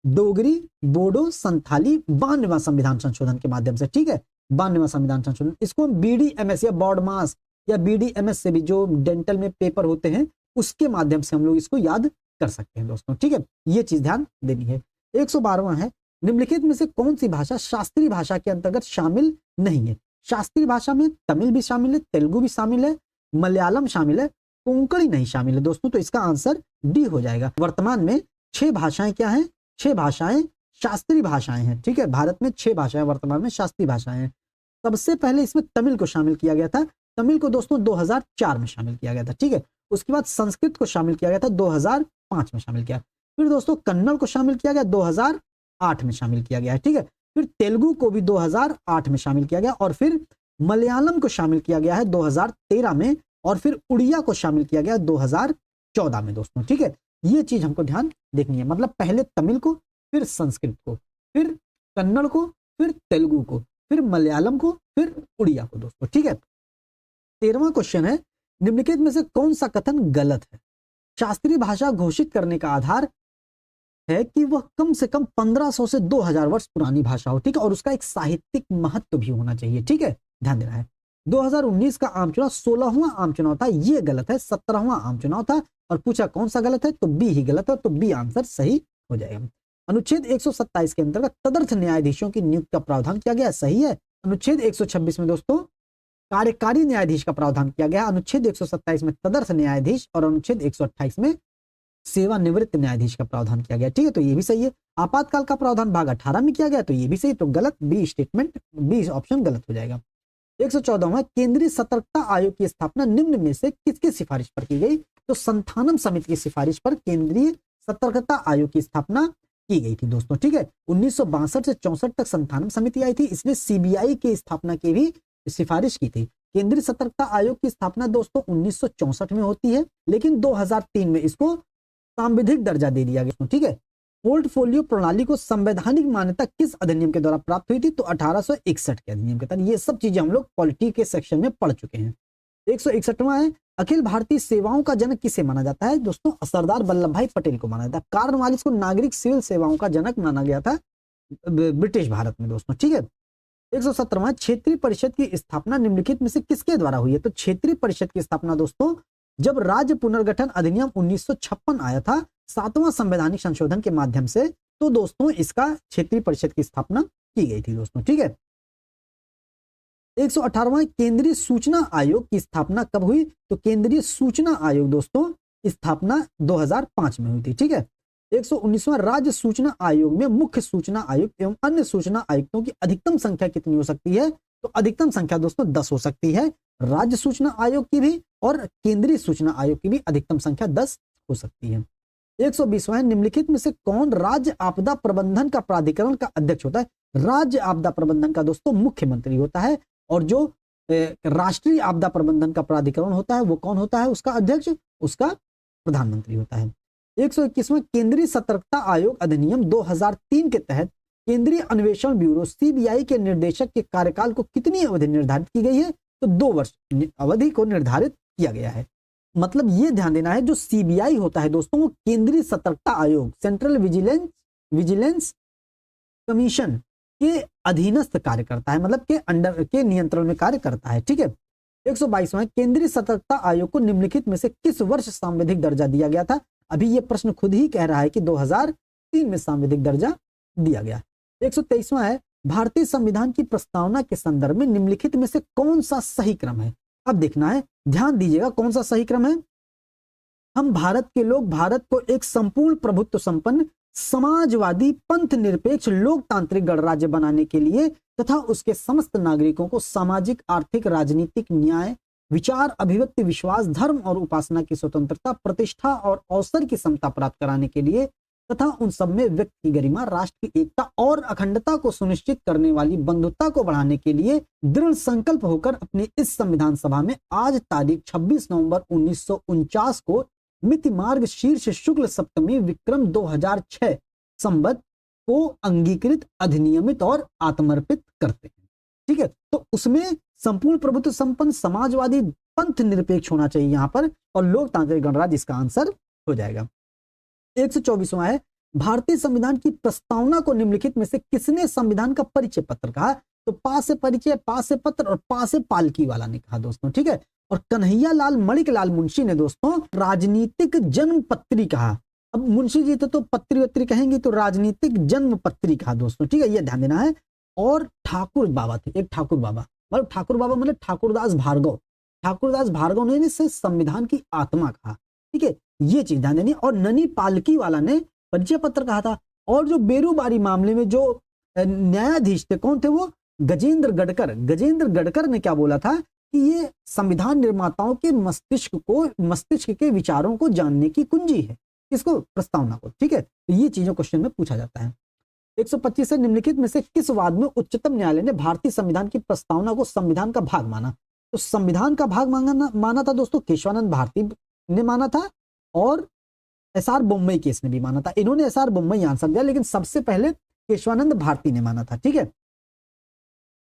डोगरी, बोडो, संथाली 92वां संविधान संशोधन के माध्यम से, ठीक है। 92वां संविधान संशोधन। इसको हम BDMS या बॉड मास या BDMS से भी, जो डेंटल में पेपर होते हैं उसके माध्यम से हम लोग इसको याद कर सकते हैं दोस्तों, ठीक है। ये चीज ध्यान देनी है। 112वां है, निम्नलिखित में से कौन सी भाषा शास्त्रीय भाषा के अंतर्गत शामिल नहीं है। शास्त्रीय भाषा में तमिल भी शामिल है, तेलुगु भी शामिल है, मलयालम शामिल है, कोंकणी नहीं शामिल है दोस्तों। तो इसका आंसर डी हो जाएगा। वर्तमान में 6 भाषाएं क्या हैं, 6 भाषाएं शास्त्रीय भाषाएं हैं, ठीक है। भारत में 6 भाषाएं वर्तमान में शास्त्रीय भाषाएं हैं। सबसे पहले इसमें तमिल को शामिल किया गया था। तमिल को दोस्तों 2004 में शामिल किया गया था, ठीक है। उसके बाद संस्कृत को शामिल किया गया था, 2005 में शामिल किया। फिर दोस्तों कन्नड़ को शामिल किया गया, 2008 में शामिल किया गया है, ठीक है। फिर तेलुगु को भी 2008 में शामिल किया गया, और फिर मलयालम को शामिल किया गया है 2013 में, और फिर उड़िया को शामिल किया गया 2014 में दोस्तों, ठीक है। ये चीज हमको ध्यान देखनी है। मतलब पहले तमिल को, फिर संस्कृत को, फिर कन्नड़ को, फिर तेलुगु को, फिर मलयालम को, फिर उड़िया को दोस्तों, ठीक है। 13वां क्वेश्चन है, निम्नलिखित में से कौन सा कथन गलत है। शास्त्रीय भाषा घोषित करने का आधार है कि वह कम से कम 1500 से 2000 वर्ष पुरानी भाषा हो, ठीक है, और उसका एक साहित्यिक महत्व भी होना चाहिए, ठीक है, ध्यान देना है। 2019 का आम चुनाव 16वां आम चुनाव था, ये गलत है। 17वां आम चुनाव था, और पूछा कौन सा गलत है, तो बी ही गलत है, तो बी आंसर सही हो जाएगा। अनुच्छेद 127 के अंतर्गत तदर्थ न्यायाधीशों की नियुक्ति का प्रावधान किया गया, सही है। अनुच्छेद 126 में दोस्तों कार्यकारी न्यायाधीश का प्रावधान किया गया। अनुच्छेद 127 में तदर्थ न्यायाधीश, और अनुच्छेद 128 में सेवानिवृत्त न्यायाधीश का प्रावधान किया गया, ठीक है, तो ये भी सही है। आपातकाल का प्रावधान भाग 18 में किया गया, तो ये भी सही, तो गलत बी स्टेटमेंट, बी ऑप्शन गलत हो जाएगा। 114वां, केंद्रीय सतर्कता आयोग की स्थापना निम्न में से किसकी सिफारिश पर की गई। तो संथानम समिति की सिफारिश पर केंद्रीय सतर्कता आयोग की स्थापना की गई थी दोस्तों, ठीक है। 1962 से 64 तक संथानम समिति आई थी, इसने CBI की स्थापना की भी सिफारिश की थी। केंद्रीय सतर्कता आयोग की स्थापना दोस्तों 1964 में होती है, लेकिन 2003 में इसको सांविधिक दर्जा दे दिया गया, ठीक है। पोर्टफोलियो प्रणाली को संवैधानिक मान्यता किस अधिनियम के द्वारा प्राप्त हुई थी, तो 1861 के अधिनियम के तहत। ये सब चीजें हम लोग पॉलिटी के सेक्शन में पढ़ चुके हैं। 161वां है, अखिल भारतीय सेवाओं का जनक किसे माना जाता है। दोस्तों सरदार वल्लभ भाई पटेल को माना जाता है। कार्नवालिस को नागरिक सिविल सेवाओं का जनक माना गया था ब्रिटिश भारत में दोस्तों, ठीक है। 117वां, क्षेत्रीय परिषद की स्थापना निम्नलिखित में से किसके द्वारा हुई है। तो क्षेत्रीय परिषद की स्थापना दोस्तों जब राज्य पुनर्गठन अधिनियम 1956 आया था 7वां संवैधानिक संशोधन के माध्यम से, तो दोस्तों इसका क्षेत्रीय परिषद की स्थापना की गई थी दोस्तों, ठीक है। 118वां, केंद्रीय सूचना आयोग की स्थापना कब हुई। तो केंद्रीय सूचना आयोग दोस्तों स्थापना 2005 में हुई थी, ठीक है। 119वां, राज्य सूचना आयोग में मुख्य सूचना आयुक्त एवं अन्य सूचना आयुक्तों की अधिकतम संख्या कितनी हो सकती है। तो अधिकतम संख्या दोस्तों 10 हो सकती है। राज्य सूचना आयोग की भी और केंद्रीय सूचना आयोग की भी अधिकतम संख्या 10 हो सकती है। 120वां, निम्नलिखित में से कौन राज्य आपदा प्रबंधन का प्राधिकरण का अध्यक्ष होता है। राज्य आपदा प्रबंधन का दोस्तों मुख्यमंत्री होता है, और जो राष्ट्रीय आपदा प्रबंधन का प्राधिकरण होता है वो कौन होता है, उसका अध्यक्ष, उसका प्रधानमंत्री होता है। 121वां, केंद्रीय सतर्कता आयोग अधिनियम 2003 के तहत केंद्रीय अन्वेषण ब्यूरो CBI के निर्देशक के कार्यकाल को कितनी अवधि निर्धारित की गई है। तो 2 वर्ष अवधि को निर्धारित किया गया है। मतलब ये ध्यान देना है, जो CBI होता है दोस्तों वो केंद्रीय सतर्कता आयोग, सेंट्रल विजिलेंस कमीशन के अधीनस्थ कार्य करता है, मतलब के अंडर के नियंत्रण में कार्य करता है, ठीक है। 122वां, केंद्रीय सतर्कता आयोग को निम्नलिखित में से किस वर्ष सांविधिक दर्जा दिया गया था। अभी ये प्रश्न खुद ही कह रहा है कि 2003 में सांविधिक दर्जा दिया गया। 123वां है, भारतीय संविधान की प्रस्तावना के संदर्भ में निम्नलिखित में से कौन सा सही क्रम है। अब देखना है, ध्यान दीजिएगा कौन सा सही क्रम है। हम भारत के लोग भारत को एक संपूर्ण प्रभुत्व संपन्न समाजवादी पंथ निरपेक्ष लोकतांत्रिक गणराज्य बनाने के लिए तथा उसके समस्त नागरिकों को सामाजिक आर्थिक राजनीतिक न्याय विचार अभिव्यक्ति विश्वास धर्म और उपासना की स्वतंत्रता प्रतिष्ठा और अवसर की समता प्राप्त कराने के लिए तथा उन सब में व्यक्ति की गरिमा राष्ट्र की एकता और अखंडता को सुनिश्चित करने वाली बंधुता को बढ़ाने के लिए दृढ़ संकल्प होकर अपनी इस संविधान सभा में आज तारीख 26 नवंबर 1949 को मिति मार्ग शीर्ष शुक्ल सप्तमी विक्रम 2006 संवत को अंगीकृत अधिनियमित और आत्मर्पित करते हैं, ठीक है। तो उसमें संपूर्ण प्रभुत्व संपन्न समाजवादी पंथ निरपेक्ष होना चाहिए यहां पर, और लोकतांत्रिक गणराज्य इसका आंसर हो जाएगा। 124वां है, भारतीय संविधान की प्रस्तावना को निम्नलिखित में से किसने संविधान का परिचय पत्र कहा। तो पा से परिचय, पा से पत्र और पा से पालकी वाला ने कहा दोस्तों, ठीक है। और कन्हैया लाल मणिक लाल मुंशी ने दोस्तों राजनीतिक जन्म पत्री कहा। अब मुंशी जी तो पत्री वत्री कहेंगे, तो राजनीतिक जन्म पत्री कहा दोस्तों, ठीक है, ये ध्यान देना है। और ठाकुर बाबा थे, एक ठाकुर बाबा, मतलब ठाकुर बाबा मतलब ठाकुरदास भार्गव, ठाकुरदास भार्गव ने इसे संविधान की आत्मा कहा, ठीक है, ये चीज ध्यान देनी। और ननी पालकी वाला ने परिचय पत्र कहा था। और जो बेरूबारी मामले में जो न्यायाधीश थे, कौन थे वो? गजेंद्र गडकर। गजेंद्र गडकर ने क्या बोला था कि ये संविधान निर्माताओं के मस्तिष्क के विचारों को जानने की कुंजी है, इसको प्रस्तावना को, ठीक है। तो ये चीजों क्वेश्चन में पूछा जाता है। 125 से निम्नलिखित में से किस वाद में उच्चतम न्यायालय ने भारतीय संविधान की प्रस्तावना को संविधान का भाग माना? तो संविधान का भाग माना था दोस्तों केशवानंद भारती ने माना था, और एसआर बोम्मई केस ने भी माना था। इन्होंने एसआर बोम्मई आंसर दिया, लेकिन सबसे पहले केशवानंद भारती ने माना था, ठीक है।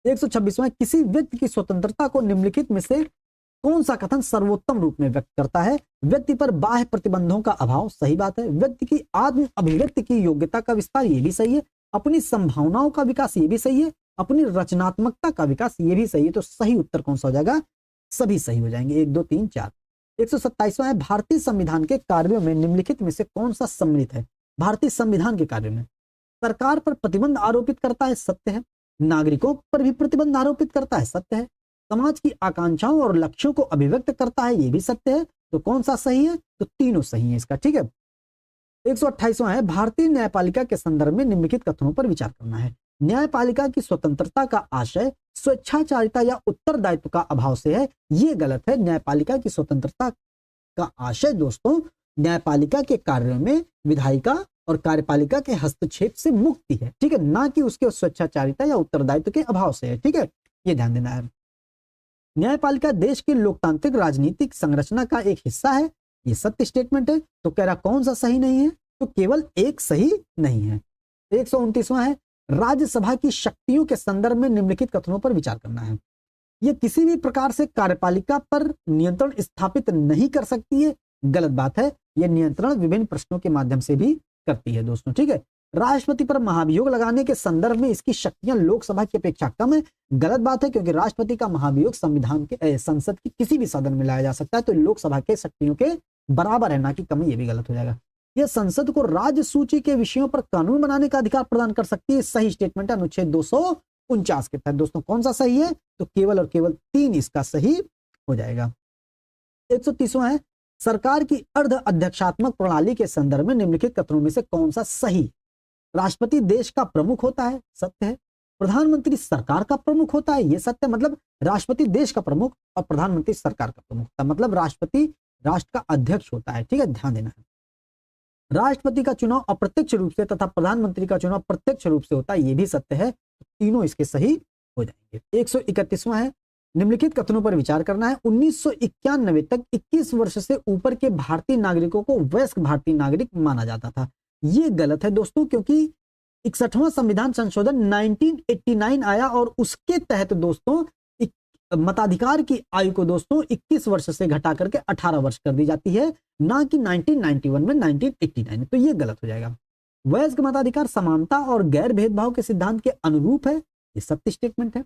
126वां, किसी व्यक्ति की स्वतंत्रता को निम्नलिखित में से कौन सा कथन सर्वोत्तम रूप में व्यक्त करता है? व्यक्ति पर बाह्य प्रतिबंधों का अभाव, सही बात है। व्यक्ति की आत्म अभिव्यक्ति की योग्यता का विस्तार, ये भी सही है। अपनी संभावनाओं का विकास, ये भी सही है। अपनी रचनात्मकता का विकास, ये भी सही है। तो सही उत्तर कौन सा हो जाएगा? सभी सही हो जाएंगे, 1 2 3 4। 127वां है, भारतीय संविधान के कार्यों में निम्नलिखित में से कौन सा सम्मिलित है? भारतीय संविधान के कार्यों में सरकार पर प्रतिबंध आरोपित करता है, सत्य है। नागरिकों पर भी प्रतिबंध आरोपित करता है, सत्य है। समाज की आकांक्षाओं और लक्ष्यों को अभिव्यक्त करता है, ये भी सत्य है। तो कौन सा सही है? तो तीनों सही है इसका, ठीक है। 128वां है, भारतीय न्यायपालिका के संदर्भ में निम्नलिखित कथनों पर विचार करना है। न्यायपालिका की स्वतंत्रता का आशय स्वेच्छाचारिता या उत्तरदायित्व का अभाव से है, ये गलत है। न्यायपालिका की स्वतंत्रता का आशय दोस्तों न्यायपालिका के कार्यों में विधायिका और कार्यपालिका के हस्तक्षेप से मुक्ति है, ठीक है, ना कि उसके स्वेच्छाचारिता या उत्तरदायित्व के अभाव से है, ठीक है, ये ध्यान देना है। न्यायपालिका देश की लोकतांत्रिक राजनीतिक संरचना का एक हिस्सा है, ये सत्य स्टेटमेंट है। तो कह रहा कौन सा सही नहीं है? तो केवल एक सही नहीं है। 129वां है, राज्यसभा की शक्तियों के संदर्भ में निम्नलिखित कथनों पर विचार करना है। यह किसी भी प्रकार से कार्यपालिका पर नियंत्रण स्थापित नहीं कर सकती है, गलत बात है। यह नियंत्रण विभिन्न प्रश्नों के माध्यम से भी करती है दोस्तों, ठीक है। राष्ट्रपति पर महाभियोग लगाने के संदर्भ में इसकी शक्तियां लोकसभा की अपेक्षा कम है, गलत बात है, क्योंकि राष्ट्रपति का महाभियोग संविधान के संसद की किसी भी सदन में लाया जा सकता है, तो लोकसभा के शक्तियों के बराबर है, ना कि कम है, ये भी गलत हो जाएगा। यह संसद को राज्य सूची के विषयों पर कानून बनाने का अधिकार प्रदान कर सकती है, सही स्टेटमेंट है अनुच्छेद 249 के तहत। दोस्तों कौन सा सही है? तो केवल और केवल 3 इसका सही हो जाएगा। 130वां है, सरकार की अर्ध अध्यक्षात्मक प्रणाली के संदर्भ में निम्नलिखित कथनों में से कौन सा सही? राष्ट्रपति देश का प्रमुख होता है, सत्य है। प्रधानमंत्री सरकार का प्रमुख होता है, यह सत्य है। मतलब राष्ट्रपति देश का प्रमुख और प्रधानमंत्री सरकार का प्रमुख होता है, मतलब राष्ट्रपति राष्ट्र का अध्यक्ष होता है, ठीक है, ध्यान देना है। राष्ट्रपति का चुनाव अप्रत्यक्ष रूप से तथा प्रधानमंत्री का चुनाव प्रत्यक्ष रूप से होता है, यह भी सत्य है। तीनों इसके सही हो जाएंगे। 131वां है, निम्नलिखित कथनों पर विचार करना है। 1991 तक 21 वर्ष से ऊपर के भारतीय नागरिकों को वयस्क भारतीय नागरिक माना जाता था, ये गलत है दोस्तों, क्योंकि 61वां संविधान संशोधन 1989 आया और उसके तहत दोस्तों मताधिकार की आयु को दोस्तों 21 वर्ष से घटा करके 18 वर्ष कर दी जाती है, ना कि 1991 में 1989। तो ये गलत हो जाएगा। वयस्क मताधिकार समानता और गैर भेदभाव के सिद्धांत के अनुरूप है, ये सत्य स्टेटमेंट है।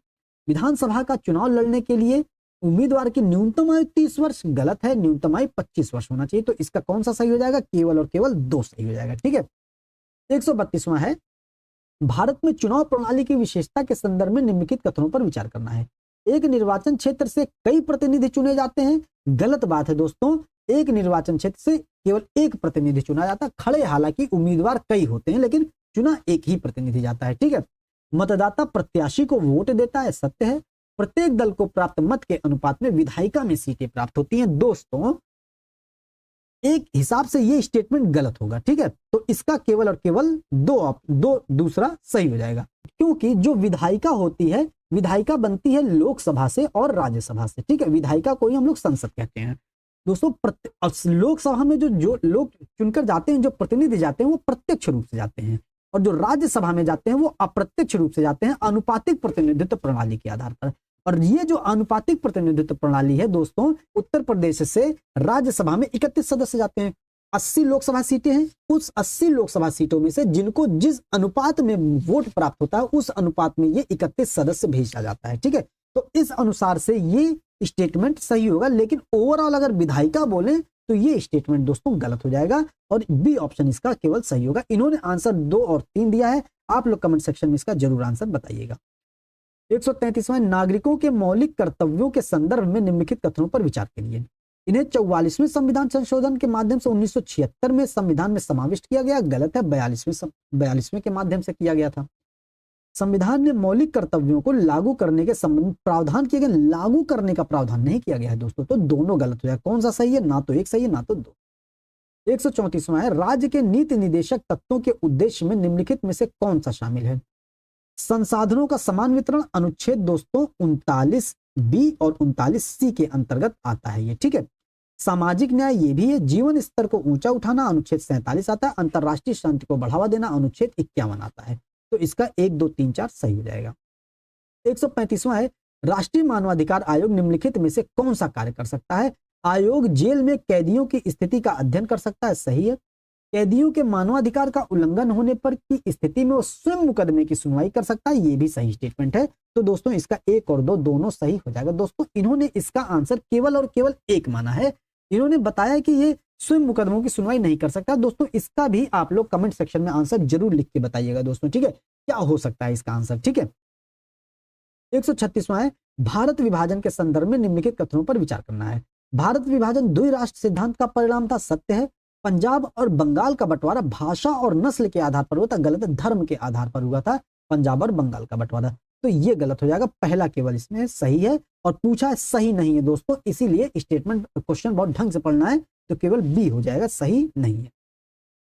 विधानसभा का चुनाव लड़ने के लिए उम्मीदवार की न्यूनतम आयु 30 वर्ष, गलत है, न्यूनतम आयु 25 वर्ष होना चाहिए। तो इसका कौन सा सही हो जाएगा? केवल और केवल 2 सही हो जाएगा, ठीक है। 132वां है, भारत में चुनाव प्रणाली की विशेषता के संदर्भ में निम्नलिखित कथनों पर विचार करना है। एक निर्वाचन क्षेत्र से कई प्रतिनिधि चुने जाते हैं, गलत बात है दोस्तों। एक निर्वाचन क्षेत्र से केवल एक प्रतिनिधि चुना जाता है, खड़े हालांकि उम्मीदवार कई होते हैं लेकिन चुना एक ही प्रतिनिधि जाता है, ठीक है। मतदाता प्रत्याशी को वोट देता है, सत्य है। प्रत्येक दल को प्राप्त मत के अनुपात में विधायिका में सीटें प्राप्त होती हैं। दोस्तों एक हिसाब से ये स्टेटमेंट गलत होगा, ठीक है। तो इसका केवल और केवल दो दूसरा सही हो जाएगा, क्योंकि जो विधायिका होती है, विधायिका बनती है लोकसभा से और राज्यसभा से, ठीक है। विधायिका को ही हम लोग संसद कहते हैं दोस्तों। लोकसभा में जो लोग चुनकर जाते हैं, जो प्रतिनिधि जाते हैं, वो प्रत्यक्ष रूप से जाते हैं, और जो राज्यसभा में जाते हैं वो अप्रत्यक्ष रूप से जाते हैं, अनुपातिक प्रतिनिधित्व प्रणाली के आधार पर। और ये जो अनुपातिक प्रतिनिधित्व प्रणाली है दोस्तों, उत्तर प्रदेश से राज्यसभा में 31 सदस्य जाते हैं, 80 लोकसभा सीटें हैं, उस 80 लोकसभा सीटों में से जिनको जिस अनुपात में वोट प्राप्त होता है उस अनुपात में ये 31 सदस्य भेजा जाता है। ठीक है, तो इस अनुसार से ये स्टेटमेंट सही होगा, लेकिन ओवरऑल अगर विधायिका बोले तो ये स्टेटमेंट दोस्तों गलत हो जाएगा और बी ऑप्शन इसका केवल सही होगा। इन्होंने आंसर 2 और 3 दिया है, आप लोग कमेंट सेक्शन में इसका जरूर आंसर बताइएगा। 133वां, नागरिकों के मौलिक कर्तव्यों के संदर्भ में निम्नलिखित कथनों पर विचार करिए। इन्हें 44वें संविधान संशोधन के माध्यम से 1976 में संविधान में समाविष्ट किया गया। गलत है, 42वें के माध्यम से किया गया था। संविधान ने मौलिक कर्तव्यों को लागू करने के संबंध प्रावधान किए गए, लागू करने का प्रावधान नहीं किया गया है दोस्तों, तो दोनों गलत हो जाए। कौन सा सही है? ना तो एक सही है ना तो दो। 134वां है, राज्य के नीति निदेशक तत्वों के उद्देश्य में निम्नलिखित में से कौन सा शामिल है? संसाधनों का समान वितरण, अनुच्छेद दोस्तों 39 बी और 39 सी के अंतर्गत आता है ये। ठीक है, सामाजिक न्याय ये भी है, जीवन स्तर को ऊंचा उठाना अनुच्छेद 47 आता है, अंतरराष्ट्रीय शांति को बढ़ावा देना अनुच्छेद 51 आता है। तो इसका 1 2 3 4 सही हो जाएगा। 135वां है, राष्ट्रीय मानवाधिकार आयोग निम्नलिखित में से कौन सा कार्य कर सकता है? आयोग जेल में कैदियों की स्थिति का अध्ययन कर सकता है, सही है। कैदियों के मानवाधिकार का उल्लंघन होने पर की स्थिति में वो स्वयं मुकदमे की सुनवाई कर सकता है, ये भी सही स्टेटमेंट है। तो दोस्तों इसका 1 और 2 दोनों सही हो जाएगा। दोस्तों इन्होंने इसका आंसर केवल और केवल 1 माना है, इन्होंने बताया कि ये स्वयं मुकदमों की सुनवाई नहीं कर सकता। दोस्तों इसका भी आप लोग कमेंट सेक्शन में आंसर जरूर लिख के बताइएगा दोस्तों, ठीक है, क्या हो सकता है इसका आंसर। ठीक है, 136वां है, भारत विभाजन के संदर्भ में निम्नलिखित कथनों पर विचार करना है। भारत विभाजन द्विराष्ट्र सिद्धांत का परिणाम था, सत्य है। पंजाब और बंगाल का बंटवारा भाषा और नस्ल के आधार पर हुआ था, गलत है, धर्म के आधार पर हुआ था पंजाब और बंगाल का बंटवारा, तो ये गलत हो जाएगा। पहला केवल इसमें सही है और पूछा है सही नहीं है दोस्तों, इसीलिए स्टेटमेंट क्वेश्चन बहुत ढंग से पढ़ना है, तो केवल बी हो जाएगा, सही नहीं है।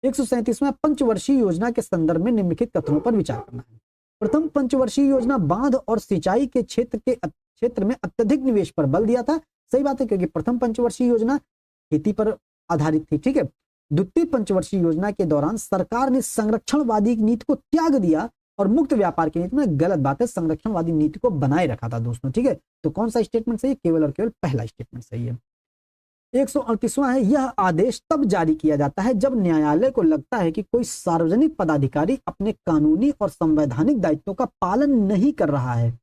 137वां, पंचवर्षीय योजना के संदर्भ में निम्नलिखित कथनों पर विचार करना है। प्रथम पंचवर्षीय योजना बांध और सिंचाई के क्षेत्र में अत्यधिक निवेश पर बल दिया था, सही बात है, क्योंकि प्रथम पंचवर्षीय योजना खेती पर आधारित थी। ठीक है, द्वितीय पंचवर्षीय योजना के दौरान सरकार ने संरक्षणवादी नीति को त्याग दिया और मुक्त व्यापार की नीति में, गलत बात है, संरक्षणवादी नीति को बनाए रखा था दोस्तों। ठीक है, तो कौन सा स्टेटमेंट सही है? केवल और केवल पहला स्टेटमेंट सही है। 138वां है, यह आदेश तब जारी किया जाता है जब न्यायालय को लगता है कि कोई सार्वजनिक पदाधिकारी अपने कानूनी और संवैधानिक दायित्वों का पालन नहीं कर रहा है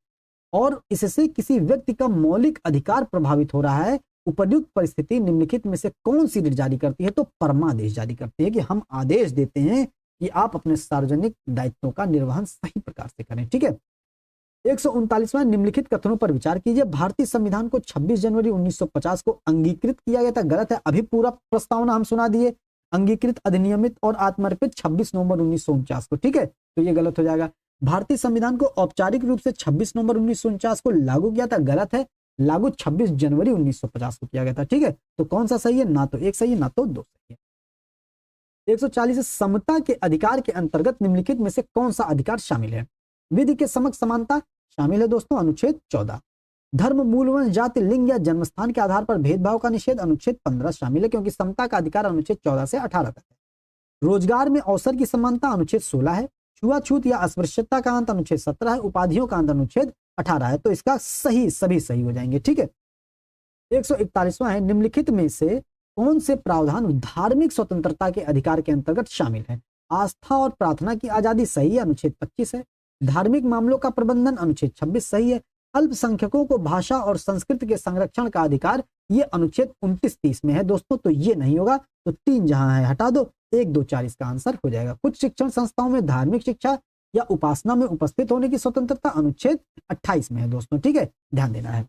और इससे किसी व्यक्ति का मौलिक अधिकार प्रभावित हो रहा है। उपयुक्त परिस्थिति निम्नलिखित में से कौन सी जारी करती है? तो परमादेश जारी करती है कि हम आदेश देते हैं कि आप अपने सार्वजनिक दायित्वों का निर्वहन सही प्रकार से करें। ठीक है, 139वां, निम्नलिखित कथनों पर विचार कीजिए। भारतीय संविधान को 26 जनवरी 1950 को अंगीकृत किया गया था, गलत है, अभी पूरा प्रस्तावना हम सुना दिए। अंगीकृत, अधिनियमित और आत्मर्पित 26 नवंबर 1949 को। ठीक है, तो ये गलत हो जाएगा। भारतीय संविधान को औपचारिक रूप से 26 नवंबर 1949 को लागू किया था, गलत है, लागू 26 जनवरी 1950 को किया गया था। ठीक है, तो कौन सा सही है? ना तो एक सही है ना तो दो सही है। 140, समता के अधिकार के अंतर्गत निम्नलिखित में से कौन सा अधिकार शामिल है? विधि के समक्ष समानता शामिल है दोस्तों, अनुच्छेद 14। धर्म, मूल, वंश, जाति, लिंग या जन्मस्थान के आधार पर भेदभाव का निषेध, अनुच्छेद 15 शामिल है, क्योंकि समता का अधिकार अनुच्छेद 14 से 18 तक है। रोजगार में अवसर की समानता अनुच्छेद 16 है। छुआछूत या अस्पृश्यता का अंत अनुच्छेद 17 है। उपाधियों का अंत अनुच्छेद 18 है, तो इसका सही सभी सही हो जाएंगे। ठीक है, 141वां है, निम्नलिखित में से कौन से प्रावधान धार्मिक स्वतंत्रता के अधिकार के अंतर्गत शामिल है? आस्था और प्रार्थना की आजादी, सही है, अनुच्छेद 25 है। धार्मिक मामलों का प्रबंधन, अनुच्छेद 26 सही है। अल्पसंख्यकों को भाषा और संस्कृति के संरक्षण का अधिकार, ये अनुच्छेद 29-30 में है दोस्तों, तो ये नहीं होगा, तो 3 जहां है हटा दो, 1 2 4 इसका आंसर हो जाएगा। कुछ शिक्षण संस्थाओं में धार्मिक शिक्षा या उपासना में उपस्थित होने की स्वतंत्रता, अनुच्छेद 28 में है दोस्तों। ठीक है, ध्यान देना है।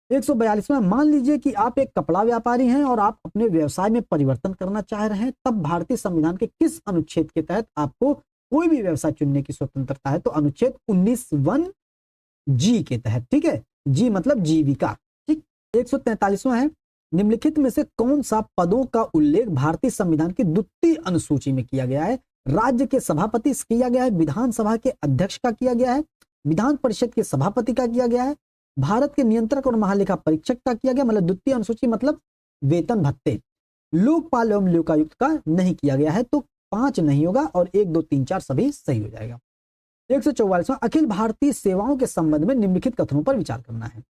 142वां, मान लीजिए कि आप एक कपड़ा व्यापारी हैं और आप अपने व्यवसाय में परिवर्तन करना चाह रहे हैं, तब भारतीय संविधान के किस अनुच्छेद के तहत आपको कोई भी व्यवसाय चुनने की स्वतंत्रता है? तो अनुच्छेद 19(1) जी के तहत। ठीक है, जी मतलब जीविका। ठीक, 143वां है, निम्नलिखित में से कौन सा पदों का उल्लेख भारतीय संविधान की द्वितीय अनुसूची में किया गया है? राज्य के सभापति से किया गया है, विधानसभा के अध्यक्ष का किया गया है, विधान परिषद के सभापति का किया गया है, भारत के नियंत्रक और महालेखा परीक्षक का किया गया, मतलब द्वितीय अनुसूची मतलब वेतन भत्ते, लोकपाल एवं लोकायुक्त का नहीं किया गया है, तो 5 नहीं होगा और 1 2 3 4 सभी सही हो जाएगा। 144वां, अखिल भारतीय सेवाओं के संबंध में निम्नलिखित कथनों पर विचार करना है।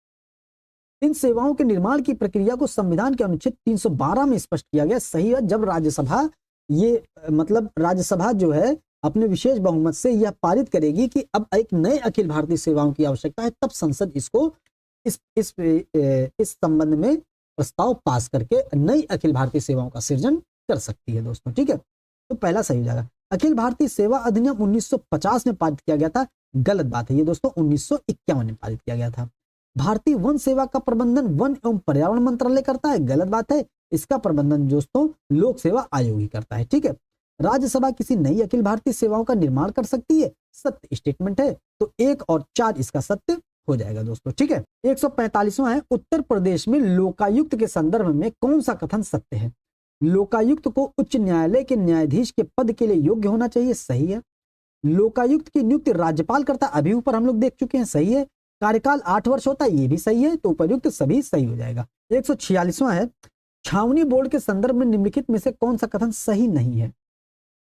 इन सेवाओं के निर्माण की प्रक्रिया को संविधान के अनुच्छेद 312 में स्पष्ट किया गया। सही है, जब राज्यसभा ये मतलब राज्यसभा जो है अपने विशेष बहुमत से यह पारित करेगी कि अब एक नए अखिल भारतीय सेवाओं की आवश्यकता है, तब संसद इसको इस संबंध में प्रस्ताव पास करके नई अखिल भारतीय सेवाओं का सृजन कर सकती है दोस्तों। ठीक है, तो पहला सही हो जाएगा। अखिल भारतीय सेवा अधिनियम 1950 में पारित किया गया था, गलत बात है ये दोस्तों, 1951 में पारित किया गया था। भारतीय वन सेवा का प्रबंधन वन एवं पर्यावरण मंत्रालय करता है, गलत बात है, इसका प्रबंधन दोस्तों लोक सेवा आयोग ही करता है। ठीक है, राज्यसभा किसी नई अखिल भारतीय सेवाओं का निर्माण कर सकती है, सत्य स्टेटमेंट है, तो 1 और 4 इसका सत्य हो जाएगा दोस्तों। ठीक है, 145वां है, उत्तर प्रदेश में लोकायुक्त के संदर्भ में कौन सा कथन सत्य है? लोकायुक्त को उच्च न्यायालय के न्यायाधीश के पद के लिए योग्य होना चाहिए, सही है। लोकायुक्त की नियुक्ति राज्यपाल करता, अभी ऊपर हम लोग देख चुके हैं, सही है। कार्यकाल 8 वर्ष होता है, ये भी सही है, तो उपयुक्त सभी सही हो जाएगा। 146वां है, छावनी बोर्ड के संदर्भ में निम्नलिखित में से कौन सा कथन सही नहीं है?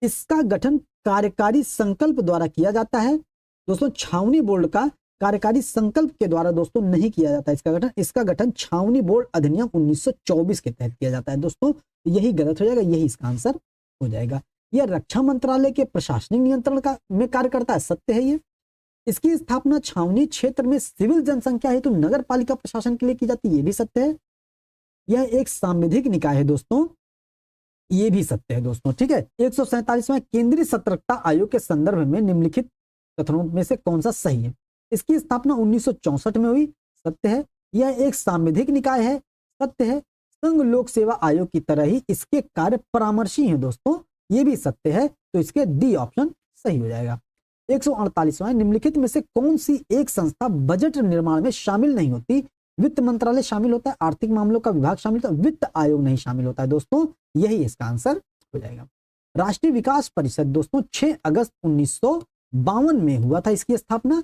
इसका गठन कार्यकारी संकल्प द्वारा किया जाता है दोस्तों। छावनी बोर्ड का कार्यकारी संकल्प के द्वारा दोस्तों नहीं किया जाता इसका गठन छावनी बोर्ड अधिनियम 1924 के तहत किया जाता है दोस्तों। यही गलत हो जाएगा, यही इसका आंसर हो जाएगा। यह रक्षा मंत्रालय के प्रशासनिक नियंत्रण का में कार्य करता है, सत्य है ये। इसकी स्थापना छावनी क्षेत्र में सिविल जनसंख्या हेतु नगर पालिका प्रशासन के लिए की जाती है, ये भी सत्य है। यह एक सांविधिक निकाय है दोस्तों, ये भी सत्य है दोस्तों। ठीक है, 147वां, केंद्रीय सतर्कता आयोग के संदर्भ में निम्नलिखित कथनों में से कौन सा सही है? इसकी स्थापना 1964 में हुई, सत्य है। यह एक सांविधिक निकाय है, सत्य है। संघ लोक सेवा आयोग की तरह ही इसके कार्य परामर्शी हैं दोस्तों, ये भी सत्य है, तो इसके डी ऑप्शन सही हो जाएगा। 148वां, निम्नलिखित में से कौन सी एक संस्था बजट निर्माण में शामिल नहीं होती? वित्त मंत्रालय शामिल होता है, आर्थिक मामलों का विभाग शामिल होता है, वित्त आयोग नहीं शामिल होता है दोस्तों, यही इसका आंसर हो जाएगा। राष्ट्रीय विकास परिषद दोस्तों 6 अगस्त 1952 में हुआ था इसकी स्थापना।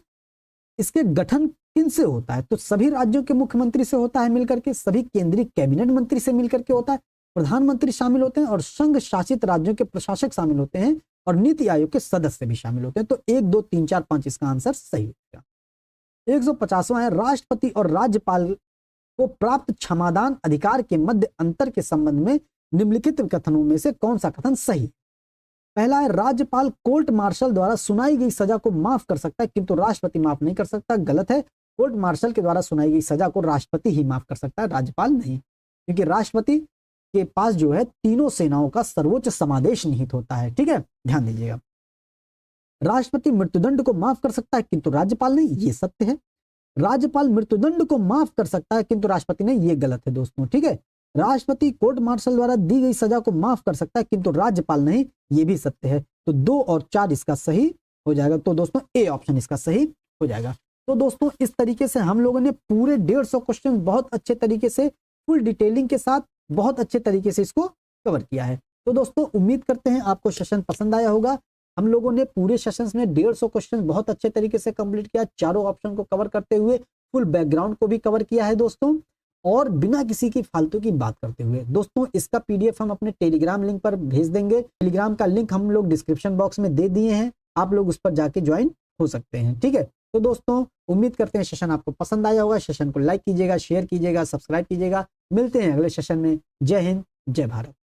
इसके गठन किन से होता है? तो सभी राज्यों के मुख्यमंत्री से होता है मिलकर के, सभी केंद्रीय कैबिनेट मंत्री से मिलकर के होता है, प्रधानमंत्री शामिल होते हैं और संघ शासित राज्यों के प्रशासक शामिल होते हैं और नीति आयोग के सदस्य भी शामिल होते हैं। तो 1, 2, 3, 4, 5 इसका आंसर सही होगा। 150वां है, राष्ट्रपति और राज्यपाल को प्राप्त क्षमादान अधिकार के मध्य अंतर के संबंध में निम्नलिखित कथनों में से कौन सा कथन सही? पहला है, राज्यपाल कोर्ट मार्शल द्वारा सुनाई गई सजा को माफ कर सकता है किंतु राष्ट्रपति माफ नहीं कर सकता, गलत है। कोर्ट मार्शल के द्वारा सुनाई गई सजा को राष्ट्रपति ही माफ कर सकता है, राज्यपाल नहीं, क्योंकि राष्ट्रपति के पास जो है तीनों सेनाओं का सर्वोच्च समादेश निहित होता है। ठीक है, ध्यान दीजिएगा। राष्ट्रपति मृत्युदंड को माफ कर सकता है किंतु राज्यपाल नहीं, ये सत्य है। राज्यपाल मृत्युदंड को माफ कर सकता है किंतु राष्ट्रपति नहीं, ये गलत है दोस्तों। ठीक है, राष्ट्रपति कोर्ट मार्शल द्वारा दी गई सजा को माफ कर सकता है किंतु राज्यपाल नहीं, ये भी सत्य है। तो 2 और 4 इसका सही हो जाएगा, तो दोस्तों ए ऑप्शन इसका सही हो जाएगा। तो दोस्तों इस तरीके से हम लोगों ने पूरे 150 क्वेश्चन बहुत अच्छे तरीके से फुल डिटेलिंग के साथ बहुत अच्छे तरीके से इसको कवर किया है। तो दोस्तों उम्मीद करते हैं आपको सेशन पसंद आया होगा। हम लोगों ने पूरे सेशंस में 150 क्वेश्चन बहुत अच्छे तरीके से कंप्लीट किया, चारों ऑप्शन को कवर करते हुए, फुल बैकग्राउंड को भी कवर किया है दोस्तों, और बिना किसी की फालतू की बात करते हुए। दोस्तों इसका पीडीएफ हम अपने टेलीग्राम लिंक पर भेज देंगे, टेलीग्राम का लिंक हम लोग डिस्क्रिप्शन बॉक्स में दे दिए हैं, आप लोग उस पर जाके ज्वाइन हो सकते हैं। ठीक है, तो दोस्तों उम्मीद करते हैं सेशन आपको पसंद आया होगा। सेशन को लाइक कीजिएगा, शेयर कीजिएगा, सब्सक्राइब कीजिएगा। मिलते हैं अगले सेशन में। जय हिंद, जय भारत।